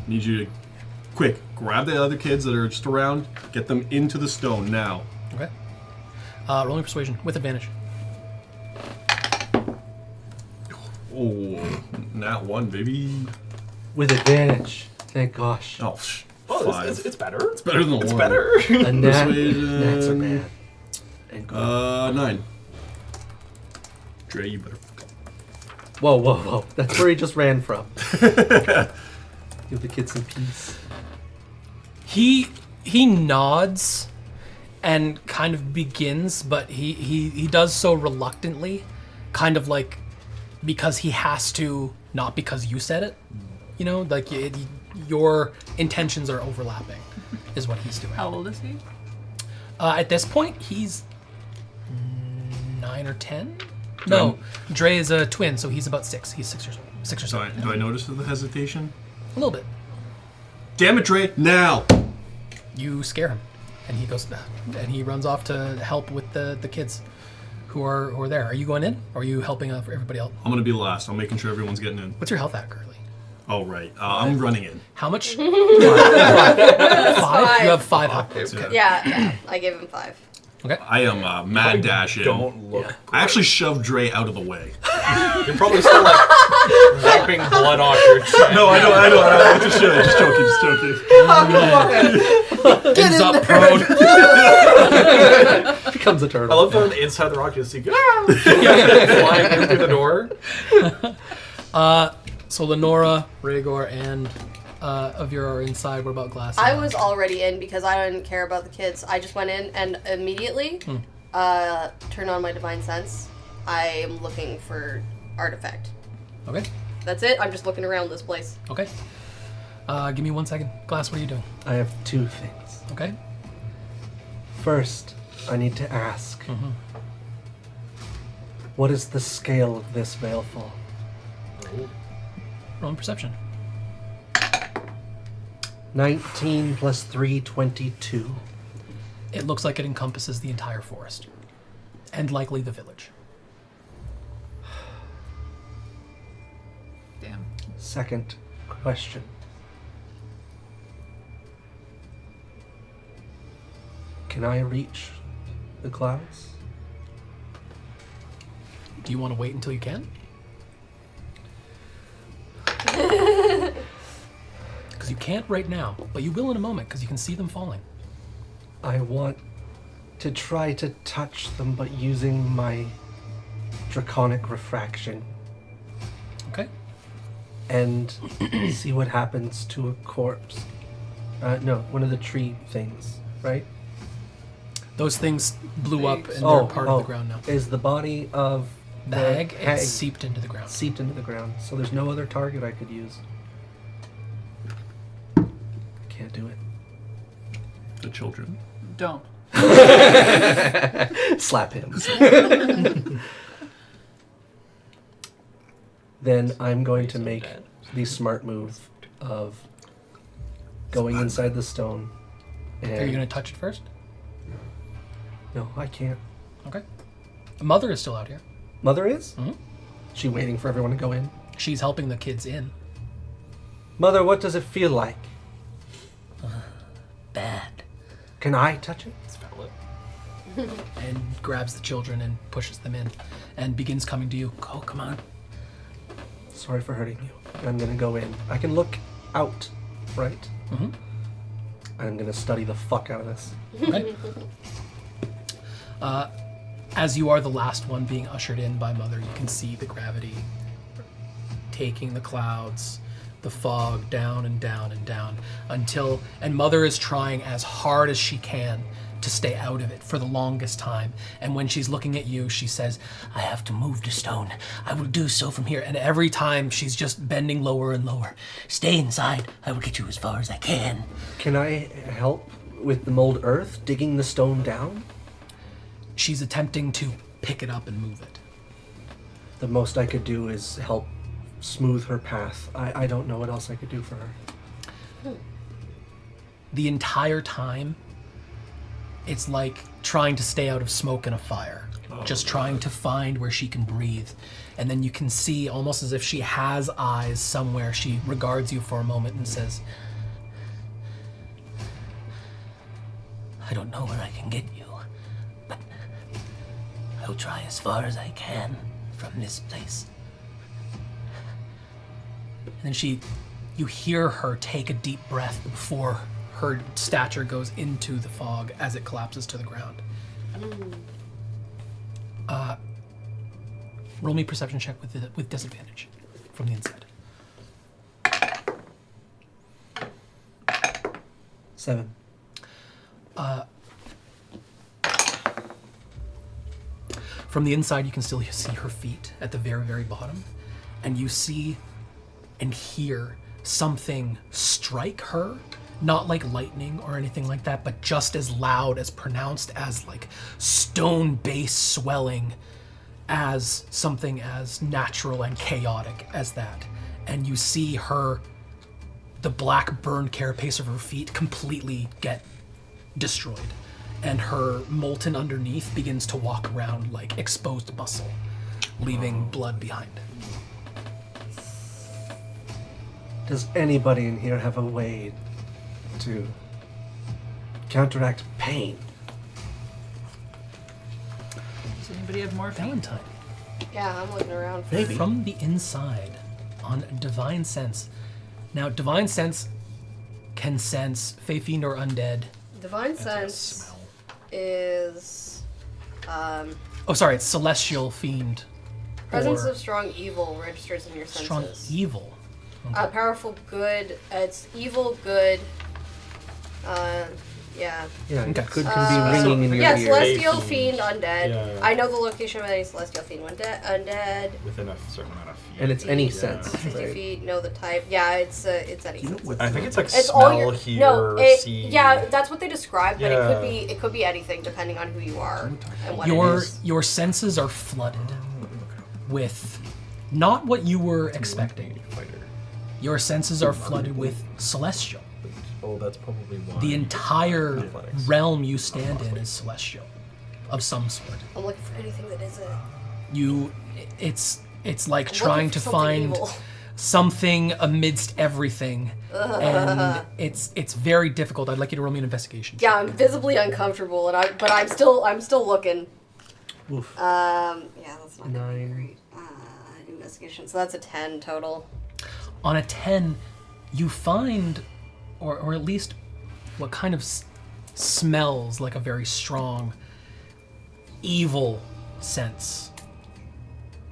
need you to quick grab the other kids that are just around, get them into the stone now. okay. Rolling persuasion with advantage. Oh, nat 1, baby. With advantage. Thank gosh. Oh, Oh, 5. it's better. It's better than a 1. It's better. A nat. Persuasion. Nats are bad. And good. 9. Dre, you better. Whoa, whoa, whoa. That's where he just ran from. Give the kid some peace. He nods and kind of begins, but he does so reluctantly, kind of like because he has to, not because you said it. You know, like your intentions are overlapping, is what he's doing. How old is he? At this point, he's 9 or 10. No, Dre is a twin, so he's about 6. He's 6 or 7. Do I notice the hesitation? A little bit. Damn it, Dre! Now. You scare him, and he goes and he runs off to help with the kids who are there. Are you going in, or are you helping everybody else? I'm gonna be last. I'm making sure everyone's getting in. What's your health at currently? Oh, right. I'm running in. How much? 5? You have 5 health points. Okay. Yeah, I gave him 5. Okay. I am mad dashing. Don't look. I actually shoved Dre out of the way. You're probably still like wiping blood off your chin. No, I know. Just joking. Ends up prone. Becomes a I turtle. love that inside the rock you see flying in through the door. So Lenora, Rhaegor, and Avira are inside. What about Glass? I was already in because I didn't care about the kids. I just went in and immediately turned on my divine sense. I am looking for artifact. Okay. That's it. I'm just looking around this place. Okay. Give me 1 second. Glass, what are you doing? I have 2 things. Okay. First, I need to ask. What is the scale of this Veilfall? Roll perception. 19 plus 3, 22. It looks like it encompasses the entire forest. And likely the village. Damn. Second question. Can I reach the clouds? Do you want to wait until you can? Because you can't right now, but you will in a moment because you can see them falling. I want to try to touch them, but using my draconic refraction Okay. and see what happens to a corpse. No, one of the tree things, right? Those things blew up and they're part of the ground now. Is the body of The hag, it's seeped into the ground. seeped into the ground, so there's no other target I could use. Can't do it. The children. Don't. Slap him. Then I'm going to make the smart move of going inside the stone. And Are you going to touch it first? No, I can't. Okay. Mother is still out here. Mother is? Mhm. She waiting for everyone to go in? She's helping the kids in. Mother, what does it feel like? Bad. Can I touch it? And grabs the children and pushes them in and begins coming to you. Go, come on. Sorry for hurting you. I'm gonna go in. I can look out, right? Mm-hmm. I'm gonna study the fuck out of this. Okay. As you are the last one being ushered in by Mother, you can see the gravity taking the clouds, the fog down and down and down until, and Mother is trying as hard as she can to stay out of it for the longest time. And when she's looking at you, she says, I have to move the stone. I will do so from here. And every time she's just bending lower and lower. Stay inside. I will get you as far as I can. Can I help with the mold earth, digging the stone down? She's attempting to pick it up and move it. The most I could do is help smooth her path. I don't know what else I could do for her. The entire time, it's like trying to stay out of smoke and a fire. Just trying to find where she can breathe. And then you can see, almost as if she has eyes somewhere, she regards you for a moment and says, I don't know where I can get you, but I'll try as far as I can from this place. and then you hear her take a deep breath before her stature goes into the fog as it collapses to the ground. Roll me a perception check with disadvantage from the inside. 7. From the inside, you can still see her feet at the very, very bottom, and you see and hear something strike her, not like lightning or anything like that, but just as loud, as pronounced as like stone base swelling, as something as natural and chaotic as that. And you see her the black burned carapace of her feet completely get destroyed, and her molten underneath begins to walk around like exposed muscle, leaving blood behind. Does anybody in here have a way to counteract pain? Does anybody have more Valentine, Yeah, I'm looking around. For Maybe. from the inside, on Divine Sense. Now, Divine Sense can sense Fey Fiend or Undead. Divine Sense is Oh, sorry, it's Celestial Fiend. presence or of strong evil registers in your senses. Strong Evil. Powerful good. It's evil good. Yeah. Yeah, Okay. good can be ringing in your Yeah, ears. celestial Fiend. fiend, undead. Yeah. I know the location of any celestial fiend, undead. Within a certain amount of feet. And it's any Yeah. sense, 50 right? feet. Know the type. Yeah, it's any sense. I think it's like It's smell, all your hear, no. see. Yeah, that's what they describe, but Yeah. it could be anything depending on who you are and what it Your is. your senses are flooded with not what you were expecting. Your senses are flooded with celestial. Oh, that's probably why. The entire Athletics. realm you stand in is celestial, of some sort. I'm looking for anything that isn't. It's like I'm trying looking to for something find evil. something amidst everything, and it's very difficult. I'd like you to roll me an investigation. Yeah, I'm visibly uncomfortable, but I'm still looking. Oof. Yeah, that's not gonna be 9. great. Investigation. So that's a 10 total. On a 10, you find, or at least what kind of smells like a very strong, evil sense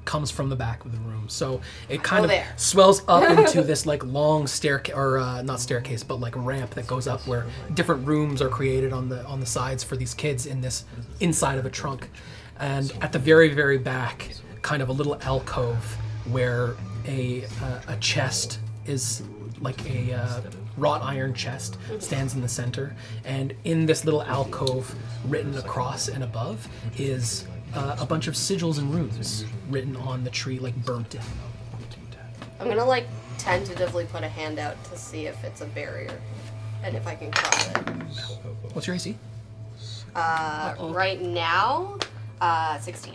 comes from the back of the room. So it kind of there. swells up into this like long staircase, or not staircase, but like ramp that goes up where different rooms are created on the sides for these kids in this inside of a trunk. And at the very, very back, kind of a little alcove where a chest is like a wrought iron chest stands in the center, and in this little alcove, written across and above, is a bunch of sigils and runes written on the tree, like burnt in. I'm gonna like tentatively put a hand out to see if it's a barrier and if I can cross it. What's your AC? Right now, 16.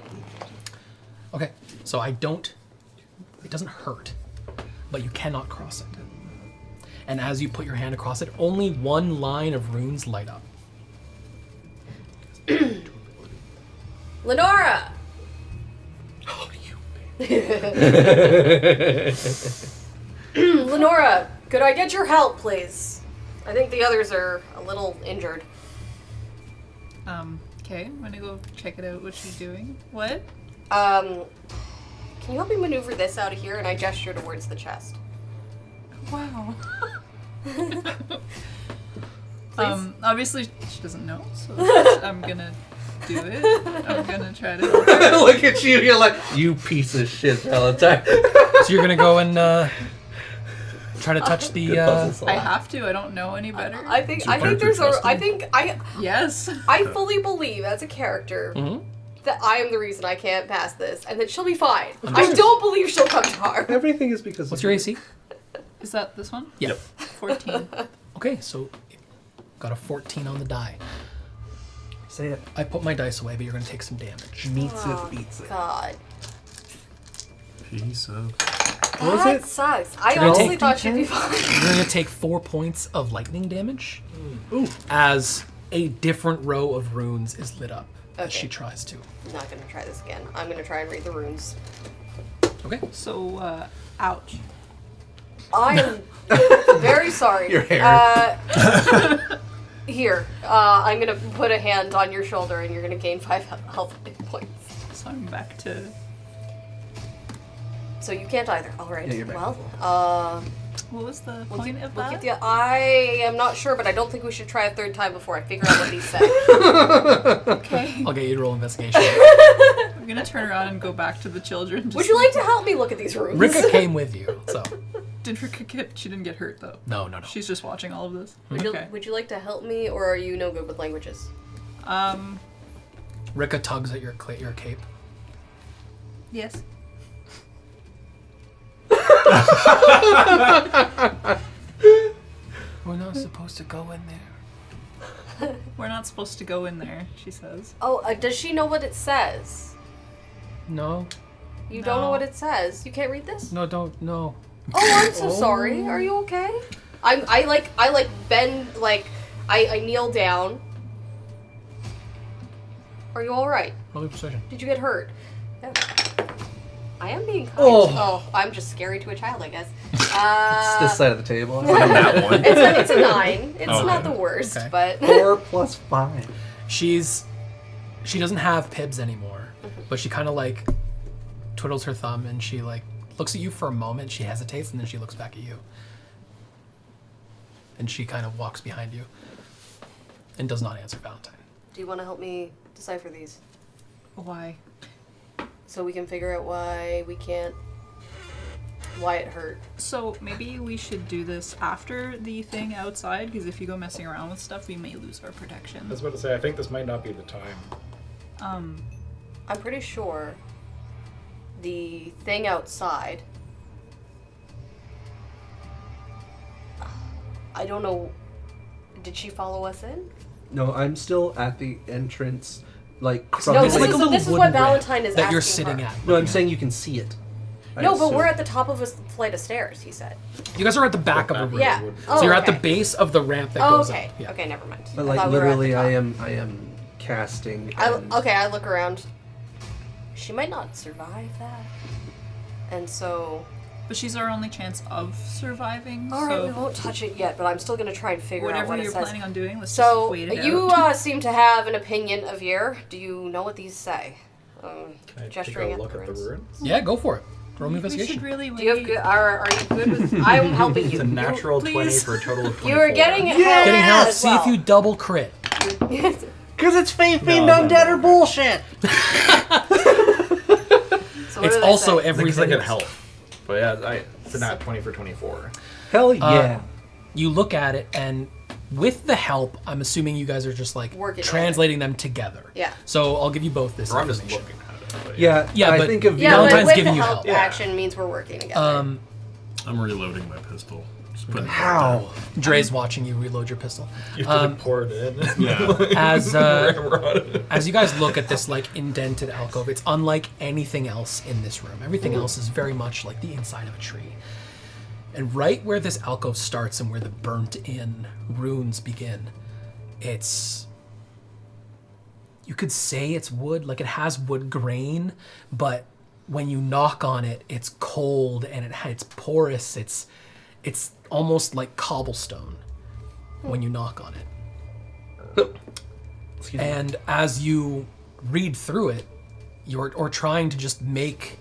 Okay, so it doesn't hurt, but you cannot cross it. And as you put your hand across it, only one line of runes light up. Lenora! Lenora, could I get your help, please? I think the others are a little injured. Okay, I'm gonna go check it out. What's she doing? What? Can you help me maneuver this out of here? And I gesture towards the chest. Wow. Obviously she doesn't know, so I'm gonna do it. I'm gonna try to help her. Look at you, you're like, you piece of shit, Valentine. So you're gonna go and try to touch the. Good puzzle solve. I have to. I don't know any better. I think character there's a. trust I him? think Yes. I fully believe as a character that I am the reason I can't pass this, and that she'll be fine. I don't believe she'll come to harm. Everything is because What's of your you. AC? Is that this one? Yep. 14. Okay, so got a 14 on the die. Say it. I put my dice away, but you're gonna take some damage. Meets Oh, it, beats it. God. Piece of. What was That it? sucks. I Can I honestly take thought she'd be fine. You're gonna take 4 points of lightning damage Ooh. as a different row of runes is lit up as Okay. she tries to. I'm not gonna try this again. I'm gonna try and read the runes. Okay. So, ouch. I am very sorry. Your hair. Here, I'm gonna put a hand on your shoulder, and you're gonna gain 5 health points. So I'm back to. So you can't either. All right. Yeah, you're back. Well, What was the we'll point keep, of we'll that? keep the. I am not sure, but I don't think we should try a third time before I figure out what these say. Okay. I'll get you to roll investigation. I'm gonna turn around and go back to the children. Just Would you like to help me look at these runes? Rika came with you, so Did Rika get? She didn't get hurt though. no. She's just watching all of this. Would Okay. you like to help me, or are you no good with languages? Rika tugs at your cape. Yes. We're not supposed to go in there. We're not supposed to go in there, she says. Oh, does she know what it says? No. You don't know what it says. You can't read this? No, don't. No. Oh, I'm so sorry. Are you okay? I bend, I kneel down. Are you alright? Roll your persuasion. Did you get hurt? Yeah. I am being kind. Oh. I'm just scary to a child, I guess. It's this side of the table. That one. It's a 9. It's Okay. not the worst, Okay. but 4 plus 5. She doesn't have pibs anymore, but she kind of like twiddles her thumb and she like looks at you for a moment. She hesitates and then she looks back at you, and she kind of walks behind you and does not answer Valentine. do you want to help me decipher these Why? so we can figure out why it hurt? So maybe we should do this after the thing outside, because if you go messing around with stuff, we may lose our protection. I was about to say, I think this might not be the time. Um, I'm pretty sure the thing outside. I don't know. Did she follow us in? No, I'm still at the entrance, like No, crumbling. It's like a little this is wooden what ramp Valentine is that asking you're sitting her. at. No, I'm saying you can see it. I No, but assume. we're at the top of a flight of stairs, he said. You guys are at the back of the room. Yeah. So you're at the okay. base of the ramp that Oh, goes okay. up. Yeah. Okay, never mind. But I like thought we were at the literally, top. I am casting. and- Okay, I look around. She might not survive that. And so... but she's our only chance of surviving. Alright, so we won't touch it yet, but I'm still going to try and figure out whatever what it you're says. planning on doing, let's So, just wait it you out. seem to have an opinion of Yer. Do you know what these say? Can I Gesturing take a look the at the ruins. ruins? Yeah, go for it. Roll me We should investigation. really wait. Do you have good... Are you good with... I'm helping It's you. a natural Please. 20 for a total of 24. You are getting help. Getting help. as See well. if you double crit. Cause it's faith being No, undead no. or bullshit. So what It's do they also say? I think it's everything. like a help. But yeah, it's a nat 20 for 24. Hell yeah. You look at it, and with the help, I'm assuming you guys are just like Working on translating them together. Yeah. So I'll give you both this Or I'm just information. looking at it. But yeah, Yeah, I but- think of Yeah, Valentine's but with giving the you help help. Yeah. action means we're working together. I'm reloading my pistol. Just putting it right how. Dre's watching you reload your pistol. You have to like, pour it in. there. Yeah. As you guys look at this like indented alcove, it's unlike anything else in this room. Everything else is very much like the inside of a tree. And right where this alcove starts and where the burnt-in runes begin, it's... you could say it's wood, like it has wood grain, but when you knock on it, it's cold and it's porous. It's almost like cobblestone when you knock on it. Excuse me. And as you read through it, or trying to just make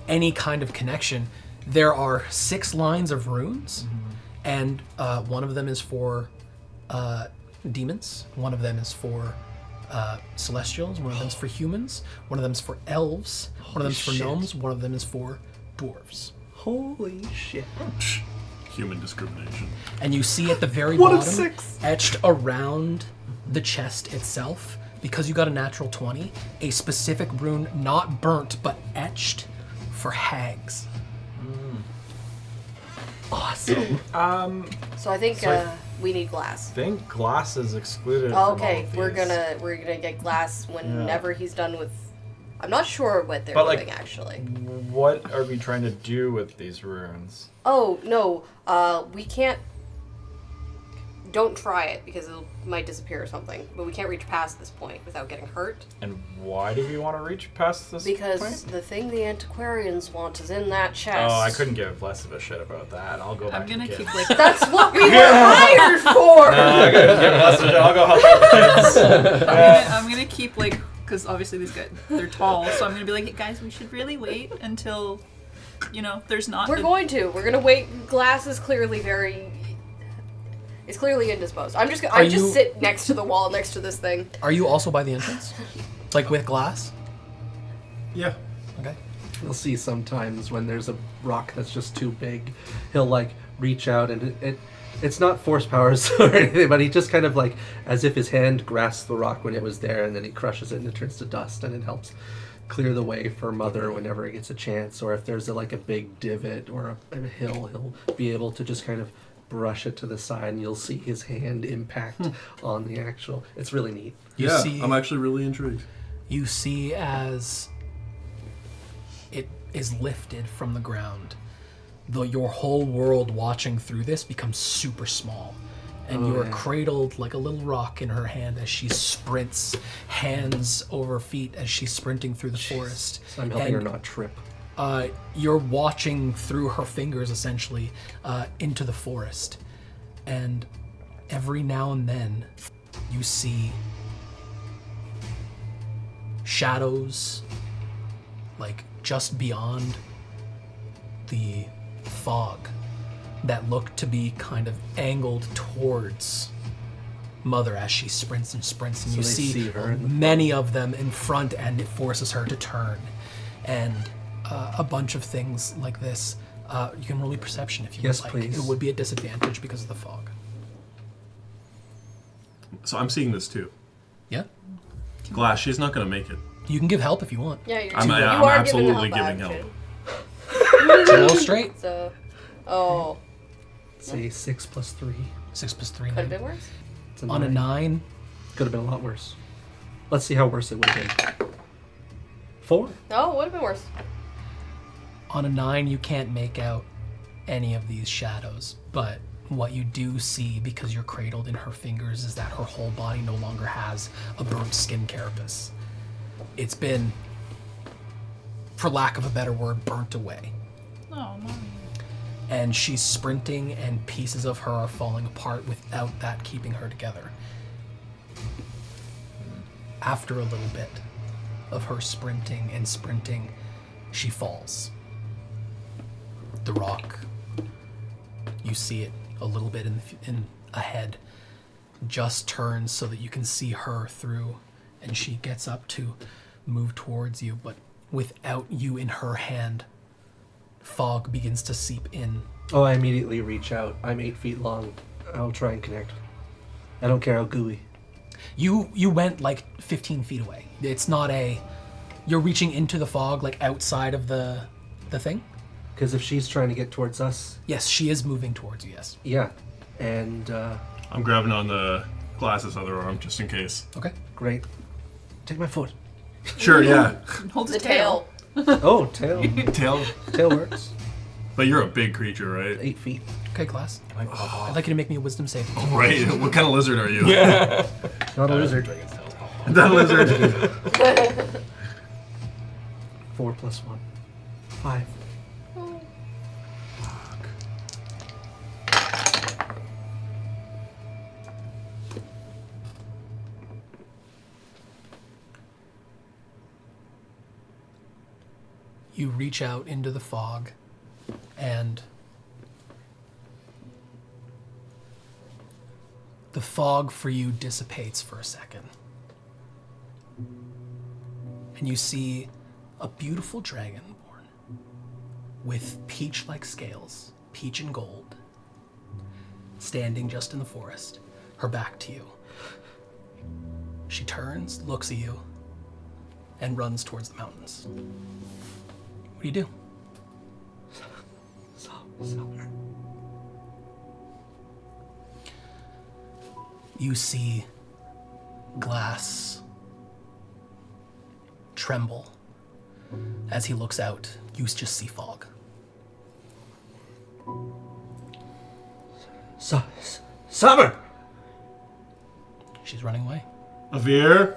any kind of connection, there are 6 lines of runes, and one of them is for demons, one of them is for celestials, one of them is for humans, one of them is for elves, one of them is for shit. gnomes, one of them is for dwarves. Holy shit. Human discrimination. And you see at the very One of bottom, 6. etched around the chest itself, because you got a natural 20, a specific rune, not burnt, but etched for hags. Awesome. So I think So we need glass. I think glass is excluded. Oh, from all okay, of we're these. gonna get glass whenever he's done with. I'm not sure what they're But, like, doing actually. What are we trying to do with these runes? Oh no, we can't. Don't try it because it might disappear or something. But we can't reach past this point without getting hurt. And why do we want to reach past this Because point? the thing the antiquarians want is in that chest. Oh, I couldn't give less of a shit about that. I'll go back I'm gonna to keep kids. like That's what we were hired for. I couldn't give less of a shit. I'll go help out kids. I'm gonna keep like, because obviously these guys, they're tall, so I'm gonna be like, hey, guys, we should really wait until, there's not. We're going to. We're gonna wait. Glass is clearly very. It's clearly indisposed. I'm just. I you- just sit next to the wall next to this thing. Are you also by the entrance? Like with glass? Yeah. Okay. You'll see sometimes when there's a rock that's just too big, he'll like reach out and it's not force powers or anything, but he just kind of like as if his hand grasps the rock when it was there, and then he crushes it and it turns to dust, and it helps clear the way for Mother whenever he gets a chance. Or if there's like a big divot or a hill, he'll be able to just kind of brush it to the side, and you'll see his hand impact on the actual. It's really neat. I'm actually really intrigued. You see as it is lifted from the ground, though your whole world watching through this becomes super small. And you are cradled like a little rock in her hand as she sprints, hands over feet as she's sprinting through the forest. So I'm helping her not trip. You're watching through her fingers, essentially, into the forest. And every now and then, you see shadows, like just beyond the fog, that look to be kind of angled towards Mother as she sprints and sprints. And So you they see her in the many of them in front, and it forces her to turn. And a bunch of things like this. You can roll a perception if you Yes, would like. please. It would be a disadvantage because of the fog. So I'm seeing this too. Yeah? Glass, she's not going to make it. You can give help if you want. Yeah, you're I'm you are absolutely giving giving help. So roll straight. So, oh, Say 6 plus 3. 6 plus 3. could have 9. been worse. It's On a 9, Could have been a lot worse. Let's see how worse it would have been. 4? No, it would have been worse. on a 9, you can't make out any of these shadows, but what you do see, because you're cradled in her fingers, is that her whole body no longer has a burnt skin carapace. It's been, for lack of a better word, burnt away. Oh, mommy. And she's sprinting, and pieces of her are falling apart without that keeping her together. After a little bit of her sprinting and sprinting, she falls. The rock, you see it a little bit in ahead, just turns so that you can see her through, and she gets up to move towards you, but without you in her hand, fog begins to seep in. Oh, I immediately reach out. I'm 8 feet long. I'll try and connect. I don't care how gooey. You went like 15 feet away. It's not you're reaching into the fog, like outside of the thing? Because if she's trying to get towards us, Yes, she is moving towards you, yes. yeah. And, I'm grabbing on the Glass's other arm just in case. Okay. great. Take my foot. Sure, yeah. Hold The his tail. Oh, tail. Tail. Tail works. But you're a big creature, right? 8 feet. Okay, Glass. I'd like you to make me a wisdom saving throw. Right. What kind of lizard are you? Not a lizard. That lizard. 4 plus 1. 5. You reach out into the fog, and the fog for you dissipates for a second. And you see a beautiful dragonborn with peach-like scales, peach and gold, standing just in the forest, her back to you. She turns, looks at you, and runs towards the mountains. What do you do? Summer. You see Glass tremble as he looks out. You just see fog. Summer! She's running away. Avir,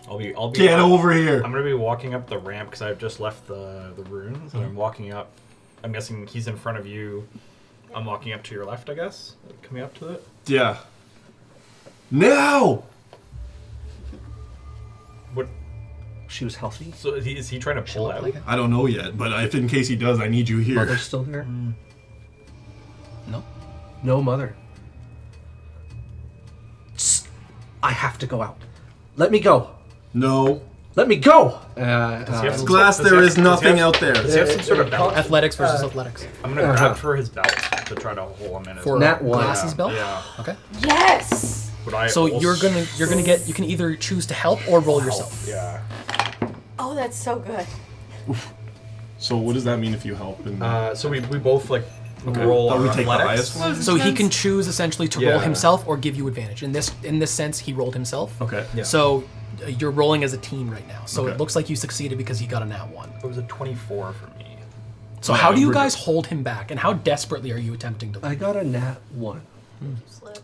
I'll be get over here. I'm gonna be walking up the ramp because I've just left the ruins, and I'm walking up. I'm guessing he's in front of you. I'm walking up to your left, I guess. Coming up to it. Yeah. Now! What? She was healthy. So is he trying to pull Look out? like it? I don't know yet, but if in case he does, I need you here. Mother's still there? No? No mother. I have to go out. Let me go. No. Let me go! Does he have some Glass, sort- there does is he have- nothing does he have- out there. Does he have some sort of belt? Athletics versus athletics. I'm gonna grab for his belt to try to hold him in. His For Nat one. Glass's belt? Yeah. Okay. Yes! Would I So also- you're gonna get, you can either choose to help or roll yourself. Yeah. Oh, that's so good. So what does that mean if you help? And So we both like roll But our we take the athletics. highest one? So he can choose essentially to roll Yeah. himself or give you advantage. In this sense, he rolled himself. Okay. Yeah. So you're rolling as a team right now. So Okay. it looks like you succeeded because he got a nat 1. It was a 24 for me. So Yeah, how do you we're guys good. hold him back, and how desperately are you attempting to? I got a nat 1. Slip.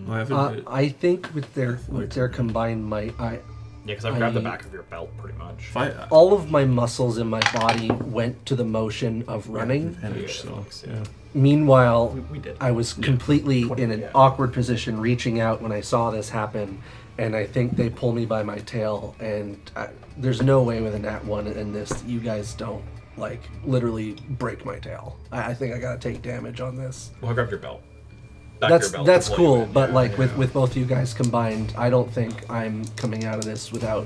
I haven't. I think with their combined might, Yeah, because I've grabbed the I- back of your belt pretty much. all of my muscles in my body went to the motion of running. Advantage, so, yeah. Meanwhile, We did. I was completely in an yeah. awkward position, reaching out when I saw this happen, and I think they pull me by my tail. And there's no way with a nat 1 in this that you guys don't like literally break my tail. I think I gotta take damage on this. Well, I grabbed your belt. Back your belt That's to pull you cool, in, but yeah, like yeah. with both you guys combined, I don't think I'm coming out of this without.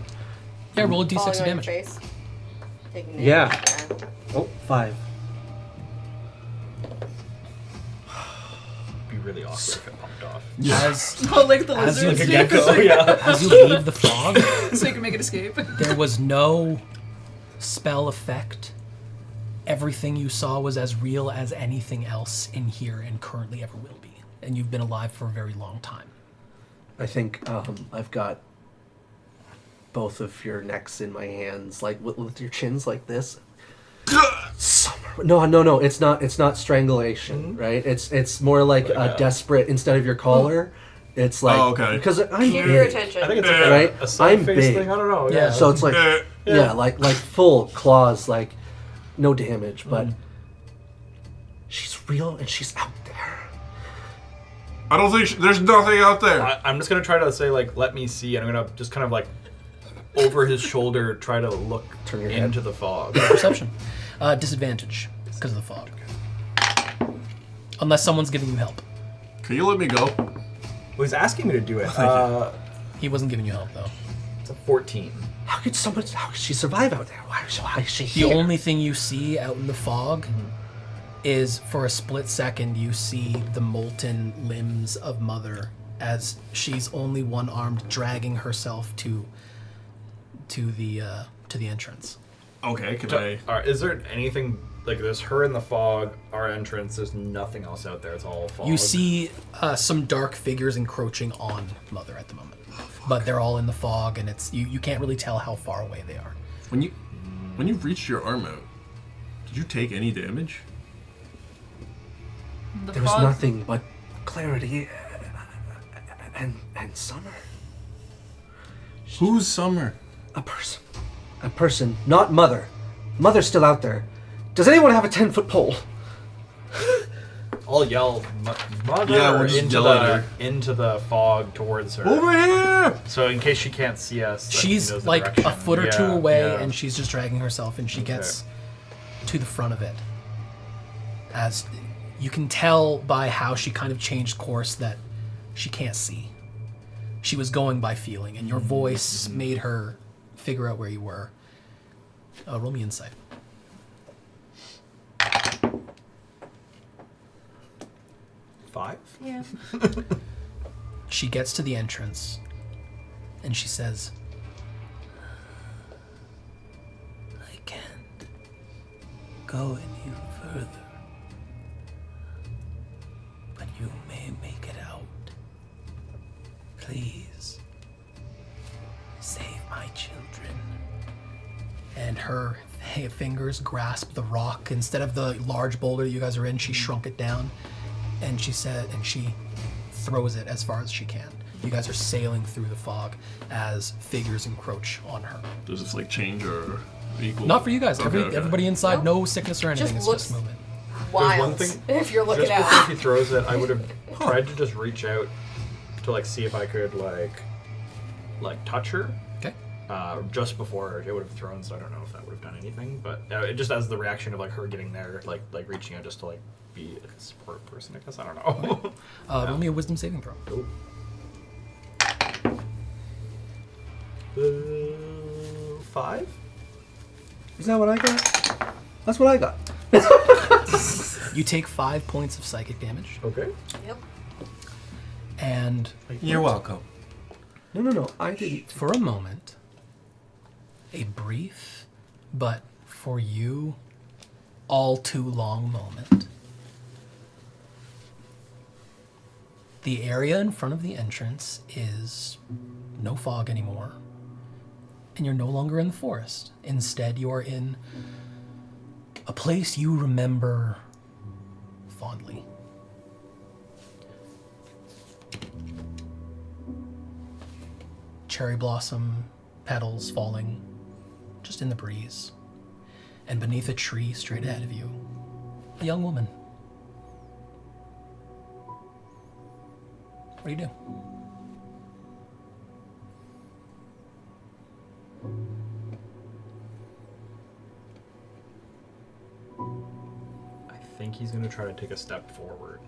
Yeah, roll a Falling d6 of on your damage. face. Taking damage. Yeah. Oh, 5. It'd be really awkward if it popped off. As Oh, like the As you lizards. get Oh yeah. as you leave the fog, So you can make it escape. there was no spell effect. Everything you saw was as real as anything else in here and currently ever will be. And you've been alive for a very long time. I think I've got both of your necks in my hands, like with your chins like this. Summer. No. It's not strangulation, right? It's more like a desperate. Instead of your collar, it's like okay. because I'm Keep big, your attention. I think it's like Right? a side I'm face big. thing. I don't know. Yeah. Yeah. so it's like like full claws, like no damage, but she's real and she's out there. I don't think there's nothing out there. I'm just gonna try to say like, let me see, and I'm gonna just kind of like over his shoulder try to look Turn your into head. the fog. Perception. Disadvantage because of the fog. Unless someone's giving you help. Can you let me go? Well, he's asking me to do it. He wasn't giving you help though. It's a 14. How could she survive out there? Why is she The here? only thing you see out in the fog is for a split second you see the molten limbs of Mother as she's only one-armed dragging herself to the entrance. Okay, can I? Alright, is there anything like there's her in the fog, our entrance? There's nothing else out there. It's all fog. You see some dark figures encroaching on Mother at the moment, but they're all in the fog, and it's you can't really tell how far away they are. When you reached your arm out, did you take any damage? The There was fog- nothing but clarity and summer. Who's Summer? A person, not Mother. Mother's still out there. Does anyone have a 10-foot pole? I'll yell mother Yeah, we'll just into yell at the her. into the fog towards her. Over here! So in case she can't see us, that she She's knows the like direction. a foot or two Yeah, away, yeah. and she's just dragging herself, and she gets to the front of it. As you can tell by how she kind of changed course that she can't see. She was going by feeling, and your voice made her figure out where you were. Roll me insight. Five. Yeah. She gets to the entrance, and she says, I can't go any further. But you may make it out. Please, save my children. and her fingers grasp the rock. Instead of the large boulder you guys are in, she shrunk it down, and she throws it as far as she can. You guys are sailing through the fog as figures encroach on her. Does this like change or equal? Not for you guys. Okay. Everybody inside, no sickness or anything. Just It's looks just movement. Wild. one thing- if you're looking Just before out. he throws it, I would have tried to just reach out to like see if I could like touch her. Okay. Just before it would have thrown, so I don't know if that would have done anything. But it just as the reaction of like her getting there, like reaching out just to like be a support person. I guess I don't know. Roll me a wisdom saving throw. Nope. 5? Is that what I got? That's what I got. You take 5 points of psychic damage, Okay. Yep. and You're welcome. No. I didn't. for a moment, a brief, but for you, all too long moment, The area in front of the entrance is no fog anymore, and you're no longer in the forest. Instead, you're in a place you remember fondly. Cherry blossom petals falling just in the breeze, and beneath a tree straight ahead of you, a young woman. What do you do? I think he's going to try to take a step forward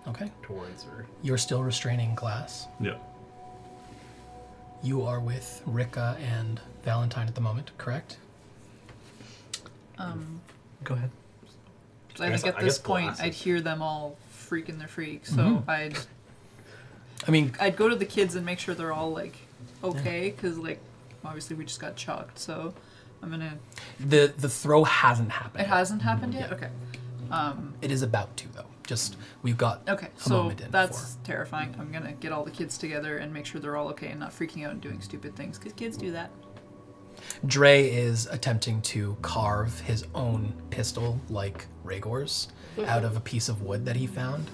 Okay. towards her. You're still restraining Glass. Yeah. You are with Rika and Valentine at the moment, correct? Go ahead. I think at I this guess point, glasses. I'd hear them all freaking their freak. So I mean, I'd go to the kids and make sure they're all like okay, because like obviously we just got chucked. So I'm gonna. the throw hasn't happened. It hasn't happened yet. Yeah. Okay. It is about to, though. Just, we've got Okay. a So moment in that's terrifying. I'm gonna get all the kids together and make sure they're all okay and not freaking out and doing stupid things, because kids do that. Dre is attempting to carve his own pistol, like Rhaegor's, out of a piece of wood that he found.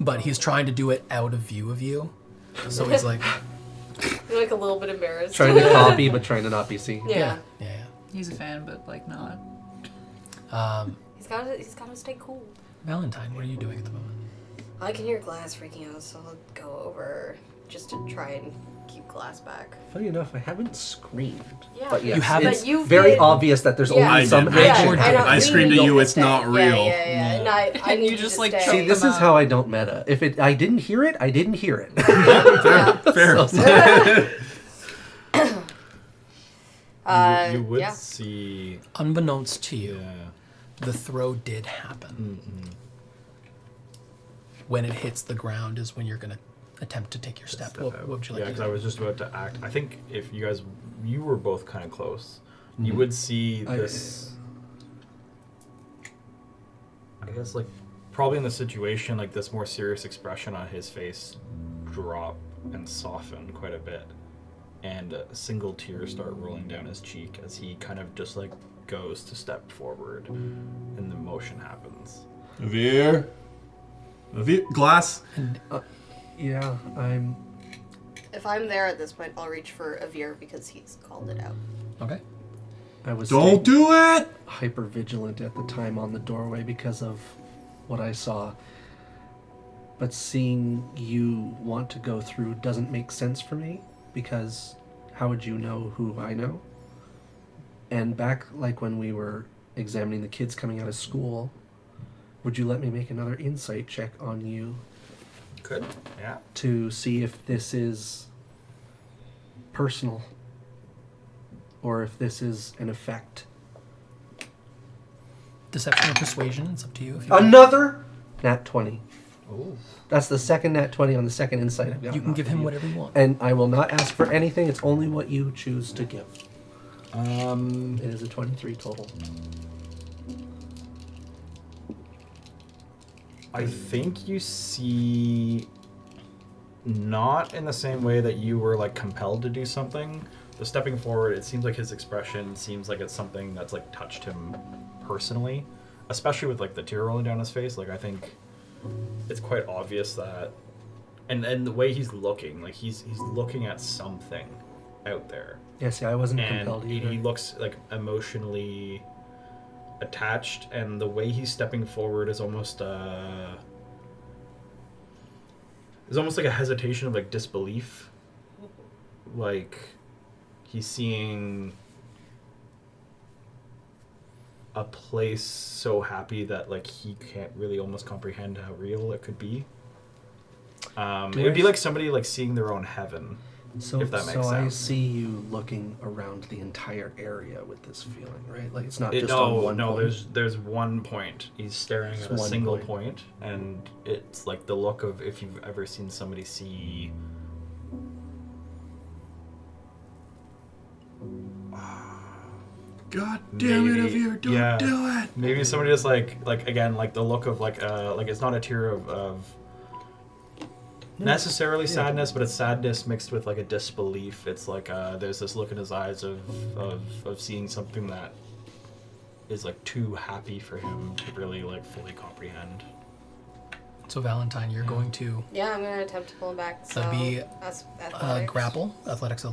But he's trying to do it out of view of you. So he's like, You're like a little bit embarrassed. Trying to copy, but trying to not be seen. Yeah. yeah. He's a fan, but like not. He's gotta stay cool. Valentine, what are you doing at the moment? I can hear Glass freaking out, so I'll go over just to try and keep Glass back. Funny enough, I haven't screamed. Yeah. But yes, You haven't? it's But you've very been- obvious that there's Yeah. only some I did. action. I know. I screamed at you, it's not real. Yeah. And I need You just, to like, stay. choke See, this them is out. how I don't meta. If I didn't hear it, I didn't hear it. Fair. You would yeah. see. Unbeknownst to you, Yeah. the throw did happen. When it hits the ground is when you're going to attempt to take your step. What would you like Yeah, to because do? I was just about to act. I think if you were both kind of close, you would see this. I guess, like, probably in the situation, like, this more serious expression on his face drop and soften quite a bit. And a single tear start rolling down his cheek as he kind of just, like, goes to step forward. And the motion happens. Veer. Glass. Yeah, I'm. If I'm there at this point, I'll reach for Avir because he's called it out. Okay. I was Don't do it! hyper vigilant at the time on the doorway because of what I saw. But seeing you want to go through doesn't make sense for me, because how would you know who I know? And back like when we were examining the kids coming out of school, would you let me make another insight check on you Could. Yeah. to see if this is personal or if this is an effect? Deception or persuasion, it's up to you. If you want. Another nat 20. Oh. That's the second nat 20 on the second insight I've got. You can give him whatever you want. And I will not ask for anything. It's only what you choose to give. It is a 23 total. I think you see, not in the same way that you were like compelled to do something. The stepping forward, it seems like his expression seems like it's something that's like touched him personally, especially with like the tear rolling down his face. Like I think it's quite obvious that, and the way he's looking, like he's looking at something out there, Yeah, see, I wasn't and compelled he either. looks like emotionally attached, and the way he's stepping forward is almost like a hesitation of like disbelief, like he's seeing a place so happy that like he can't really almost comprehend how real it could be. It would be like somebody like seeing their own heaven. So, if that makes so I sense. see you looking around the entire area with this feeling, right? Like it's not It, just on one no, point. there's one point. He's staring Just at a one single point. point, and it's like the look of if you've ever seen somebody see. God damn it, Maybe- Veer, don't yeah. do it! Maybe somebody just like again like the look of like it's not a tear of necessarily sadness, but it's sadness mixed with like a disbelief. It's like there's this look in his eyes of seeing something that is like too happy for him to really like fully comprehend. So Valentine, you're going to Yeah, I'm gonna attempt to pull him back. So that'd be that's athletics. grapple, athletics.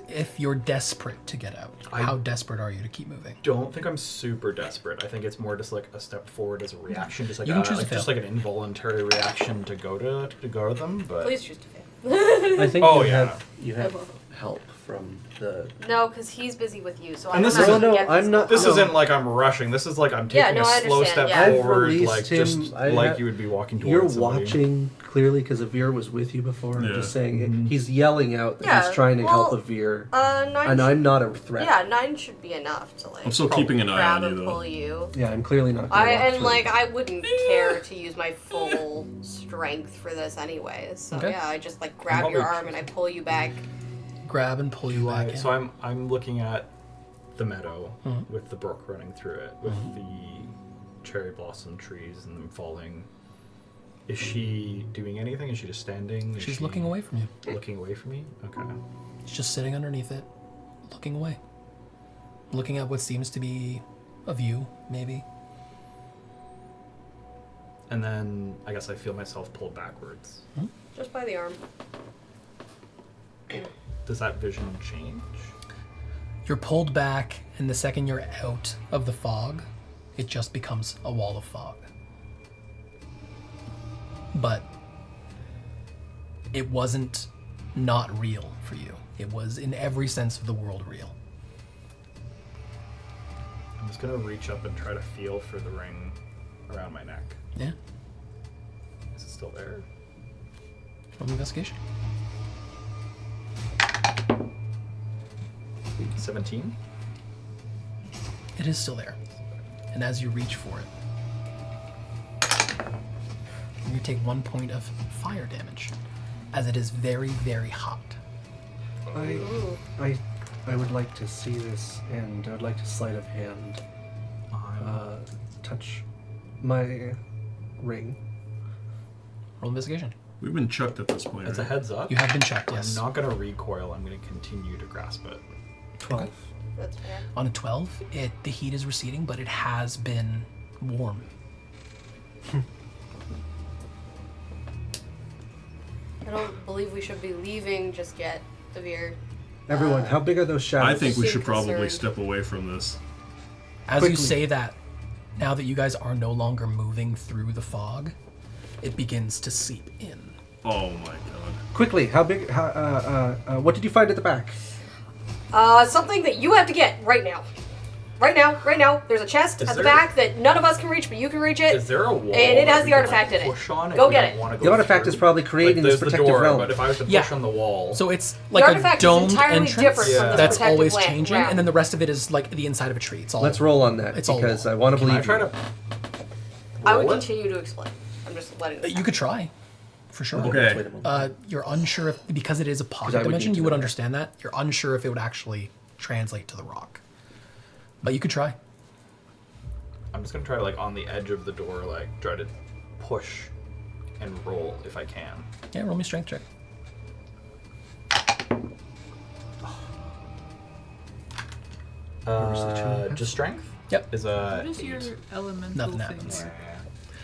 If you're desperate to get out, how desperate are you to keep moving? Don't think I'm super desperate. I think it's more just like a step forward as a reaction, just like You can choose to fail. just like an involuntary reaction to go to them. But Please choose to fail. I think Oh, you yeah. have help from the. No, because he's busy with you. So And I'm this not isn't- gonna No, get I'm physical. not- this No. isn't like I'm rushing. This is like I'm Yeah, taking no, I a slow understand, step yeah. I've forward, released like him. just I like have- you would be walking You're towards somebody. watching clearly because Avir was with you before. I'm Yeah. just saying he's yelling out that Yeah, he's trying to well, help Avir, 9 and should- I'm not a threat. Yeah, 9 should be enough to like I'm still keeping an eye grab on and you, pull though. you. Yeah, I'm clearly not. Gonna walk And through. like I wouldn't care to use my full strength for this anyways. So Okay. yeah, I just like grab your arm and I pull you back. Grab and pull you back in. So I'm looking at the meadow with the brook running through it, with the cherry blossom trees and them falling. Is she doing anything? Is she just standing? Is She's she looking away from you. Looking away from me? Okay. She's just sitting underneath it, looking away. Looking at what seems to be a view, maybe. And then I guess I feel myself pulled backwards. Just by the arm. Does that vision change? You're pulled back, and the second you're out of the fog, it just becomes a wall of fog. But it wasn't not real for you. It was, in every sense of the world, real. I'm just gonna reach up and try to feel for the ring around my neck. Yeah? Is it still there? Roll an investigation. 17? It is still there. And as you reach for it, you take 1 point of fire damage, as it is very, very hot. I would like to see this, and I'd like to sleight of hand touch my ring. Roll investigation. We've been chucked at this point. It's a right? heads up. You have been checked, yes. I'm not gonna recoil. I'm gonna continue to grasp it. 12. That's fair. On a 12, the heat is receding, but it has been warm. I don't believe we should be leaving just yet, Avir. Everyone, how big are those shadows? I think we Seem should probably concerned. step away from this. As you Quickly. say that, now that you guys are no longer moving through the fog, it begins to seep in. Oh my god. Quickly, how big? What did you find at the back? Something that you have to get right now. Right now. There's a chest Is at the there- back that none of us can reach, but you can reach it. Is there a wall? And it that has we the can, artifact like, in it. push on if Go we get don't it. wanna go The artifact through? is probably creating like, this there's protective the door, realm. But if I was to Yeah. push on the wall, So it's like a artifact is domed entirely entrance different from this that's protective always land changing, round. and then the rest of it is like the inside of a tree. It's all. Let's roll on that It's all because wall. I want to can believe I try you. to I would roll it? continue to explain. I'm just letting You could try, for sure. Okay. Wait a moment. You're unsure if, because it is a I pocket would dimension, need to you would know that. understand that. You're unsure if it would actually translate to the rock. But you could try. I'm just gonna try to, like, on the edge of the door, like, try to push and roll if I can. Yeah, roll me a strength check. Just strength? Yep. Is What is your 8. elemental Nothing thing? happens.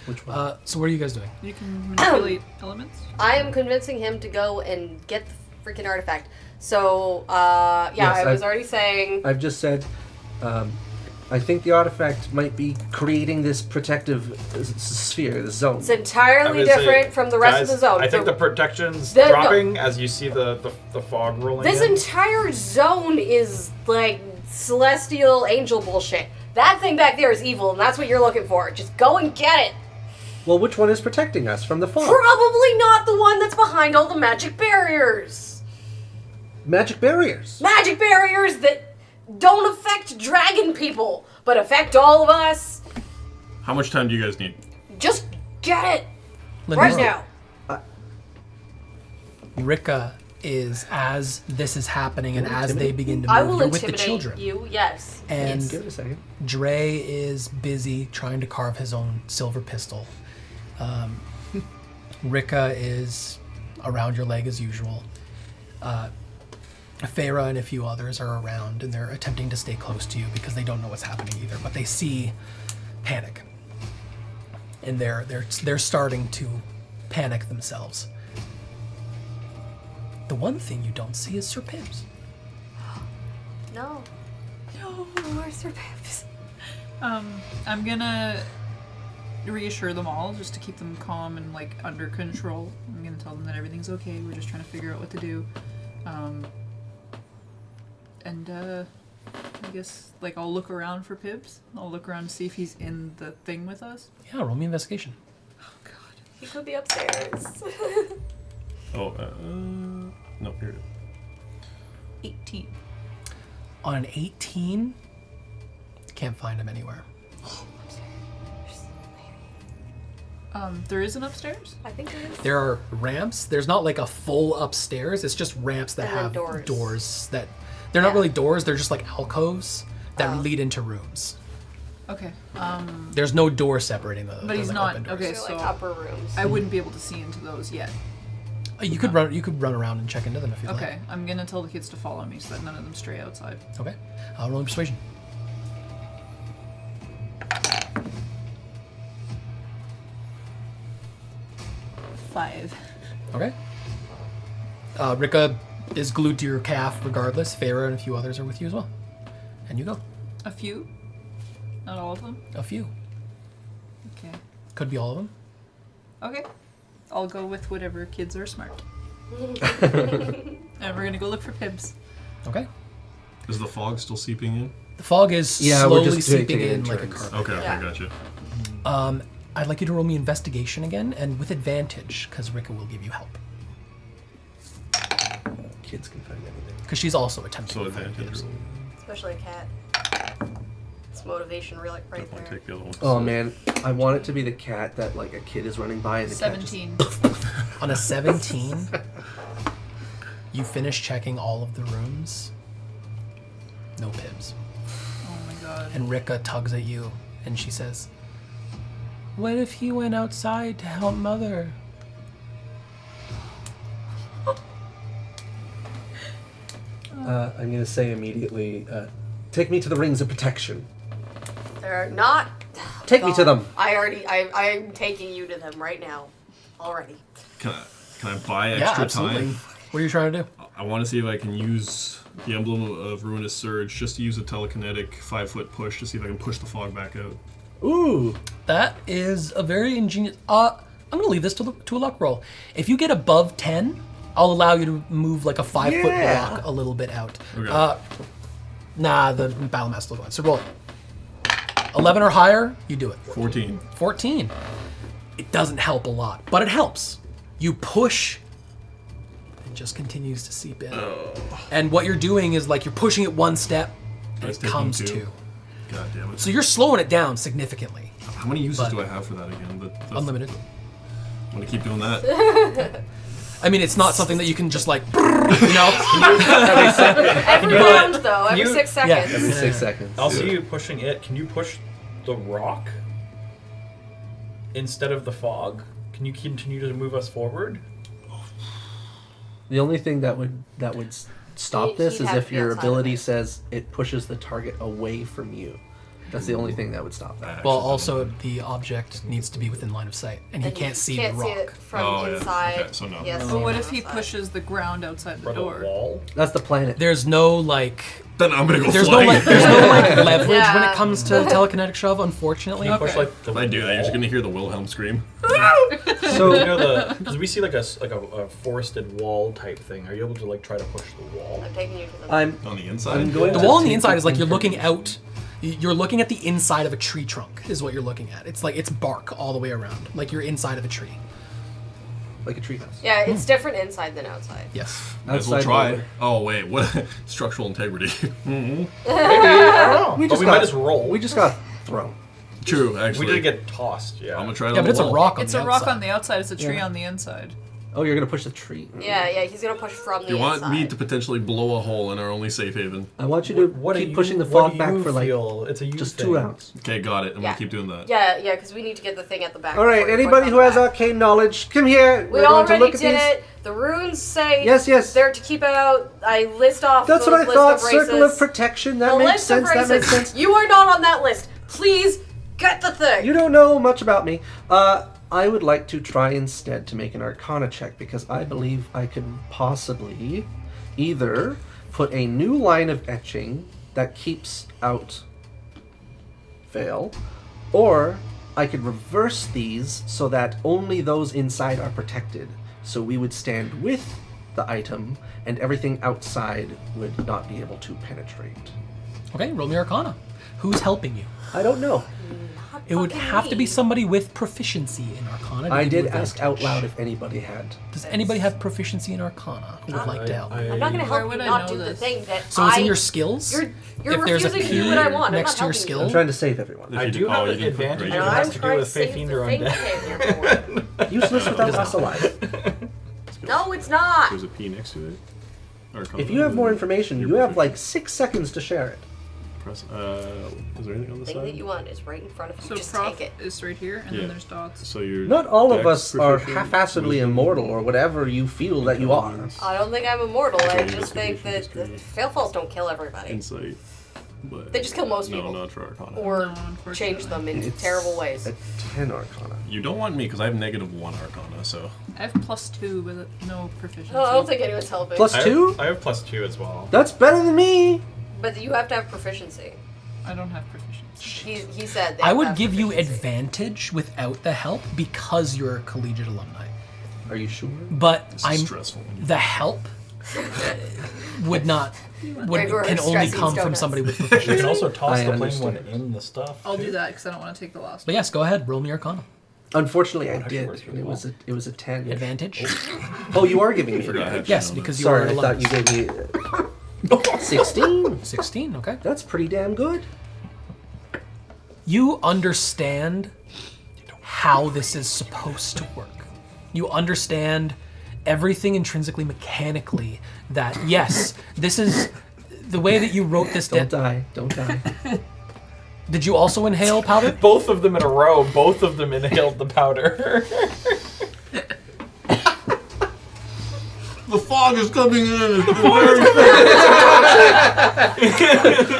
Which one? So what are you guys doing? You can manipulate elements? I am convincing him to go and get the freaking artifact. So, Yes, I was already saying. I've just said, I think the artifact might be creating this protective sphere, the zone. It's entirely different from the rest of the zone. I think So the protection's No. dropping as you see the fog rolling this in. entire zone is like celestial angel bullshit. That thing back there is evil, and that's what you're looking for. Just go and get it. Well, which one is protecting us from the fog? Probably not the one that's behind all the magic barriers. Magic barriers. Magic barriers that don't affect dragon people, but affect all of us. How much time do you guys need? Just get it Linda, right now. Rika is, as this is happening and as they begin to I move, will you're with the intimidate children. you. Yes. And Give it a second. Dre is busy trying to carve his own silver pistol. Rika is around your leg as usual. Feyre and a few others are around, and they're attempting to stay close to you because they don't know what's happening either, but they see panic. And they're starting to panic themselves. The one thing you don't see is Sir Pibbs. No. No, where's Sir Pibbs? I'm gonna reassure them all just to keep them calm and like under control. I'm gonna tell them that everything's okay. We're just trying to figure out what to do. I guess like I'll look around for Pibbs. I'll look around to see if he's in the thing with us. Yeah, roll me investigation. Oh god. He could be upstairs. Oh, no, here it is. 18. On an 18, can't find him anywhere. There is an upstairs? I think there is. There are ramps. There's not like a full upstairs. It's just ramps that And then have doors. that they're not really doors. They're just like alcoves that lead into rooms. Okay. There's no door separating the. But he's like, not open doors. okay. So, So like upper rooms. I wouldn't be able to see into those yet. You could run. You could run around and check into them if you like. Okay, I'm gonna tell the kids to follow me so that none of them stray outside. Okay. Roll persuasion. 5. Okay. Rika is glued to your calf regardless. Feyre and a few others are with you as well. And you go. A few? Not all of them? A few. Okay. Could be all of them. Okay. I'll go with whatever kids are smart. And we're gonna go look for Pibbs. Okay. Is the fog still seeping in? The fog is Yeah, we're slowly just doing seeping it in in like a turns. carpet. Okay, Yeah. okay, gotcha. I'd like you to roll me investigation again, and with advantage, because Rika will give you help. Kids can find anything. Because she's also attempting So to find advantage. Pibbs. Especially a cat. It's motivation right Definitely there. take the other one. Oh man, I want it to be the cat that like a kid is running by and the cat just 17. On a 17, you finish checking all of the rooms. No Pibbs. Oh my god. And Rika tugs at you, and she says, "What if he went outside to help Mother?" I'm gonna say immediately, take me to the rings of protection. They're not. Take me to them. I'm taking you to them right now. Already. Can I buy Yeah, extra absolutely. time? What are you trying to do? I want to see if I can use the emblem of Ruinous Surge, just to use a telekinetic 5-foot push to see if I can push the fog back out. Ooh. That is a very ingenious. I'm gonna leave this to a luck roll. If you get above 10, I'll allow you to move like a 5-foot Yeah. block a little bit out. Okay. Nah, the battle mass still going. So roll it. 11 or higher, you do it. 14. 14. It doesn't help a lot, but it helps. You push, it just continues to seep in. And what you're doing is like you're pushing it one step, and It's it taking comes 2. to. God damn it. So you're slowing it down significantly. How many uses but- do I have for that again? The Unlimited. I'm gonna keep doing that. I mean, it's not something that you can just like, you know. Every round though, every you- 6 Yeah. seconds. Every 6 seconds. I'll see you pushing it. Can you push the rock instead of the fog? Can you continue to move us forward? The only thing that would stop He'd this is have if to be your outside of ability it. says it pushes the target away from you. That's the only thing that would stop that. Well, also the object needs to be within line of sight, and he And can't see can't the see rock. it from Oh, yeah. inside. Okay, so no. He has to But see what it if from he outside. pushes the ground outside the Or the door? wall? That's the planet. There's no like, Then I'm gonna go there's no flying. like, there's no like leverage when Yeah. it comes to telekinetic shove. Unfortunately, Can you push Okay. like the If I do that, you're just wall? gonna hear the Wilhelm scream. So You know because we see like a forested wall type thing. Are you able to like try to push the wall? I'm taking you to them. I'm On the inside. I'm going the to wall on the take inside is like you're information. looking out. You're looking at the inside of a tree trunk. Is what you're looking at. It's like it's bark all the way around. Like you're inside of a tree. like a treehouse. Yeah, it's different inside than outside. Yes. Might as well Outside try. hallway. Oh wait, what? Structural integrity. Maybe, I don't know. We But just we got, might just roll. We just got thrown. True, actually. We did get tossed, yeah. I'm gonna try it Yeah, on but it's the a wall. rock on It's the a rock outside. on the outside, it's a tree Yeah. on the inside. Oh, you're gonna push the tree. Yeah, he's gonna push from the You want inside. me to potentially blow a hole in our only safe haven? I want you to keep pushing the fog back for like it's a just thing. 2 rounds. Okay, got it. I'm Yeah. gonna keep doing that. Yeah, because we need to get the thing at the back. All right, before you anybody push who on has the back. arcane knowledge, come here. We We're going to already look at did these. it. The runes say Yes. they're to keep out. I list off That's the what I list thought. of races. Circle of protection. That the makes list sense. of That races. makes sense. You are not on that list. Please get the thing. You don't know much about me. I would like to try instead to make an Arcana check because I believe I can possibly either put a new line of etching that keeps out Veil, or I could reverse these so that only those inside are protected. So we would stand with the item and everything outside would not be able to penetrate. Okay, roll me Arcana. Who's helping you? I don't know. It would have to be somebody with proficiency in Arcana. to I give you did ask out advantage. loud if anybody had. Does anybody have proficiency in Arcana who would like to help? I'm not going to Where help you would I not know do the this? thing that So it's in your skills? You're if there's a refusing to P do what I want. next to I'm your not skill. I'm trying to save everyone. If I you do did- have oh, an you didn't put advantage great. if it And has I'm to do trying with to save Faith the or thing Undead. that came here for. Useless without us alive. No, it's not. There's a P next to it. Arcana, If you have more then information, you're you have perfect. like 6 seconds to share it. Press. Is there anything on the The thing side? that you want is right in front of you. So Just prof take it. is right here, and Yeah. then there's dots. So you're Not all of Dex us are proficient, half-assedly wisdom, immortal or whatever you feel that you are. I don't think I'm immortal. I Sorry, just think that investigation failfalls don't kill everybody. Insight. But They just kill most no, people. not for Arcana. Or No, unfortunately. change them in It's terrible ways. A 10 Arcana. You don't want me because I have -1 Arcana, so. I have +2 with no proficiency. Oh, I don't think anyone's helping. Plus 2? I have +2 as well. That's better than me! But you have to have proficiency. I don't have proficiency. He said. They I have to would have give you proficiency. advantage without the help because you're a collegiate alumni. Are you sure? But This is I'm stressful. the help would not Right, we're can only stressing come from donuts. somebody with You proficiency. can also toss I the plain understand. one in the stuff. I'll do that because I don't want to take the last But one. yes, go ahead. Roll me Arcana. Unfortunately, I actually did. works And really it was a 10. Advantage. Oh, you are giving me Forgot I had advantage. Yes, shit on because it. you are Sorry, an I thought you alumnus. gave me 16. 16. Okay. That's pretty damn good. You understand how this is supposed to work. You understand everything intrinsically, mechanically. That yes, this is the way that you wrote this. Don't die. Don't die. Did you also inhale powder? Both of them in a row. Both of them inhaled the powder. The fog is coming in.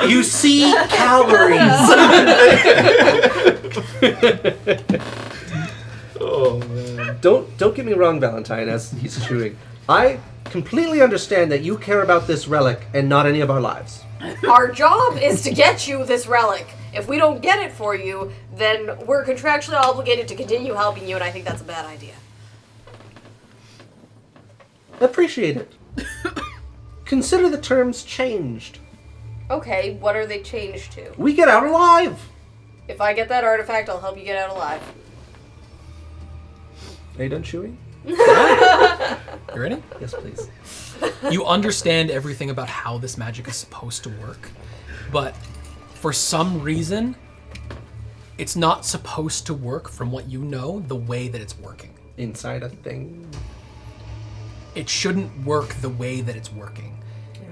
You see calories. Oh man. Don't get me wrong, Valentine, as he's chewing. I completely understand that you care about this relic and not any of our lives. Our job is to get you this relic. If we don't get it for you, then we're contractually obligated to continue helping you, and I think that's a bad idea. Appreciate it. Consider the terms changed. Okay, what are they changed to? We get out alive. If I get that artifact, I'll help you get out alive. Are you done chewing? You ready? Yes, please. You understand everything about how this magic is supposed to work, but for some reason, it's not supposed to work from what you know the way that it's working. Inside a thing. It shouldn't work the way that it's working.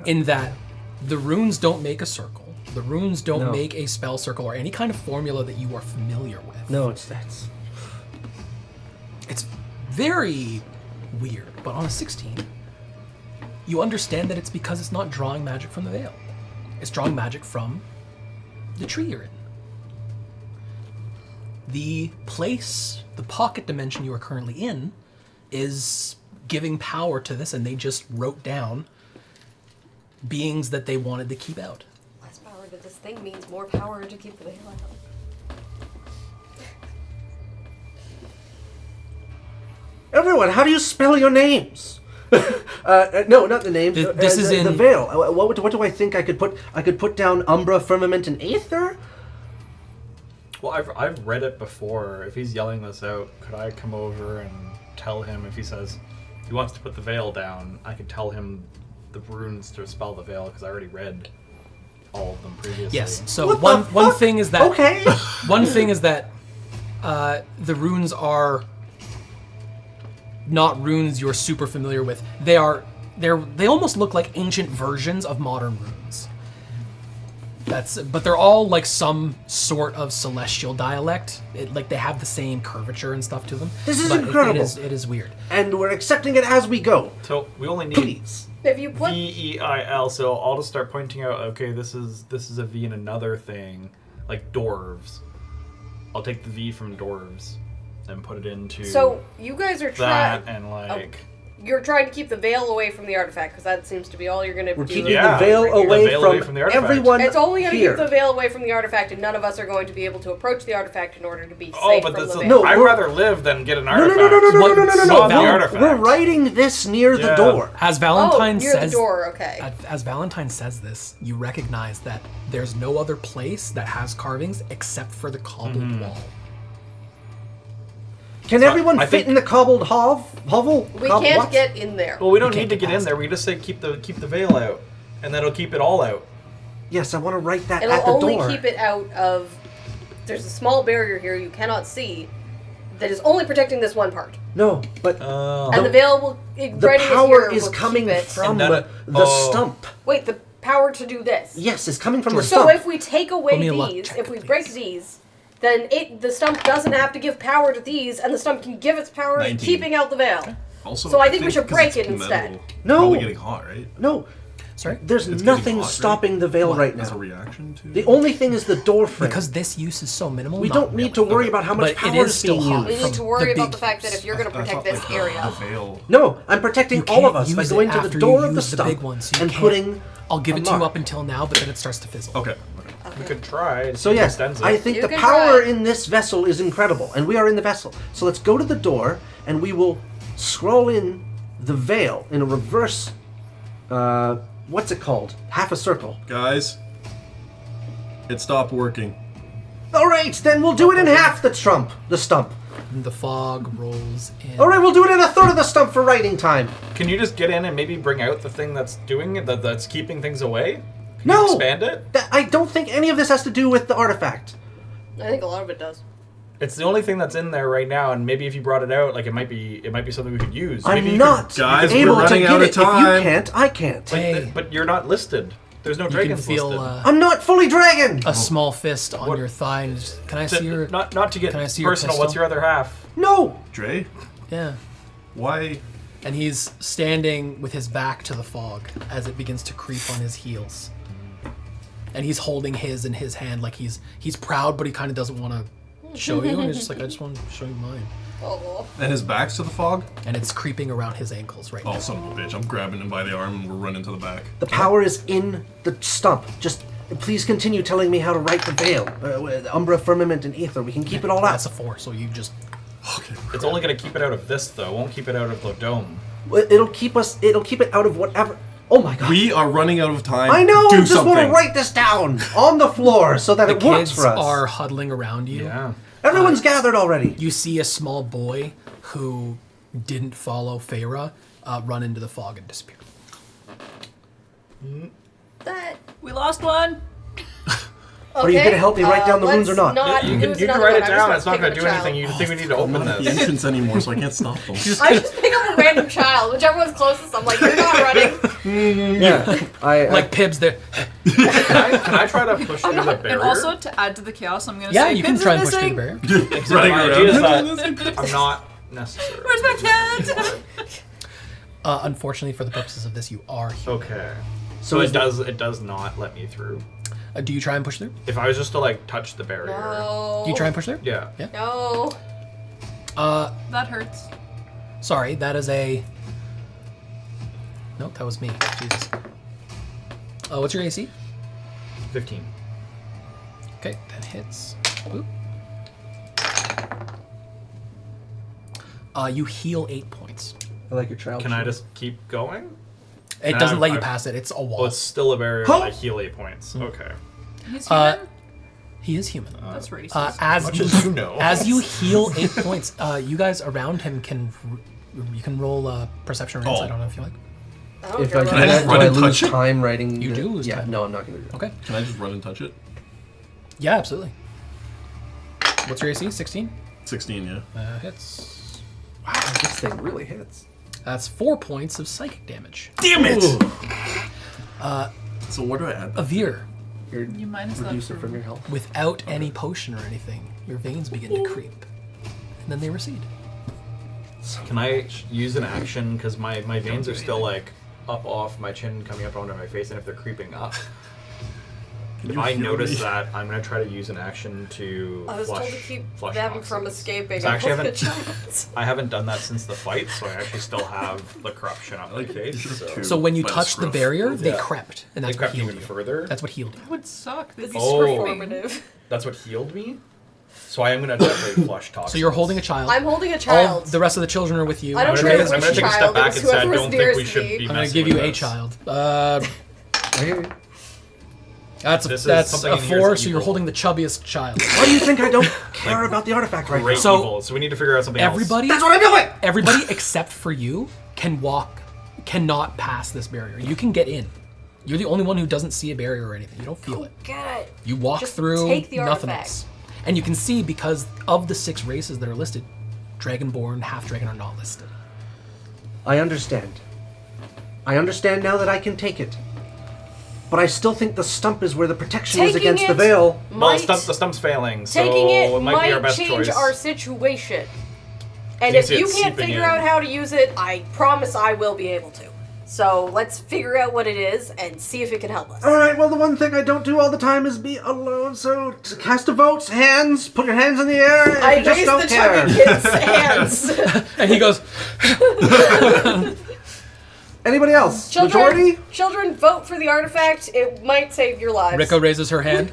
In that the runes don't make a circle. The runes don't No. make a spell circle or any kind of formula that you are familiar with. No, that's. It's very weird, but on a 16, you understand that it's because it's not drawing magic from the veil. It's drawing magic from the tree you're in. The place, the pocket dimension you are currently in, is giving power to this, and they just wrote down beings that they wanted to keep out. Less power to this thing means more power to keep the veil out. Everyone, how do you spell your names? No, not the names. This is the in- veil. What do I think I could put? I could put down Umbra, Firmament, and Aether. Well, I've read it before. If he's yelling this out, could I come over and tell him if he says he wants to put the veil down? I could tell him the runes to spell the veil because I already read all of them previously. Yes. So What the one fuck? thing is that Okay. one thing is that the runes are not runes you're super familiar with. They almost look like ancient versions of modern runes. But they're all like some sort of celestial dialect. Like they have the same curvature and stuff to them. This is but incredible. It is weird. And we're accepting it as we go. So we only need Please. If you put VEIL, so I'll just start pointing out, okay, this is a V in another thing, like dwarves. I'll take the V from dwarves and put it into so you guys are that trying. and like You're trying to keep the veil away from the artifact because that seems to be all you're going to do. We're keeping Yeah, the veil keep the away veil from, away from the artifact. everyone It's only going to here. keep the veil away from the artifact, and none of us are going to be able to approach the artifact in order to be oh, safe but from that's the a, veil. No, I'd we're- rather live than get an No, artifact. What- the We're, artifact. we're writing this near the Yeah. door. As Valentine near says, the door. Okay. as Valentine says this, you recognize that there's no other place that has carvings except for the cobbled wall. Can So, everyone I fit think- in the cobbled hovel? We can't what? get in there. Well, we don't You need to can't get get in past there. We just say keep the veil out, and that'll keep it all out. Yes, I want to write that It'll at the only door. keep it out of. There's a small barrier here you cannot see that is only protecting this one part. No, but And the veil will. the writing power it here is will coming keep it. from And that- the oh. stump. Wait, the power to do this. Yes, it's coming from the So stump. if we take away Roll me a luck these, check, if we please. break these, then the stump doesn't have to give power to these, and the stump can give its power to 19. keeping out the veil. Also, So I think we should 'cause break it's it instead. metal, No. Probably getting hot, right? No, Sorry? there's It's nothing getting hot, stopping right? the veil right As a now. reaction to The only thing is the door frame. Because this use is so minimal. we not don't need to really. worry about how much But it power is is still being hot. We used. need to From worry the about big the fact that if you're going to I protect thought, this like, area. The veil. No, I'm protecting You all of can't us by use it going to after the door you of the use the stump big one, so you and can't- putting. I'll give a it to you mark. up until now, but then it starts to fizzle. Okay. We could try. to So see if it yes, extends it. I think You the can power try. in this vessel is incredible, and we are in the vessel. So let's go to the door, and we will scroll in the veil in a reverse. What's it called? Half a circle. Guys, it stopped working. All right, then we'll do it in half the stump. The stump. And the fog rolls in. All right, we'll do it in a third of the stump for writing time. Can you just get in and maybe bring out the thing that's doing it, that's keeping things away? Can No, you expand it? I don't think any of this has to do with the artifact. I think a lot of it does. It's the only thing that's in there right now, and maybe if you brought it out, like it might be something we could use. Maybe I'm you not Guys, we're able to running get out of it. If you time. can't, I can't. Hey. But you're not listed. There's no You can dragons feel listed. I'm not fully dragon. a small fist on What- your thigh. And just, can I So, see your? not to get can I see your personal. What's pistol? your other half? No. Dre, Yeah. why? And he's standing with his back to the fog as it begins to creep on his heels. And he's holding his in his hand like he's proud, but he kind of doesn't want to show you. And he's just like, I just want to show you mine. Oh. And his back's to the fog? And it's creeping around his ankles right Oh, now. son of a bitch. I'm grabbing him by the arm and we're running to the back. The power is in the stump. Just please continue telling me how to write the veil. Umbra, firmament, and ether. We can keep it all out. That's a 4, so you just. Okay. It's only going to keep it out of this, though. It won't keep it out of the dome. It'll keep it out of whatever. Oh my god. We are running out of time. I know, Do I just something. want to write this down on the floor so that The it works kids for us. are huddling around you. Yeah. Everyone's gathered already. You see a small boy who didn't follow Feyre run into the fog and disappear. That. We lost one. Are you gonna help me write down the runes or not? You can use you can another write one. it I'm just down. gonna It's not pick going up to a do child. anything. You think we need to I'm open not at the this. entrance anymore, so I can't stop them. I just pick up a random child, whichever one's closest. I'm like, you're not running. Yeah. Like Pibs there. Can I try to push through the barrier? And also, to add to the chaos, I'm gonna Yeah, say you can Pibbs try is and push through the missing. barrier. Except Running my around. idea is that I'm not necessary. Where's my cat? Unfortunately, for the purposes of this, you are human. Okay. So So is it does not let me through. Do you try and push through? If I was just to like touch the barrier. No. Do you try and push through? Yeah. Yeah. No. That hurts. Sorry, that is a. Nope, that was me. Jesus. What's your AC? 15. Okay, that hits. Oop. You heal 8 points. I like your child. Can I just keep going? It And doesn't let you I've- pass it. It's a Oh, wall. it's still a barrier. Huh? But I heal 8 points. Okay. He's human. He is human. That's racist. As much you, as you know. as you heal 8 points, you guys around him you can roll perception or insight. I don't know if you like. I don't If care I about Can I can, just do run I and lose touch it? time writing? You the- do lose Yeah, time. no, I'm not gonna do that. Okay. Can I just run and touch it? Yeah, absolutely. What's your AC? 16. 16, yeah. Hits. Wow, this thing really hits. That's 4 points of psychic damage. Damn it! Uh, So what do I add? Avir, You minus that Reduce it from from your health. without any potion or anything, your veins begin to creep. And then they recede. Can I use an action? Because my veins are still like up off my chin, coming up onto my face, and if they're creeping up, if I notice that, I'm gonna try to use an action to I was flush. told to keep flush them toxins. from escaping. So I actually I hope haven't. it I haven't done that since the fight, so I actually still have the corruption on my face. So. So when you By the touched the scruff. barrier, they Yeah. crept, and They that's what crept healed even you. further. That's what healed you. That would suck. They'd be Oh. screaming. Transformative. That's what healed me. So I am gonna definitely flush toxins. So you're holding a child. I'm holding a All child. the rest of the children are with you. I don't I'm care gonna, I'm which gonna take a step child, it back was and say I whoever was don't think we nearest should me. be I'm gonna messing give you with a this. child. I hear you. That's This is that's something a in here is 4, so you're evil. holding the chubbiest child. Why do you think I don't care about the artifact right Great now? So- evil. So we need to figure out something Everybody, That's what I'm doing! everybody except for you cannot pass this barrier. You can get in. You're the only one who doesn't see a barrier or anything. You don't feel it. Get it. You walk Just through, take the nothing artifact. else. And you can see, because of the 6 races that are listed, Dragonborn, Half-Dragon are not listed. I understand. I understand now that I can take it. But I still think the stump is where the protection is Taking against the it veil. Well, might, the stump's failing, so taking it might be our best change choice. our situation. And You if see it you can't seeping figure in. out how to use it, I promise I will be able to. So let's figure out what it is and see if it can help us. Alright, well, the one thing I don't do all the time is be alone, so cast a vote, hands, put your hands in the air, if I you just raised don't the care. chubby kid's hands. And he goes, Anybody else? Majority? Children, vote for the artifact. It might save your lives. Rico raises her hand.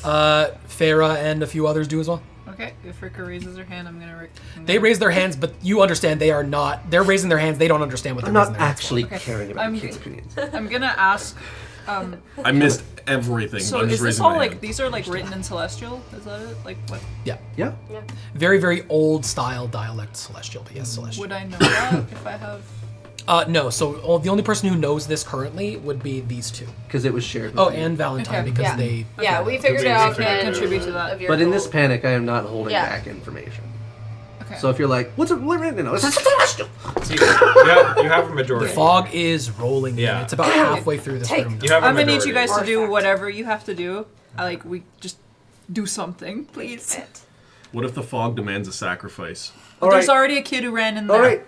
Farah and a few others do as well. Okay, if Rika raises her hand, I'm gonna. They raise their hands, but you understand they are not. They're raising their hands. They don't understand what they're I'm not raising their hands for. actually Okay. caring about I'm- the kid's opinions. I'm gonna ask. I missed everything. So but I'm is just this raising all my like hand. these are like written in Celestial? Is that it? Like what? Yeah. Yeah? Very, very old style dialect Celestial, but yes, Celestial. Would I know that if I have? No, so the only person who knows this currently would be these two. Because it was shared with Oh, you. and Valentine, Okay. because Yeah. they... Yeah, we figured it out figured it and out. Contribute to that. But in this panic, I am not holding Yeah. back information. Okay. So if you're like, what's it written? It's a celestial! So you have a The majority. fog is rolling in. Yeah. It's about halfway through this Take- room. You have a I'm gonna need majority. you guys to do Artifact. whatever you have to do. We just do something, please. What if the fog demands a sacrifice? All There's right. already a kid who ran in there. All right.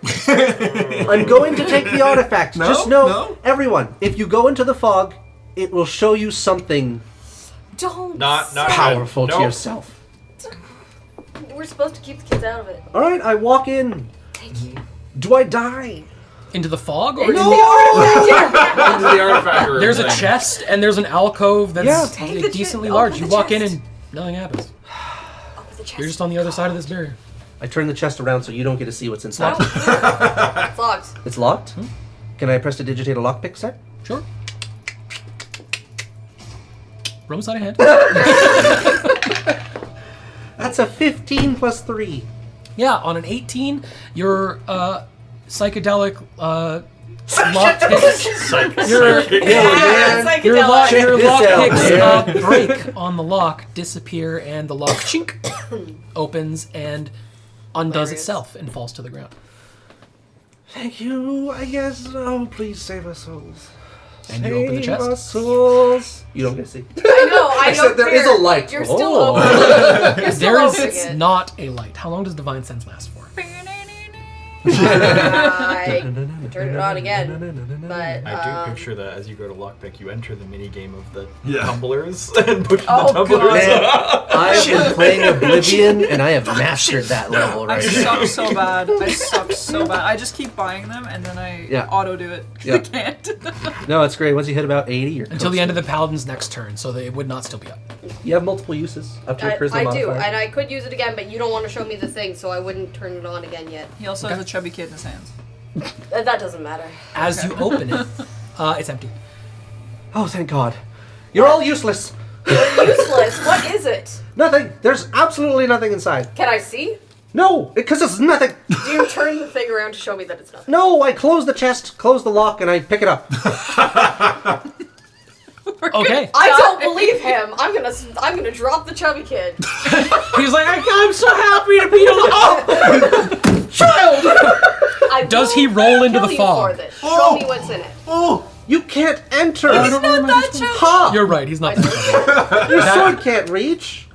I'm going to take the artifact. No, Just know, no. everyone, if you go into the fog, it will show you something Don't. Not powerful Nope. to yourself. We're supposed to keep the kids out of it. All right, I walk in. Do I die? Into the fog? Or Into No! the artifact. Yeah. Into the artifact room There's a thing. chest and there's an alcove that's Yeah. Take the decently chest. large. Open You the walk in chest. and nothing happens. Open the chest. You're just on the other side of this barrier. I turn the chest around so you don't get to see what's inside. It's locked. It's locked? Can I press to digitate a lockpick set? Sure. Rome's out of hand. That's a 15 plus 3. Yeah, on an 18, your psychedelic lock picks. Your, Yeah, your lock, Check your this lock out, picks man. break on the lock, disappear, and the lock chink opens and undoes Hilarious. itself and falls to the ground. Thank you, I guess. Oh, please save our souls. And you open the Save chest. our souls. You don't get to see. I know. said there is a light. You're still Oh. opening. You're still There opening is it. not a light. How long does Divine Sense last for? I can turn it on again. But I do picture that as you go to lockpick, you enter the mini game of the Yeah. tumblers and push Oh, the tumblers God. Man, up. I've been playing Oblivion and I have mastered that level I right suck now. so bad. I suck so bad. I just keep buying them and then I Yeah. auto do it 'cause Yeah. I can't. No, it's great. Once you hit about 80, you're Until the end of the Paladin's next turn, so that it would not still be up. You have multiple uses up to your charisma I do, modifier. and I could use it again, but you don't want to show me the thing, so I wouldn't turn it on again yet. He also has a chubby kid in his hands. That doesn't matter. As you open it, it's empty. Oh, thank God. You're all useless. Useless. What is it? Nothing. There's absolutely nothing inside. Can I see? No, because it's nothing. Do you turn the thing around to show me that it's nothing? No, I close the chest, close the lock, and I pick it up. Okay. I don't believe him. I'm gonna drop the chubby kid. He's like, I'm so happy to be alive. Does he roll into kill the you fog? for this. Show me what's in it. Oh, you can't enter. He's not that chubby. Ha! You're right. He's not. Your sword can't reach.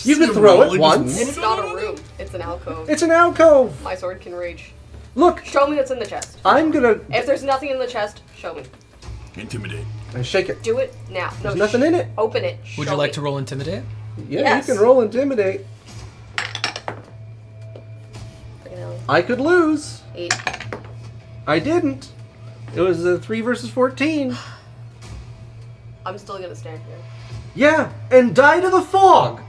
You can throw it once. It's not a room. It's an alcove. It's an alcove. My sword can reach. Look, Show me what's in the chest. I'm gonna. If there's nothing in the chest, show me. Intimidate. I shake it. Do it now. No, There's nothing in it. Open it. Would Show you like me. to roll intimidate? Yeah, Yes. you can roll intimidate. Freaking hell. I could lose. 8. I didn't. It was a 3 versus 14. I'm still gonna stand here. Yeah, and die to the fog.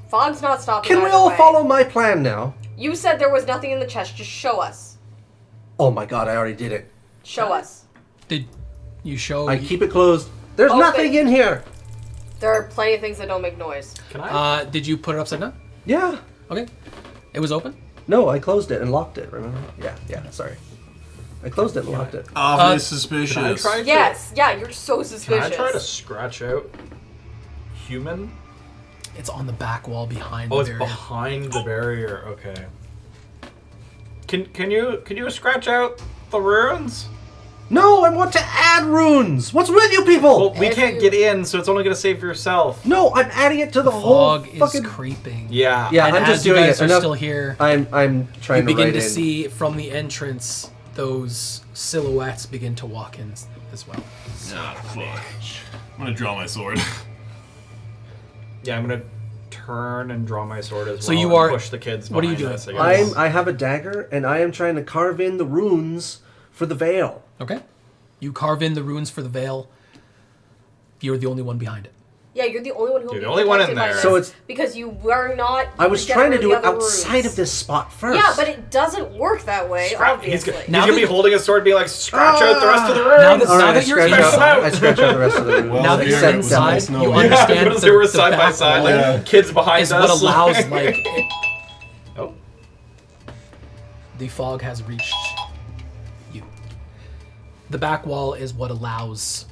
Fog's not stopping. Can we either all way. follow my plan now? You said there was nothing in the chest. Just show us. Oh my god, I already did it. Show us. Did you show? I keep it closed. There's Open. nothing in here. There are plenty of things that don't make noise. Can I? Did you put it upside down? Yeah. Okay. It was open. No, I closed it and locked it, remember? Yeah, sorry. I closed it and locked it. Obvious Can I suspicious. try to, Yes. Yeah, you're so Can suspicious. I try to scratch out human? It's on the back wall behind. Oh, the it's barrier. behind the barrier. Okay. Can you scratch out the runes? No, I want to add runes. What's with you people? Well, we can't get in, so it's only gonna save yourself. No, I'm adding it to the whole Fog is fucking. creeping. Yeah. Yeah, And I'm as just you doing guys it. are Enough- still here, I'm you trying to begin write to in. see from the entrance those silhouettes begin to walk in as well. Ah, fuck. I'm gonna draw my sword. Yeah, I'm gonna turn and draw my sword as So well. you and are- push the kids. what are you behind doing? us, I guess. I have a dagger and I am trying to carve in the runes for the veil. Okay. You carve in the runes for the veil. You're the only one behind it. Yeah, you're the only one who will You're be the only one in protected by there. this So it's- because you were not. I was get trying to rid do of it the other outside runes. of this spot first. Yeah, but it doesn't work that way, He's obviously. gonna, Now he's gonna that- be holding his sword, being like, scratch out the rest of the runes. Now that- All right, I you're scratch inside- out. I scratch out the rest of the runes. Well, Now that here you're it was inside, nice you knowing. understand because the, they were the side by back side, wall like kids behind is us. what allows like Oh. the fog has reached you. The back wall is what allows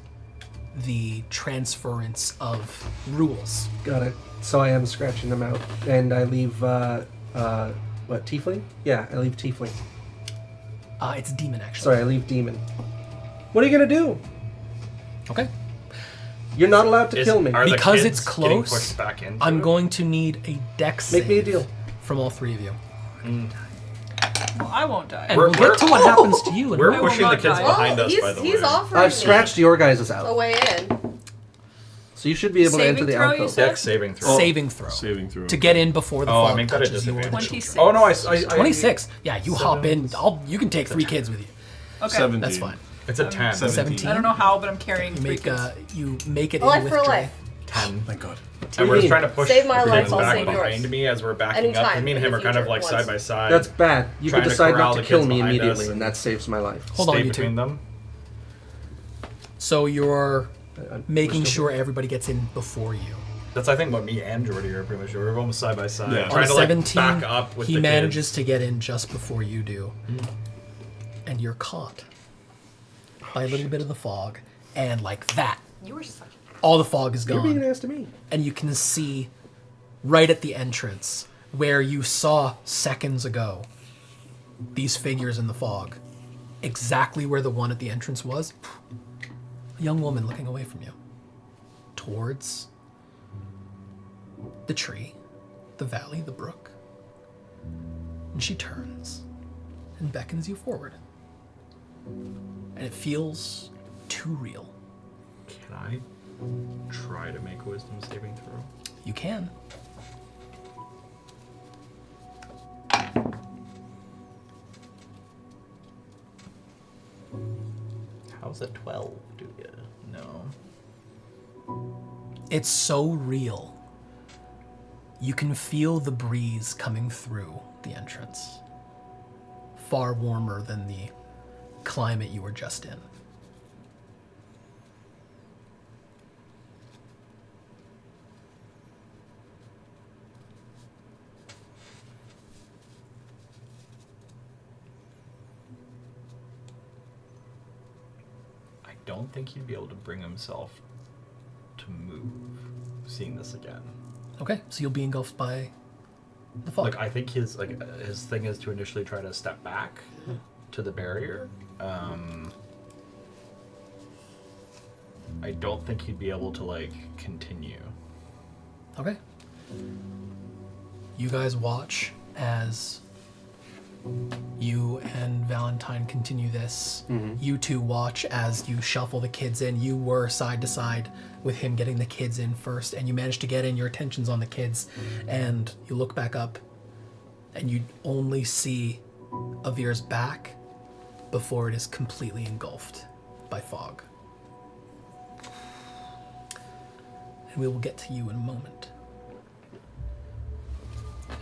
the transference of rules. Got it. So I am scratching them out, and I leave what tiefling? Yeah, I leave tiefling. It's demon actually. Sorry, I leave demon. What are you gonna do? Okay. You're not allowed to kill me. Are the Because kids it's getting close, pushed back into I'm it? going to need a dex Make me a save deal. from all three of you. Well, I won't die. And We're- we'll get to what happens to you. in a We're moment. will pushing the not kids die. behind Well, us, by the way. he's offering I've scratched your guys' a out, way in. so you should be able to enter Saving the throw, you alcove. said? Dex saving throw. saving throw Saving throw. to get in before the Oh, I fog make that a touches you or the disadvantage. 26. children. Oh no, I 26. Yeah, you hop in. You can take 3 kids with you. Okay. 17. That's fine. It's a 10. 17. I don't know how, but I'm carrying You 3 make kids. you make it A in life with for a Dre. life. 10. Thank God. And we're just trying to push Save my the life, kids I'll back save yours. behind me as we're backing up. Anytime, Me and in him the are kind of future, like once. side by side. That's bad. You Trying could to decide corral not to the kill kids me behind immediately, us. and that saves my life. Hold on, Stay you two. between them. So you're We're making still sure everybody gets in before you. That's I think what me and Jordy are pretty much doing. We're almost side by side. Yeah. On Trying a to like 17, back up with he the manages kids. to get in just before you do. And you're caught by a little bit of the fog. And like that, You were such all the fog is You're being gone. an ass to me. And you can see right at the entrance where you saw seconds ago these figures in the fog. Exactly where the one at the entrance was. A young woman looking away from you. Towards the tree, the valley, the brook. And she turns and beckons you forward. And it feels too real. Can I try to make a wisdom saving throw? You can. How's a 12 do you? No. It's so real. You can feel the breeze coming through the entrance. Far warmer than the climate you were just in. I don't think he'd be able to bring himself to move seeing this again. Okay, so you'll be engulfed by The fog. Like I think his thing is to initially try to step back to the barrier. I don't think he'd be able to like continue. Okay. You guys watch as you and Valentine continue this. You two watch as you shuffle the kids in. You were side to side with him getting the kids in first, and you managed to get in. Your attention's on the kids, and you look back up, and you only see Avir's back before it is completely engulfed by fog. And we will get to you in a moment.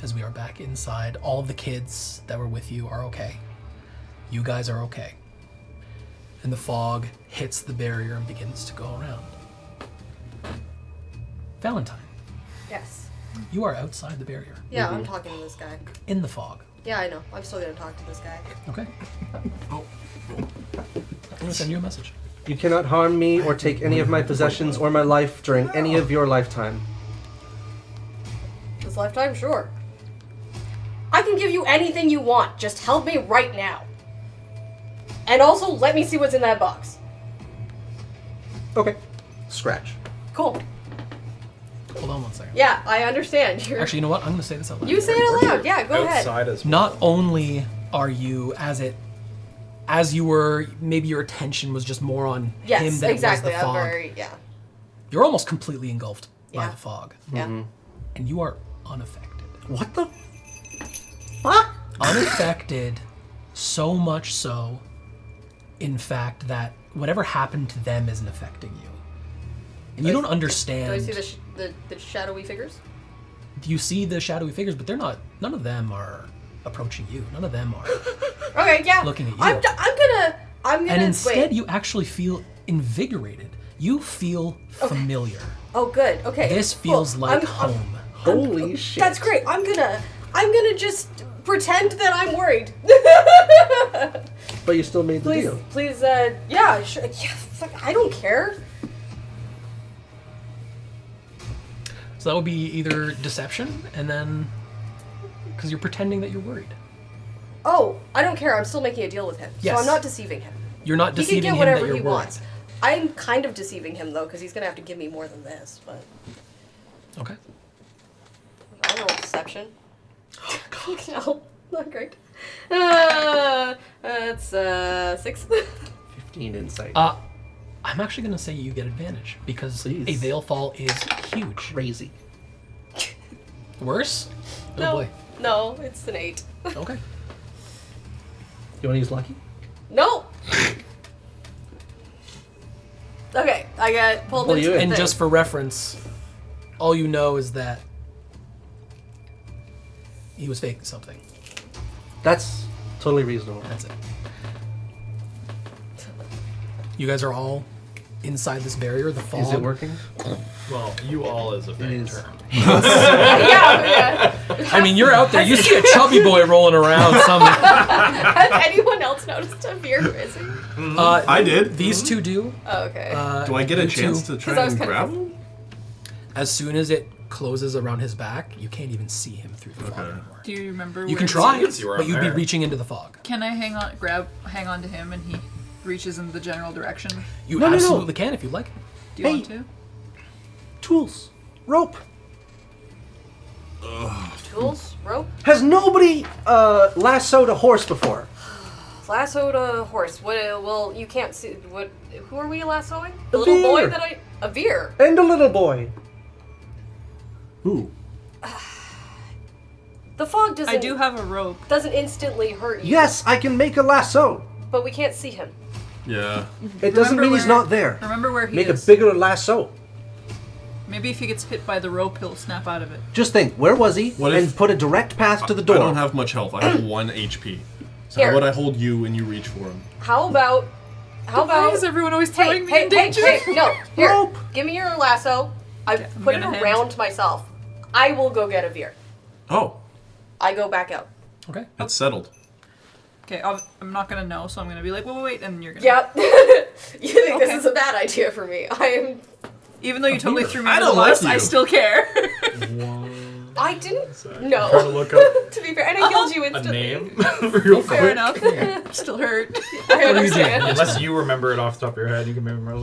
As we are back inside, all of the kids that were with you are okay. You guys are okay. And the fog hits the barrier and begins to go around. Valentine, Yes. you are outside the barrier, Yeah, I'm talking to this guy. in the fog. Yeah, I know. I'm still gonna talk to this guy. Okay? Oh, I'm going to send you a message. You cannot harm me or take any of my possessions or my life during any of your lifetime. This lifetime, sure. I can give you anything you want. Just help me right now. And also, let me see what's in that box. Okay. Scratch. Cool. Hold on one second. Yeah, I understand. You're... Actually, you know what? I'm going to say this out loud. You say it out loud. Yeah, go ahead. Outside as well. Not only are you, as you were, maybe your attention was just more on Yes, him than exactly. it was the I'm fog. very, yeah. You're almost completely engulfed by Yeah. the fog. Yeah. And you are unaffected. What the fuck? Unaffected, so much so, in fact, that whatever happened to them isn't affecting you. And you don't understand. Do I see the shadowy figures? You see the shadowy figures, but they're not. None of them are approaching you. None of them are. Okay, yeah. Looking at you. I'm gonna. And instead, wait. you actually feel invigorated. You feel familiar. Oh, good. Okay. This cool. feels like I'm- home. Holy shit. That's great. I'm gonna just pretend that I'm worried. But you still made the please, deal. please, yeah, sure. Yeah, fuck, I don't care. So that would be either deception, and then because you're pretending that you're worried. Oh, I don't care. I'm still making a deal with him. Yes. So I'm not deceiving him. You're not He can deceiving get him whatever that you're he worried. wants. I'm kind of deceiving him though, because he's gonna have to give me more than this. But Okay. I don't know, deception. Oh, God. No, not great. That's 6. 15 insight. I'm actually going to say you get advantage because Please. a Veilfall is huge. Crazy. Worse? Oh No, boy. no, it's an 8. Okay. You want to use lucky? No. Okay, I got pulled Well, into you- the And thing. just for reference, all you know is that he was faking something. That's totally reasonable. That's it. You guys are all inside this barrier. The fog. Is it working? Well, you all is a It big is. term. yeah. I mean, you're out there. You see a chubby boy rolling around somewhere. Has anyone else noticed a beer missing? I did. These two do. Oh, okay. Do I get a you chance two- to try 'Cause I was and kind of grab him? As soon as it closes around his back, you can't even see him through the fog Okay. anymore. Do you remember? You where can he try, is? You were but up you'd be there. reaching into the fog. Can I hang on to him and he reaches in the general direction? You No, no, no. absolutely can if you'd like. Do you Hey. want to? Tools. Rope. Tools? Rope? Has nobody lassoed a horse before? Lassoed a horse. What? Well, you can't see. What? Who are we lassoing? The A little boy veer. that I. A veer. And a little boy. Who? The fog doesn't. I do have a rope. Doesn't instantly hurt you. Yes, I can make a lasso. But we can't see him. Yeah. It doesn't Remember mean he's where- not there. Remember where he Make is. a bigger lasso. Maybe if he gets hit by the rope, he'll snap out of it. Just think, where was he? What if- and put a direct path to the door. I don't have much health. I have 1 HP. So Here. how about I hold you and you reach for him? How about? How Why about? is everyone always throwing me in hey, danger? no. Here, Rope. give me your lasso. I I'm put it gonna hand. around myself. I will go get a veer. Oh, I go back out. Okay. it's settled. Okay, I'm not gonna know, so I'm gonna be like, wait, and you're gonna. Yep. You think Okay. this is a bad idea for me? I am. Even though you totally threw me I under the don't like bus, I you. still care. I didn't. So No. I'm trying to look up To be fair, and I killed you a instantly. name real Fair quick. enough. Still hurt. I understand. Unless you remember it off the top of your head, you can remember.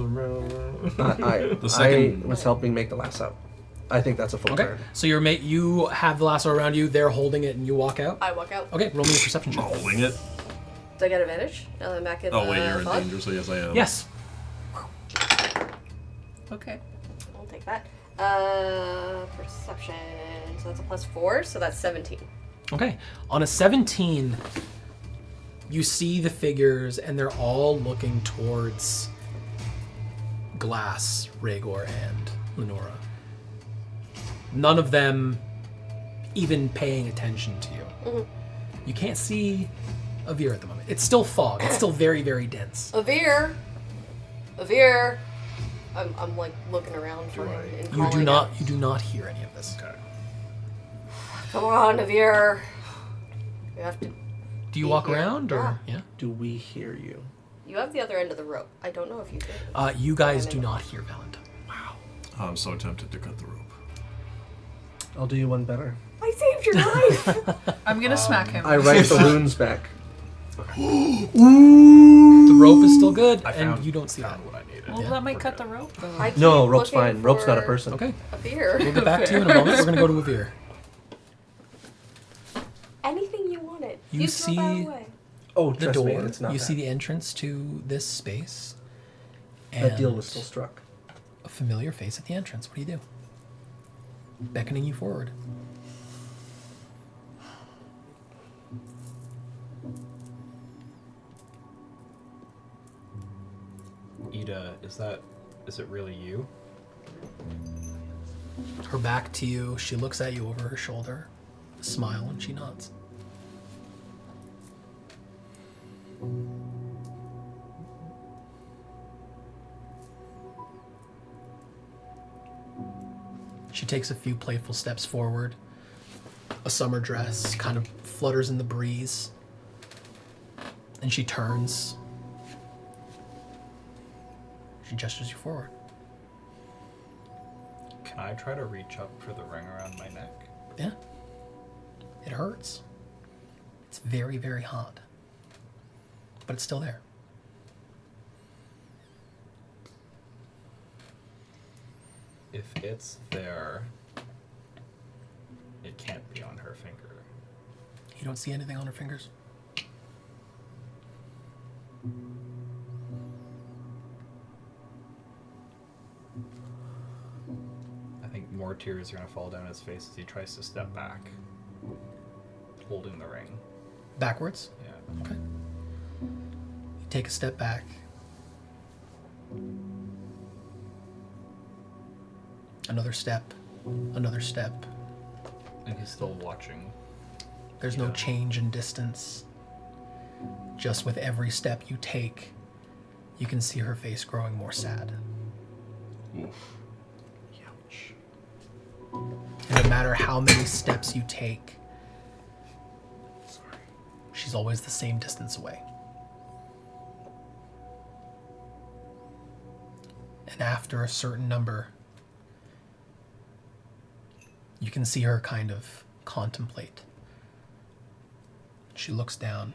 The second- I was helping make the lasso. I think that's a full Okay. turn. So you have the lasso around you. They're holding it, and you walk out. I walk out. Okay. Roll me a perception check. Holding it. Do I get advantage? Now that I'm back in Oh wait, you're in fog? danger, so yes, I am. Yes. Okay. I'll take that. Perception. So that's a +4, so that's 17. Okay. On a 17, you see the figures, and they're all looking towards Glass, Rhaegor, and Lenora. None of them even paying attention to you. Mm-hmm. You can't see Avir at the moment. It's still fog. It's still very, very dense. Avir. I'm like looking around for him and You calling out. you do not hear any of this. Okay. Come on, Avir. You have to. Do you Be walk here. around, or yeah? Do we hear you? You have the other end of the rope. I don't know if you do. You guys do not hear Valentine. I'm so tempted to cut the rope. I'll do you one better. I saved your life. I'm gonna smack him. I write the runes back. The rope is still good, I and found, you don't see that. found what I needed. Well, Yeah. that might cut the rope, though. I keep No, rope's looking fine. Rope's not a for person. Okay. Avir. We'll get back to you in a moment. We're going to go to Avir. Anything you wanted. You throw that see away. Oh, The trust door. me, it's not You that. see the entrance to this space. That deal and was still struck. a familiar face at the entrance. What do? Beckoning you forward. Ida, is it really you? Her back to you. She looks at you over her shoulder. A smile, and she nods. She takes a few playful steps forward. A summer dress kind of flutters in the breeze. And she turns. She gestures you forward. Can I try to reach up for the ring around my neck? Yeah. It hurts. It's very, very hot. But it's still there. If it's there, it can't be on her finger. You don't see anything on her fingers? I think more tears are gonna fall down his face as he tries to step back, holding the ring. Backwards? Yeah. Okay. You take a step back. Another step. Another step. And he's still watching. There's no Yeah. change in distance. Just with every step you take, you can see her face growing more sad. Oof. Ouch. And no matter how many steps you take, she's always the same distance away. And after a certain number, you can see her kind of contemplate. She looks down,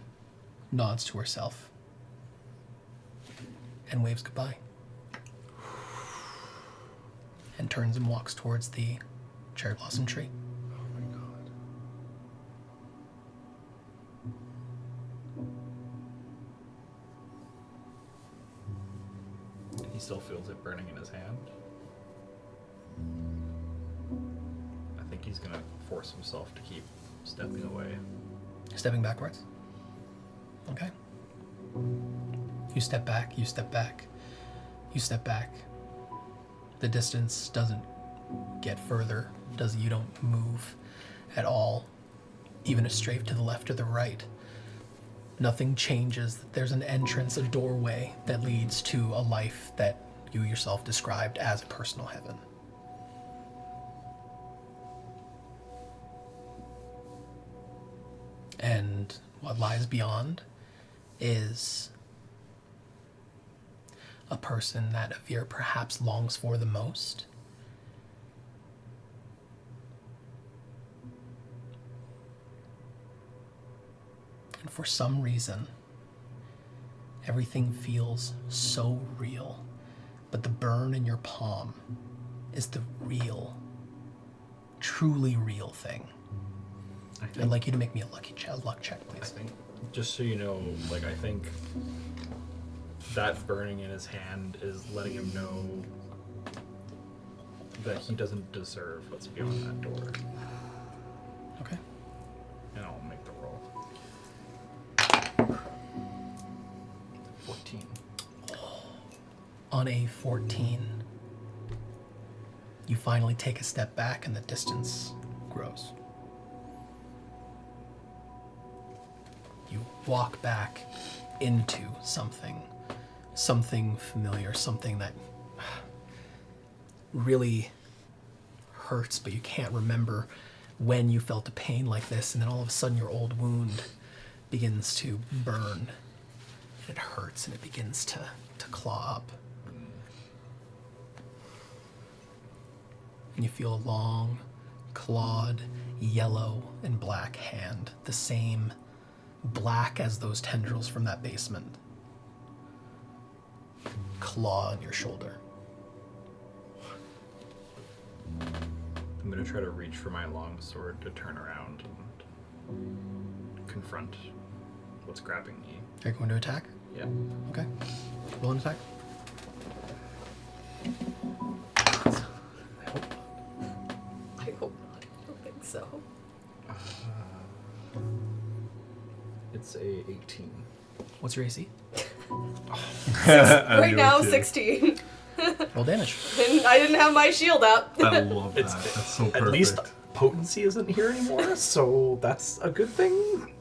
nods to herself, and waves goodbye. And turns and walks towards the cherry blossom tree. Oh my god. And he still feels it burning in his hand. I think he's gonna force himself to keep stepping away. Stepping backwards. Okay. You step back, you step back, you step back. The distance doesn't get further, you don't move at all, even a strafe to the left or the right. Nothing changes. There's an entrance, a doorway that leads to a life that you yourself described as a personal heaven. And what lies beyond is a person that Avir perhaps longs for the most. for some reason, everything feels so real. But the burn in your palm is the real, truly real thing. I'd like you to make me a luck check, I please. think, just so you know, like, I think that burning in his hand is letting him know that he doesn't deserve what's beyond that door. Okay. And I'll make the roll. 14. On a 14, you finally take a step back and the distance grows. You walk back into something familiar, something that really hurts, but you can't remember when you felt a pain like this, and then all of a sudden your old wound begins to burn. It hurts and it begins to claw up. And you feel a long, clawed, yellow and black hand, the same black as those tendrils from that basement. Claw on your shoulder. I'm going to try to reach for my long sword to turn around and confront what's grabbing me. Are you going to attack? Yeah. Okay. Roll an attack. I hope not. I don't think so. It's a 18. What's your AC? Right now, 16. Roll damage. And I didn't have my shield up. I love that. That's so perfect. At least potency isn't here anymore, so that's a good thing.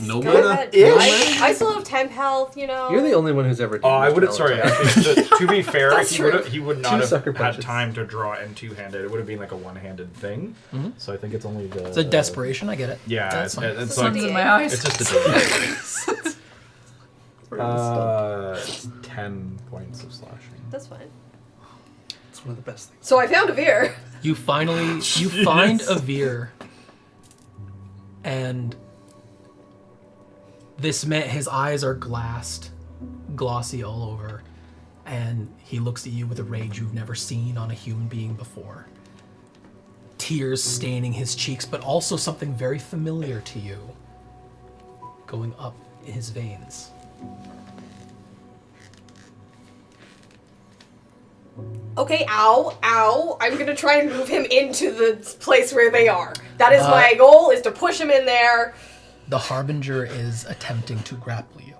No Go mana. ahead. No I still have 10 health, you know. You're the only one who's ever. Oh, I would have. Sorry, actually, to be fair, That's true. he would not Two have sucker had punches. time to draw in two-handed. It would have been like a one-handed thing. Mhm. So I think it's only the. It's a desperation, I get it. Yeah, That's fine. it's Sun's like in my eyes. it's just a day. It's 10 points of slashing. That's fine. It's one of the best things. So I found a veer. You find a veer, and this man, his eyes are glossy all over, and he looks at you with a rage you've never seen on a human being before. Tears staining his cheeks, but also something very familiar to you going up his veins. Okay, ow. I'm gonna try and move him into the place where they are. That is my goal, is to push him in there. The Harbinger is attempting to grapple you.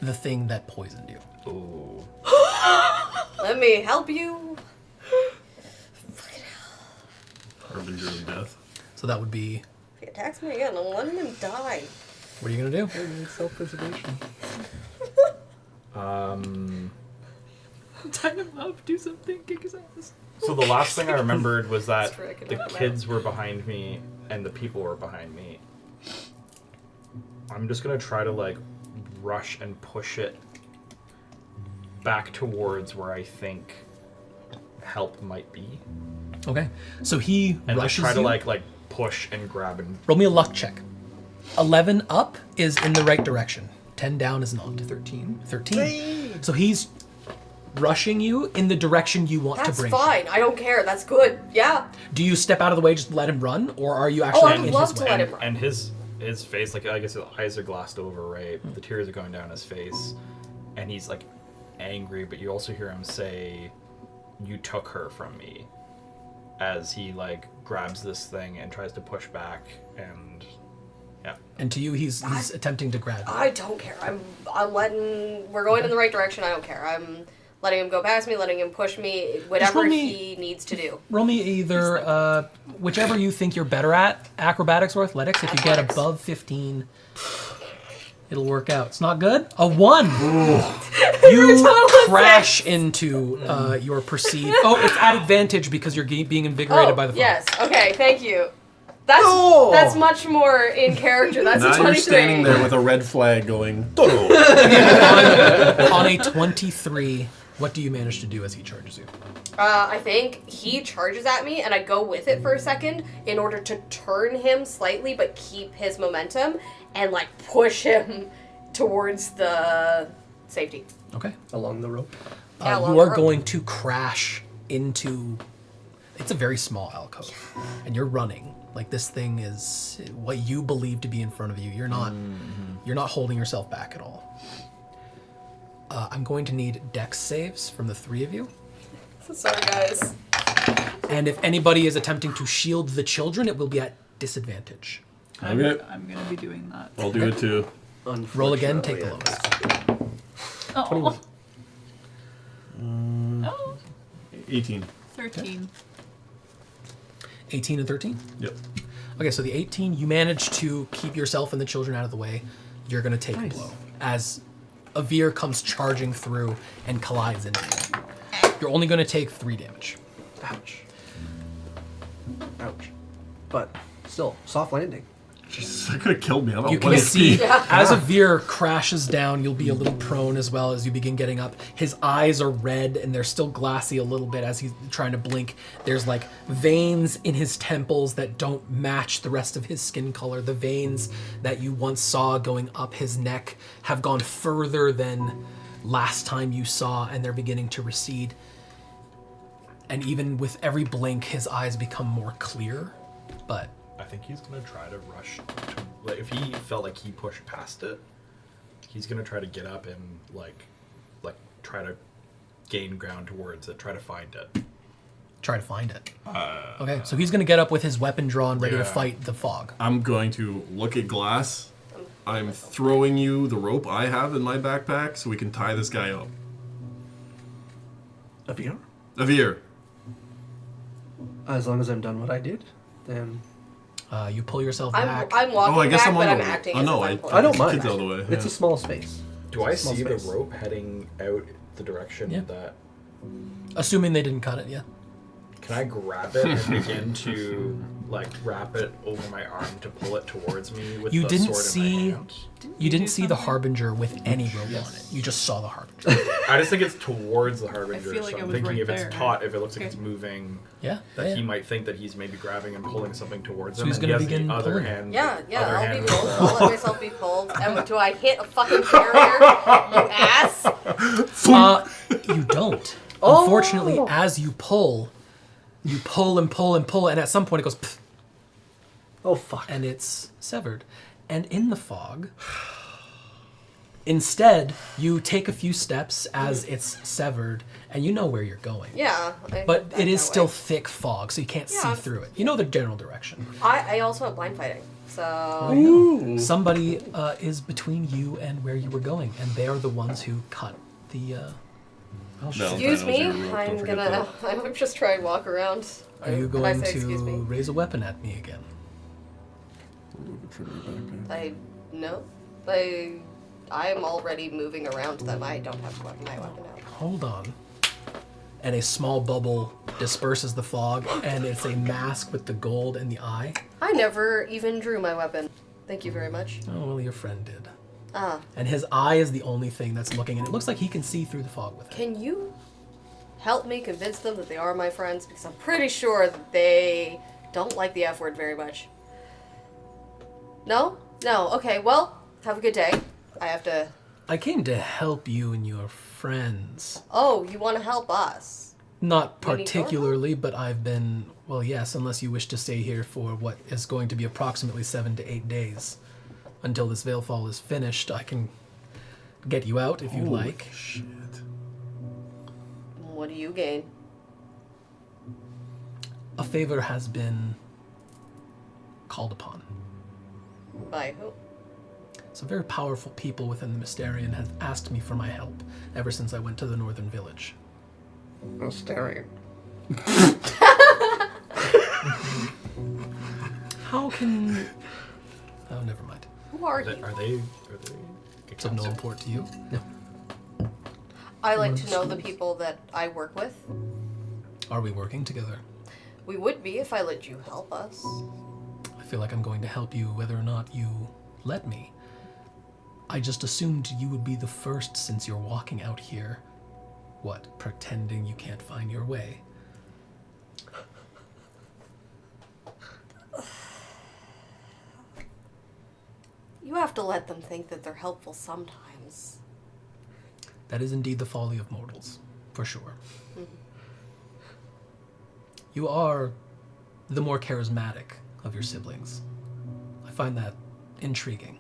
The thing that poisoned you. Ooh. Let me help you. Harbinger of death. So that would be... If he attacks me again, I'm letting him die. What are you going to do? Self-preservation. Tie him up, do something, kick his ass. So the last thing I remembered was that That's where I could the knock him kids were behind me and the people were behind me. I'm just gonna try to like rush and push it back towards where I think help might be, Okay. So he and like rushes try to you. like push and grab and. Roll me a luck check. 11 up is in the right direction. 10 down is not. 13. 13. So he's rushing you in the direction you want That's to bring. fine. I don't care. That's good. Yeah. Do you step out of the way, just let him run, or are you Oh, actually I would in love his to way? let him run. And his face, like I guess his eyes are glassed over, right? The tears are going down his face, and he's like angry. But you also hear him say, "You took her from me," as he like grabs this thing and tries to push back, and yeah. And to you, he's attempting to grab you. I don't care. I'm letting. We're going in the right direction. I don't care. I'm letting him go past me, letting him push me, whatever roll me- he needs to do. Roll me either whichever you think you're better at, acrobatics or athletics. If you get Athletics. above 15, it'll work out. It's not good. A 1. You total crash into your perceived. Oh, it's at advantage because you're being invigorated by the fire. yes. Okay. Thank you. That's much more in character. That's Now a 23. you're standing there with a red flag going. On a 23, What do you manage to do as he charges you? I think he charges at me, and I go with it for a second in order to turn him slightly, but keep his momentum, and like push him towards the safety. Okay. Along the rope. Yeah, along You the are rope. going to crash into... It's a very small alcove, and you're running. Like, this thing is what you believe to be in front of you. You're not holding yourself back at all. I'm going to need dex saves from the three of you. Sorry, guys. And if anybody is attempting to shield the children, it will be at disadvantage. Okay. I'm gonna be doing that. I'll do it too. Roll again, take the Unfortunately, lowest. Oh. 18. 13. 18 and 13? Yep. Okay, so the 18, you manage to keep yourself and the children out of the way. You're going to take Nice. a blow as a veer comes charging through and collides into you. You're only going to take 3 damage. Ouch. Ouch. But still, soft landing. Jesus, that could have killed me. I'm at You 1 can HP. see as a veer crashes down, you'll be a little prone as well as you begin getting up. His eyes are red and they're still glassy a little bit as he's trying to blink. There's like veins in his temples that don't match the rest of his skin color. The veins that you once saw going up his neck have gone further than last time you saw, and they're beginning to recede. And even with every blink, his eyes become more clear, but I think he's gonna try to rush to, like, if he felt like he pushed past it, he's gonna try to get up and like try to gain ground towards it, try to find it. try to find it. Okay, so he's going to get up with his weapon drawn, ready to Yeah. fight the fog. I'm going to look at Glass. I'm throwing you the rope I have in my backpack so we can tie this guy up. Avir? Avir. As long as I'm done what I did, then You pull yourself I'm back. walking Oh, I guess back, I'm but on I'm the acting Oh as no, if I I'm pulling. I don't mind. Kids out of the way. It's yeah. a small space. Do I Small see the space. rope heading out the direction Yeah. that? Assuming they didn't cut it, yeah. Can I grab it and begin to like wrap it over my arm to pull it towards me with You the didn't sword see- in my hand? You didn't see the something? Harbinger with any rope on it. You just saw the Harbinger. I just think it's towards the harbinger. feel like so I I'm was thinking right if there. it's taut, if it looks like Okay. it's moving, Yeah, that yeah. he might think that he's maybe grabbing and pulling something towards So him. he's and gonna he has begin the other pulling. hand. Yeah, other I'll hand be with pulled. the- I'll let myself be pulled. And do I hit a fucking barrier? You ass. You don't. Oh! Unfortunately, as you pull and pull and pull, and at some point it goes, pff, Oh fuck. and it's severed. And in the fog, instead, you take a few steps as it's severed, and you know where you're going. Yeah. I But head back it is that still way. thick fog, so you can't Yeah. see through it. You know the general direction. I also have blind fighting, so Ooh. Somebody is between you and where you were going, and they are the ones who cut the. excuse me. Valentine's Day rope, don't I'm forget gonna. I'm just trying to walk around. Are you Can I going say excuse me? to raise a weapon at me again? No. I'm already moving around them. I don't have my weapon out. Hold on. And a small bubble disperses the fog, and it's a mask with the gold and the eye. I never even drew my weapon. Thank you very much. Oh, well, your friend did. Ah, And his eye is the only thing that's looking, and it looks like he can see through the fog with it. can you help me convince them that they are my friends? Because I'm pretty sure that they don't like the F word very much. No? No. Okay, well, have a good day. I have to... I came to help you and your friends. Oh, you want to help us? Not We need your particularly, but I've been, well, yes, unless you wish to stay here for what is going to be approximately 7 to 8 days. Until this Veilfall is finished, I can get you out if you like. Shit. What do you gain? A favor has been called upon. By who? Some very powerful people within the Mysterion have asked me for my help ever since I went to the northern village. I'm staring. How can... Oh, never mind. Who are Are they? you? Are they It's of no import to you. No. I like to know the people that I work with. Are we working together? We would be if I let you help us. I feel like I'm going to help you whether or not you let me. I just assumed you would be the first since you're walking out here What, pretending you can't find your way? You have to let them think that they're helpful sometimes. That is indeed the folly of mortals, for sure. You are the more charismatic of your siblings. I find that intriguing.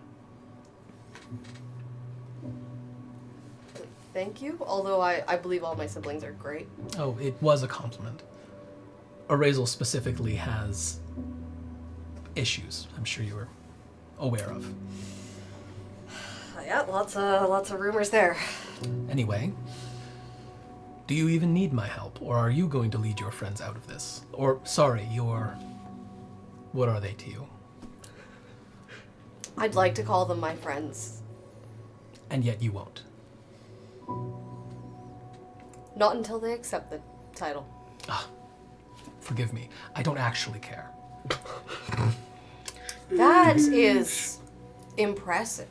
Thank you, although I believe all my siblings are great. Oh, it was a compliment. Arazel specifically has issues, I'm sure you were aware of. Yeah, lots of rumors there. Anyway, do you even need my help, or are you going to lead your friends out of this? Or, sorry, what are they to you? I'd like to call them my friends. And yet you won't. Not until they accept the title. Forgive me, I don't actually care. That is impressive.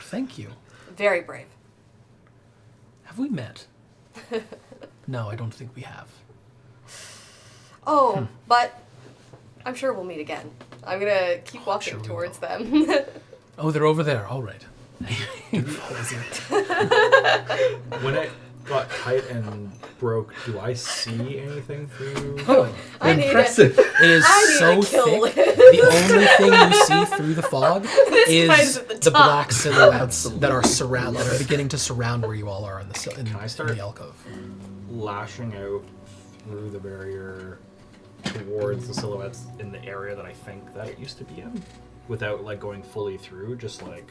Thank you. Very brave. Have we met? No, I don't think we have. Oh, but I'm sure we'll meet again. I'm gonna keep walking sure we towards them. Oh, they're over there. All right. When it got tight and broke, do I see anything through? I need Impressive. It is I so need to kill thick. it. The only thing you see through the fog guy's is at the the top. black silhouettes that are beginning to surround where you all are in Can I start the alcove. lashing out through the barrier towards the silhouettes in the area that I think that it used to be in, without like going fully through, just like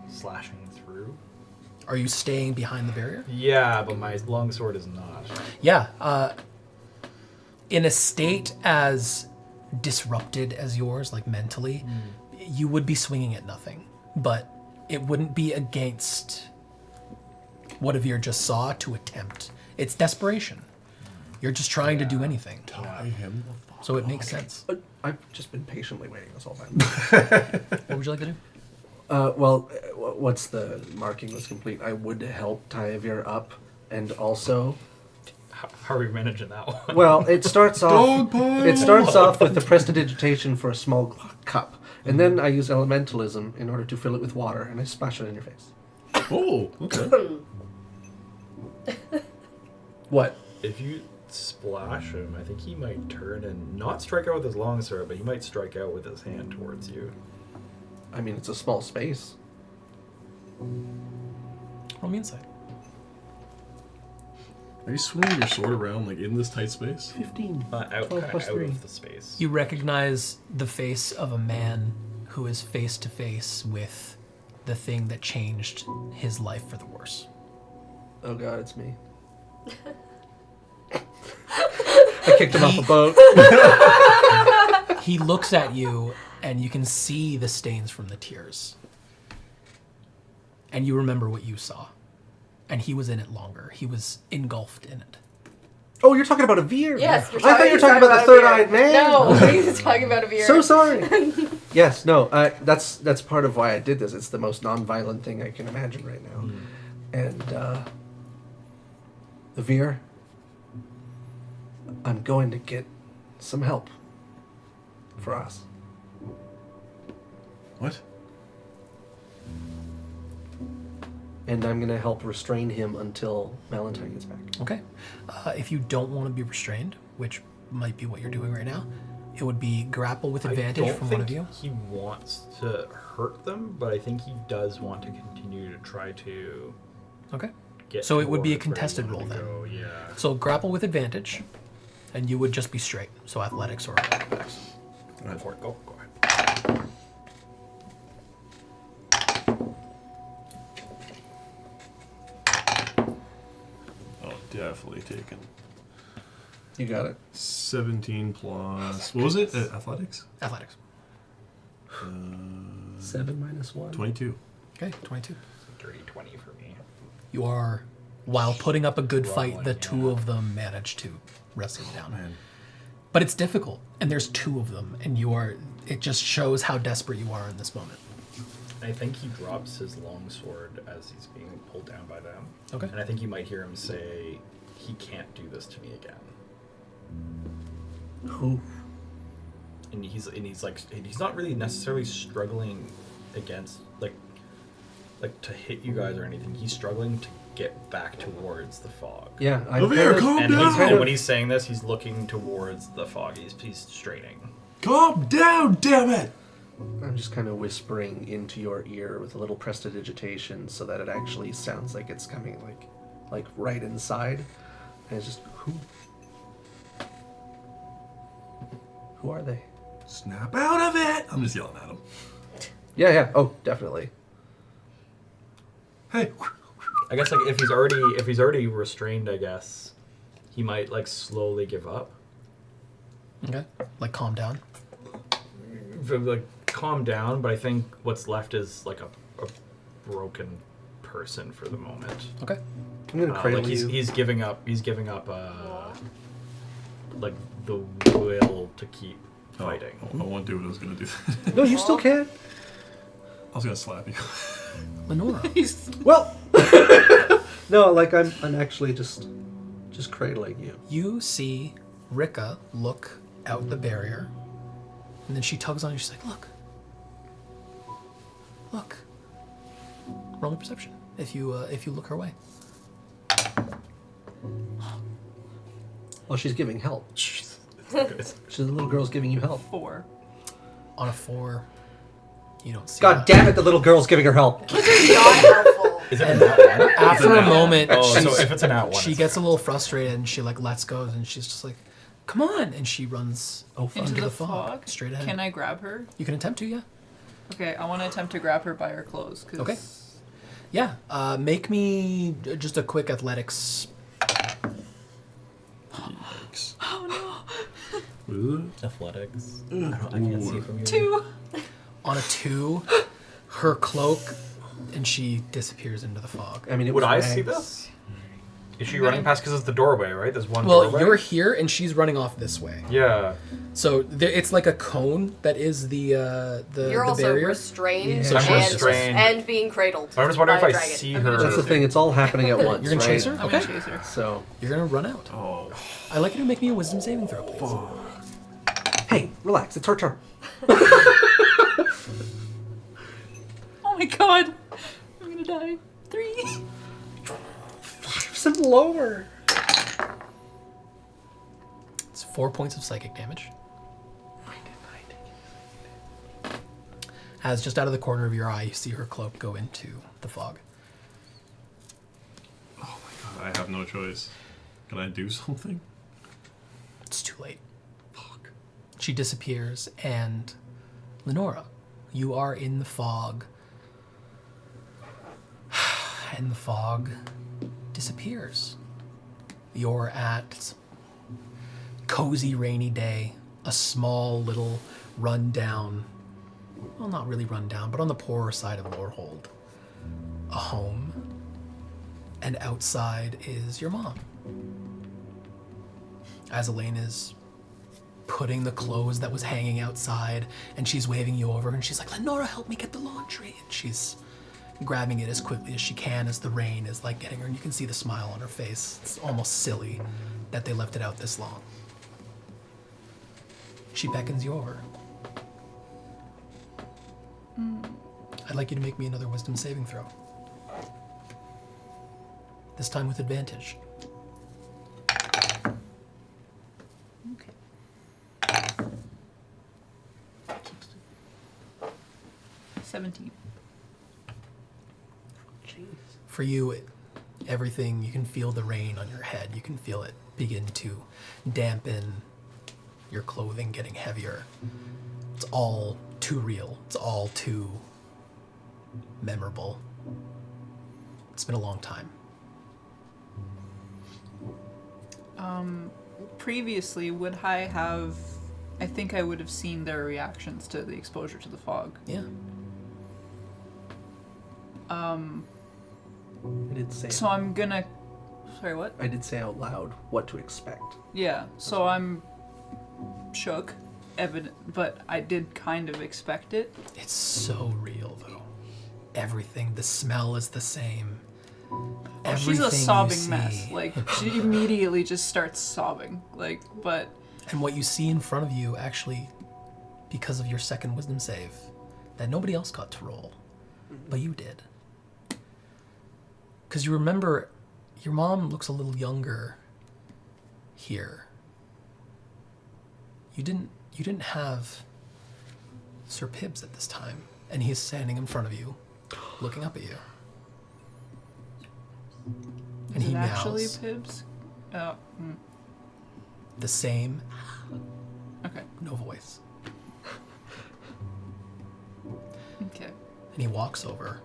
slashing through? Are you staying behind the barrier? Yeah, but my longsword is not. Yeah. In a state as disrupted as yours, like mentally, you would be swinging at nothing. But it wouldn't be against what Avir just saw to attempt. It's desperation. You're just trying to do anything. Tie him the fuck So it makes sense. I've just been patiently waiting this whole time. What would you like to do? Once the marking was complete, I would help Tyavir up, and also, How are we managing that one? well, it starts off. Dog pile! It starts off with the prestidigitation for a small cup, and then I use elementalism in order to fill it with water, and I splash it in your face. Oh, okay. What? If you splash him, I think he might turn and not strike out with his longsword, but he might strike out with his hand towards you. I mean, it's a small space. Roll me insight. Are you swinging your sword around like in this tight space? 15. Out 12 plus out 3. of the space. You recognize the face of a man who is face to face with the thing that changed his life for the worse. Oh god, it's me. I kicked him off a boat. He looks at you, and you can see the stains from the tears. And you remember what you saw. And he was in it longer. He was engulfed in it. Oh, you're talking about a veer. Yes, I thought you were talking about the a third-eyed beer. man. No, he's talking about a beer. So sorry. Yes, no, that's part of why I did this. It's the most non-violent thing I can imagine right now. And, the veer, I'm going to get some help for us. What? And I'm going to help restrain him until Valentine gets back. Okay. If you don't want to be restrained, which might be what you're doing right now, it would be grapple with advantage I don't from think one of you. He wants to hurt them, but I think he does want to continue to try to Okay. get. So it would be a towards where he contested wanted roll to then. go, yeah. So grapple with advantage, and you would just be straight. So athletics or acrobatics. Go for it. Go ahead. Oh, definitely taken. You got it. 17 plus. What was it? Athletics? Athletics. 7 minus 1. 22. Okay, 22. Dirty 20 for me. You are, while putting up a good fight, the Struggling, two of them manage to wrestle you down. Man. But it's difficult, and there's two of them, and it just shows how desperate you are in this moment. I think he drops his longsword as he's being pulled down by them. Okay. And I think you might hear him say, "He can't do this to me again." Who? And he's not really necessarily struggling against like to hit you guys or anything. He's struggling to get back towards the fog. Yeah, I Lavere, calm And down! when he's saying this, he's looking towards the fog. He's straining. Calm down, damn it! I'm just kind of whispering into your ear with a little prestidigitation so that it actually sounds like it's coming like right inside. And it's just, who are they? Snap out of it! I'm just yelling at him. Yeah. Oh, definitely. Hey, I guess like if he's already restrained, I guess he might like slowly give up. Okay. Like calm down. Like calm down, but I think what's left is like a broken person for the moment. Okay. I'm gonna cradle Like you. he's giving up like the will to keep fighting. I won't do what I was gonna do. No, you still can. I was gonna slap you. Lenora. Well, no, like I'm actually just cradling you. You see Rika look out the barrier, and then she tugs on you. She's like, look. Roll me perception if you look her way. Well, she's giving help. It's The little girl's giving you help. 4. On a 4, you don't see. God damn it, the little girl's giving her help. Not helpful. Is it an at one? After a moment, Oh, so she's- if it's an at one, she it's gets a little frustrated and she like lets go and she's just like, "Come on!" And she runs Into the the fog, fog? straight ahead. Can I grab her? You can attempt to, yeah. Okay, I want to attempt to grab her by her clothes. Cause Okay. Yeah. Make me just a quick athletics. Yikes. Oh athletics. I can't see from no. you. 2. On a 2, her cloak, and she disappears into the fog. I mean, it Would was I rags. see this? Is she running past because it's the doorway, right? There's one Well, doorway. you're here, and she's running off this way. Yeah. So it's like a cone that is the You're the also barrier. restrained, So I'm and, restrained. and being cradled. I'm just wondering by if a I dragon. see I'm gonna her. That's the thing. It's all happening at once. You're gonna right? chase her? I'm Okay. gonna chase her. So, You're gonna run out. Oh, I'd like you to make me a wisdom saving throw, please. hey, relax. It's her turn. Oh my god. I'm gonna die. 3. Some lower. It's 4 points of psychic damage. As just out of the corner of your eye, you see her cloak go into the fog. oh my god, I have no choice. Can I do something? It's too late. Fuck. She disappears, and Lenora, you are in the fog. And the fog disappears. You're at cozy rainy day, a small little rundown, well, not really rundown, but on the poorer side of Lorehold, a home, and outside is your mom. As Elaine is putting the clothes that was hanging outside, and she's waving you over, and she's like, "Lenora, help me get the laundry." And she's grabbing it as quickly as she can as the rain is like getting her, and you can see the smile on her face. It's almost silly that they left it out this long. She beckons you over. I'd like you to make me another wisdom saving throw. This time with advantage. Okay. 17. For you, everything, you can feel the rain on your head. You can feel it begin to dampen your clothing getting heavier. It's all too real. It's all too memorable. It's been a long time. Previously, would I have... I think I would have seen their reactions to the exposure to the fog. Yeah. I did say. So I'm gonna... Sorry, what? I did say out loud what to expect. Yeah, so I'm shook, evident, but I did kind of expect it. It's so real, though. everything. The smell is the same. Oh, she's Everything a you sobbing mess. see- Like, she immediately just starts sobbing. Like, but And what you see in front of you, actually, because of your second wisdom save, that nobody else got to roll, but you did. Because you remember, your mom looks a little younger here. You didn't have Sir Pibbs at this time, and he's standing in front of you, looking up at you. And is he it actually meows. Pibbs? Oh, The same, okay. no voice. Okay. And he walks over,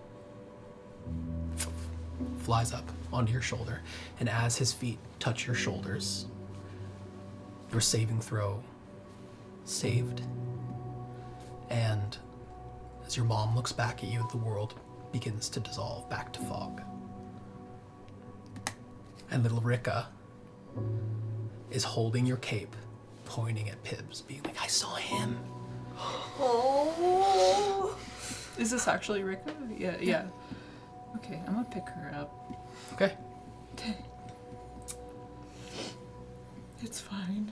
flies up onto your shoulder, and as his feet touch your shoulders, your saving throw saved. And as your mom looks back at you, the world begins to dissolve back to fog. And little Rika is holding your cape, pointing at Pibbs, being like, I saw him. Oh. Is this actually Rika? Yeah. Okay, I'm gonna pick her up. Okay. It's fine.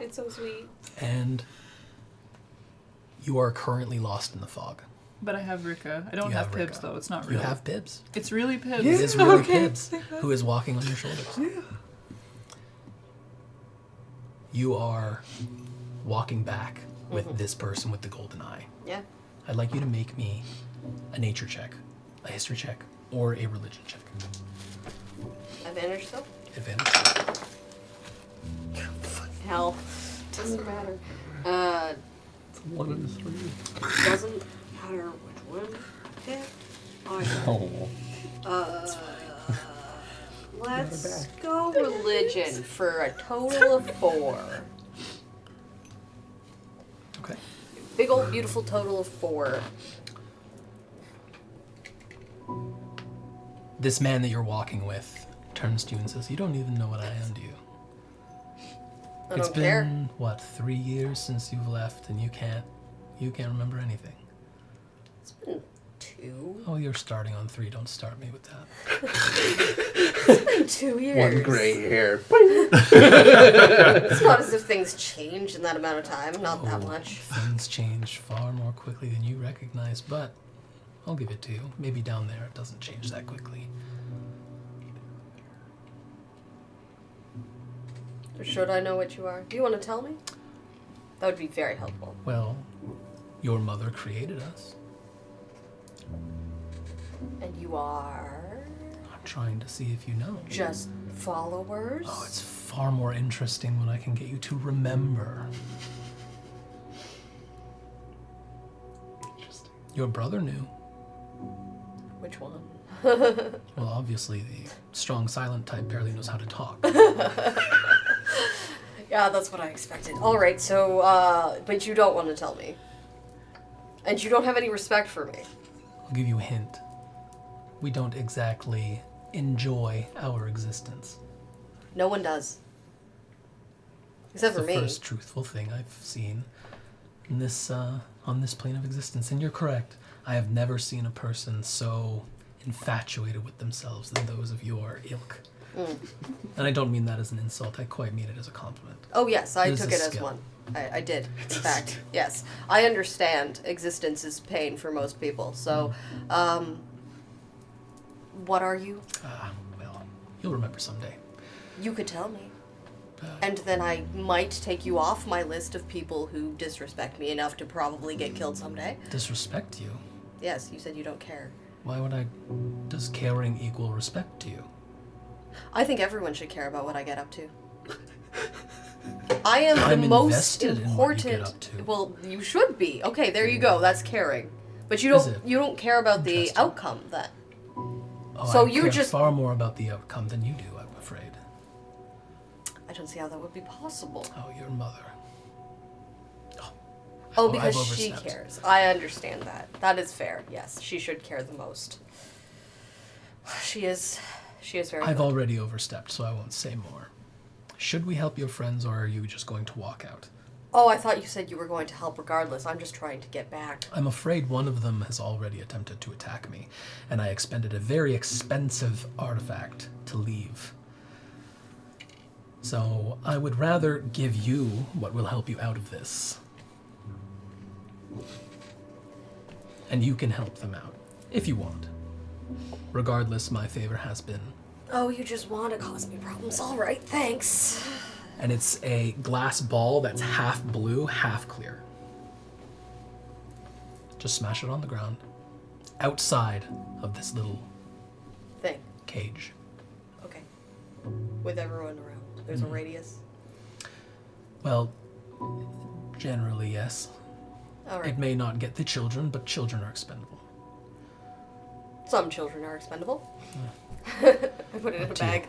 It's so sweet. And you are currently lost in the fog. But I have Rika. I don't You have have Pibbs Rika. though. It's not You real. have Pibbs. It's really Pibbs. It is really Okay. Pibbs who is walking on your shoulders. You are walking back with this person with the golden eye. Yeah. I'd like you to make me a nature check, a history check, or a religion check. Advantage still? Advantage. Hell. Doesn't matter. 1 and a 3. Doesn't matter which one I pick. Let's go religion for a total of 4. Okay. Big old beautiful total of 4. This man that you're walking with turns to you and says, "You don't even know what I am, do you? I It's don't been care. what, 3 years since you've left, and you can't remember anything. It's been 2. Oh, you're starting on 3. Don't start me with that. It's been 2 years. 1 gray hair. It's not as if things change in that amount of time. Not that Oh, much. Things change far more quickly than you recognize, but I'll give it to you. Maybe down there it doesn't change that quickly. Should I know what you are? Do you want to tell me? That would be very helpful. Well, your mother created us. And you are I'm trying to see if you know. just followers? Oh, it's far more interesting when I can get you to remember. Interesting. Your brother knew. Which one? Well, obviously, the strong silent type barely knows how to talk. Yeah, that's what I expected. Alright, so, but you don't want to tell me. And you don't have any respect for me. I'll give you a hint. We don't exactly enjoy our existence. No one does. Except It's for the me. first truthful thing I've seen in this on this plane of existence. And you're correct. I have never seen a person so infatuated with themselves than those of your ilk. And I don't mean that as an insult. I quite mean it as a compliment. Oh, yes, I It is took a it as skill. one. I did, in fact. Yes. I understand existence is pain for most people. So, what are you? Well, you'll remember someday. You could tell me. And then I might take you off my list of people who disrespect me enough to probably get killed someday. Disrespect you? Yes, you said you don't care. Why would I? Does caring equal respect to you? I think everyone should care about what I get up to. I am I'm the most invested in what you get important. up to. Well, you should be. Okay, there you go. That's caring. But you Is don't. it? You don't care about the Interesting. outcome then. Oh, So I you care just- far more about the outcome than you do, I'm afraid. I don't see how that would be possible. Oh, your mother. Oh, I've because she overstepped. cares. I understand that. That is fair. Yes, she should care the most. She is very I've good. already overstepped, so I won't say more. Should we help your friends, or are you just going to walk out? Oh, I thought you said you were going to help regardless. I'm just trying to get back. I'm afraid one of them has already attempted to attack me, and I expended a very expensive artifact to leave. So I would rather give you what will help you out of this. And you can help them out, if you want. Regardless, my favor has been... Oh, you just want to cause me problems. All right, thanks. And it's a glass ball that's half blue, half clear. Just smash it on the ground, outside of this little Thing. cage. Okay. With everyone around. There's a radius. Well, generally, yes. All right. It may not get the children, but children are expendable. Some children are expendable. I put it in a to you. bag.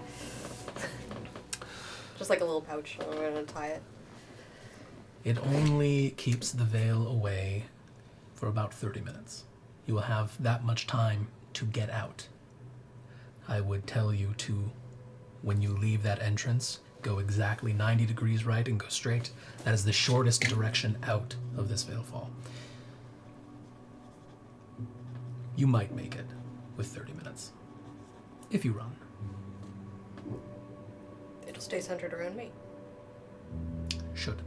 Just like a little pouch. I'm going to tie it. It only keeps the veil away for about 30 minutes. You will have that much time to get out. I would tell you to, when you leave that entrance, go exactly 90 degrees right and go straight. That is the shortest direction out of this Veilfall. You might make it with 30 minutes, if you run. It'll stay centered around me. Should.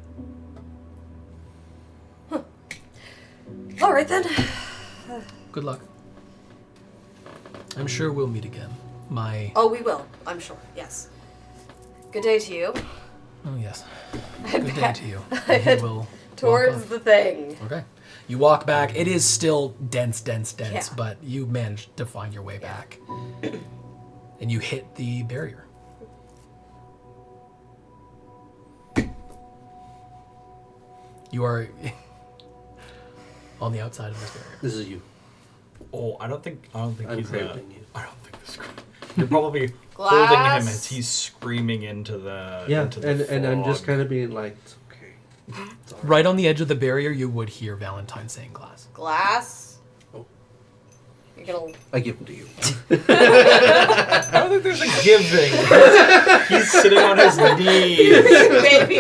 All right, then. Good luck. I'm sure we'll meet again. Oh, we will. I'm sure. Yes. Good day to you. Oh, yes. Good day to you. I head You will towards walk off. the thing. Okay. You walk back. It is still dense, Yeah. but you managed to find your way back. And you hit the barrier. You are on the outside of this barrier. This is you. Oh, I don't think I'm he's cramping you. I don't think this. You're probably Glass. holding him as he's screaming into the Yeah, into the and I'm just fog. kind of being like, it's okay. It's all right. Right on the edge of the barrier, you would hear Valentine saying glass. Glass. Oh. You're gonna. I give them to you. I don't think there's a giving. He's sitting on his knees, Maybe.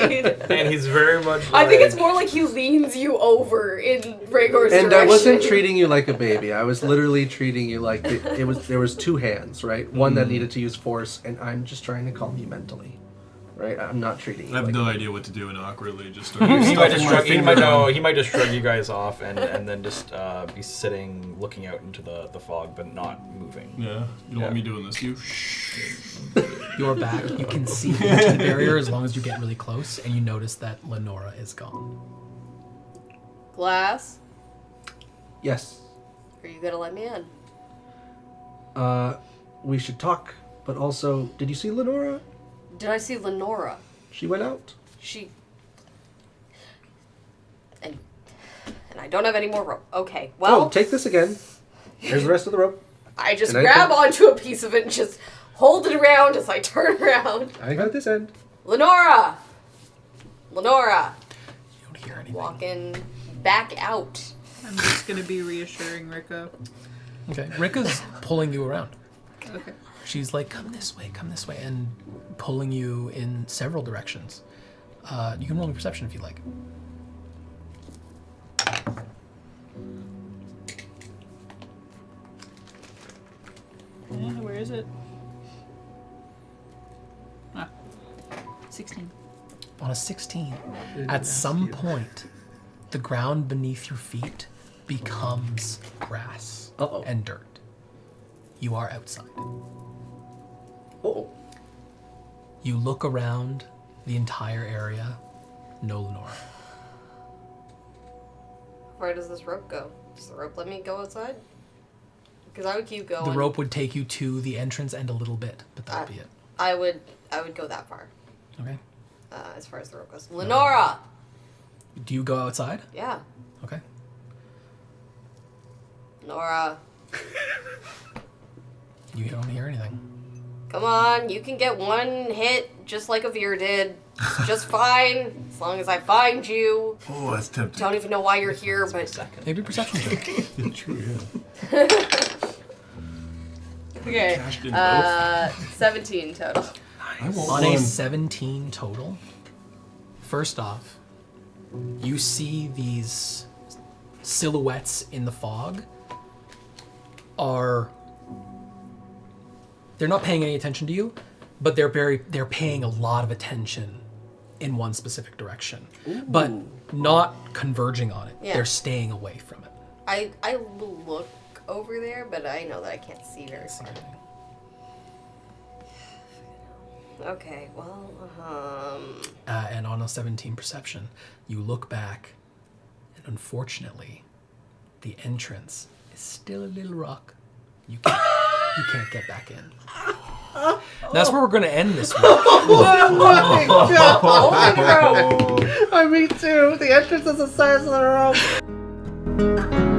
and he's very much. I think like- it's more like he leans you over in Rhaegor's And direction. I wasn't treating you like a baby. I was literally treating you like it was. There was two hands, right? One that needed to use force, and I'm just trying to calm you mentally, right? I'm not treating you. I have like no a- idea what to do and awkwardly just start He might just stuffing my shrug, he finger might on- he might just shrug you guys off and then just be sitting looking out into the fog but not moving. Yeah, you don't want me doing this, you? You're back. You can see into the barrier as long as you get really close, and you notice that Lenora is gone. Glass. Yes. Are you gonna let me in? We should talk, but also, did you see Lenora? Did I see Lenora? She went out. She. And I don't have any more rope. Okay. Well, Oh, take this again. Here's the rest of the rope. I just and I grab can- onto a piece of it and just hold it around as I turn around. I got this end. Lenora. Lenora. You don't hear anything. Walking back out. I'm just gonna be reassuring Rika. Okay. Rika's pulling you around. Okay. She's like, come this way, and pulling you in several directions. You can roll a perception if you like. Where is it? Ah. 16. On a 16, at some point, the ground beneath your feet becomes grass Uh-oh. and dirt. You are outside. Oh. You look around the entire area. No Lenora. Where does this rope go? Does the rope let me go outside? Because I would keep going. The rope would take you to the entrance and a little bit, but that would be it. I would go that far. Okay. As far as the rope goes. Lenora. Do you go outside? Yeah. Okay. Nora. You don't hear anything. Come on, you can get one hit just like Avir did. It's just fine, as long as I find you. Oh, that's tempting. Don't even know why you're here, but Maybe a perception check. True, yeah. okay. Cashed in both. 17 total. I want On a one. 17 total, first off, you see these silhouettes in the fog they're not paying any attention to you, but they're paying a lot of attention in one specific direction. Ooh. But not converging on it. Yeah. They're staying away from it. I look over there, but I know that I can't see very far. Okay, well, and on a 17 perception, you look back, and unfortunately, the entrance is still a little rock. You can't get back in. That's where we're going to end this week. Oh my god! Oh, me too. The entrance is the size of the rope.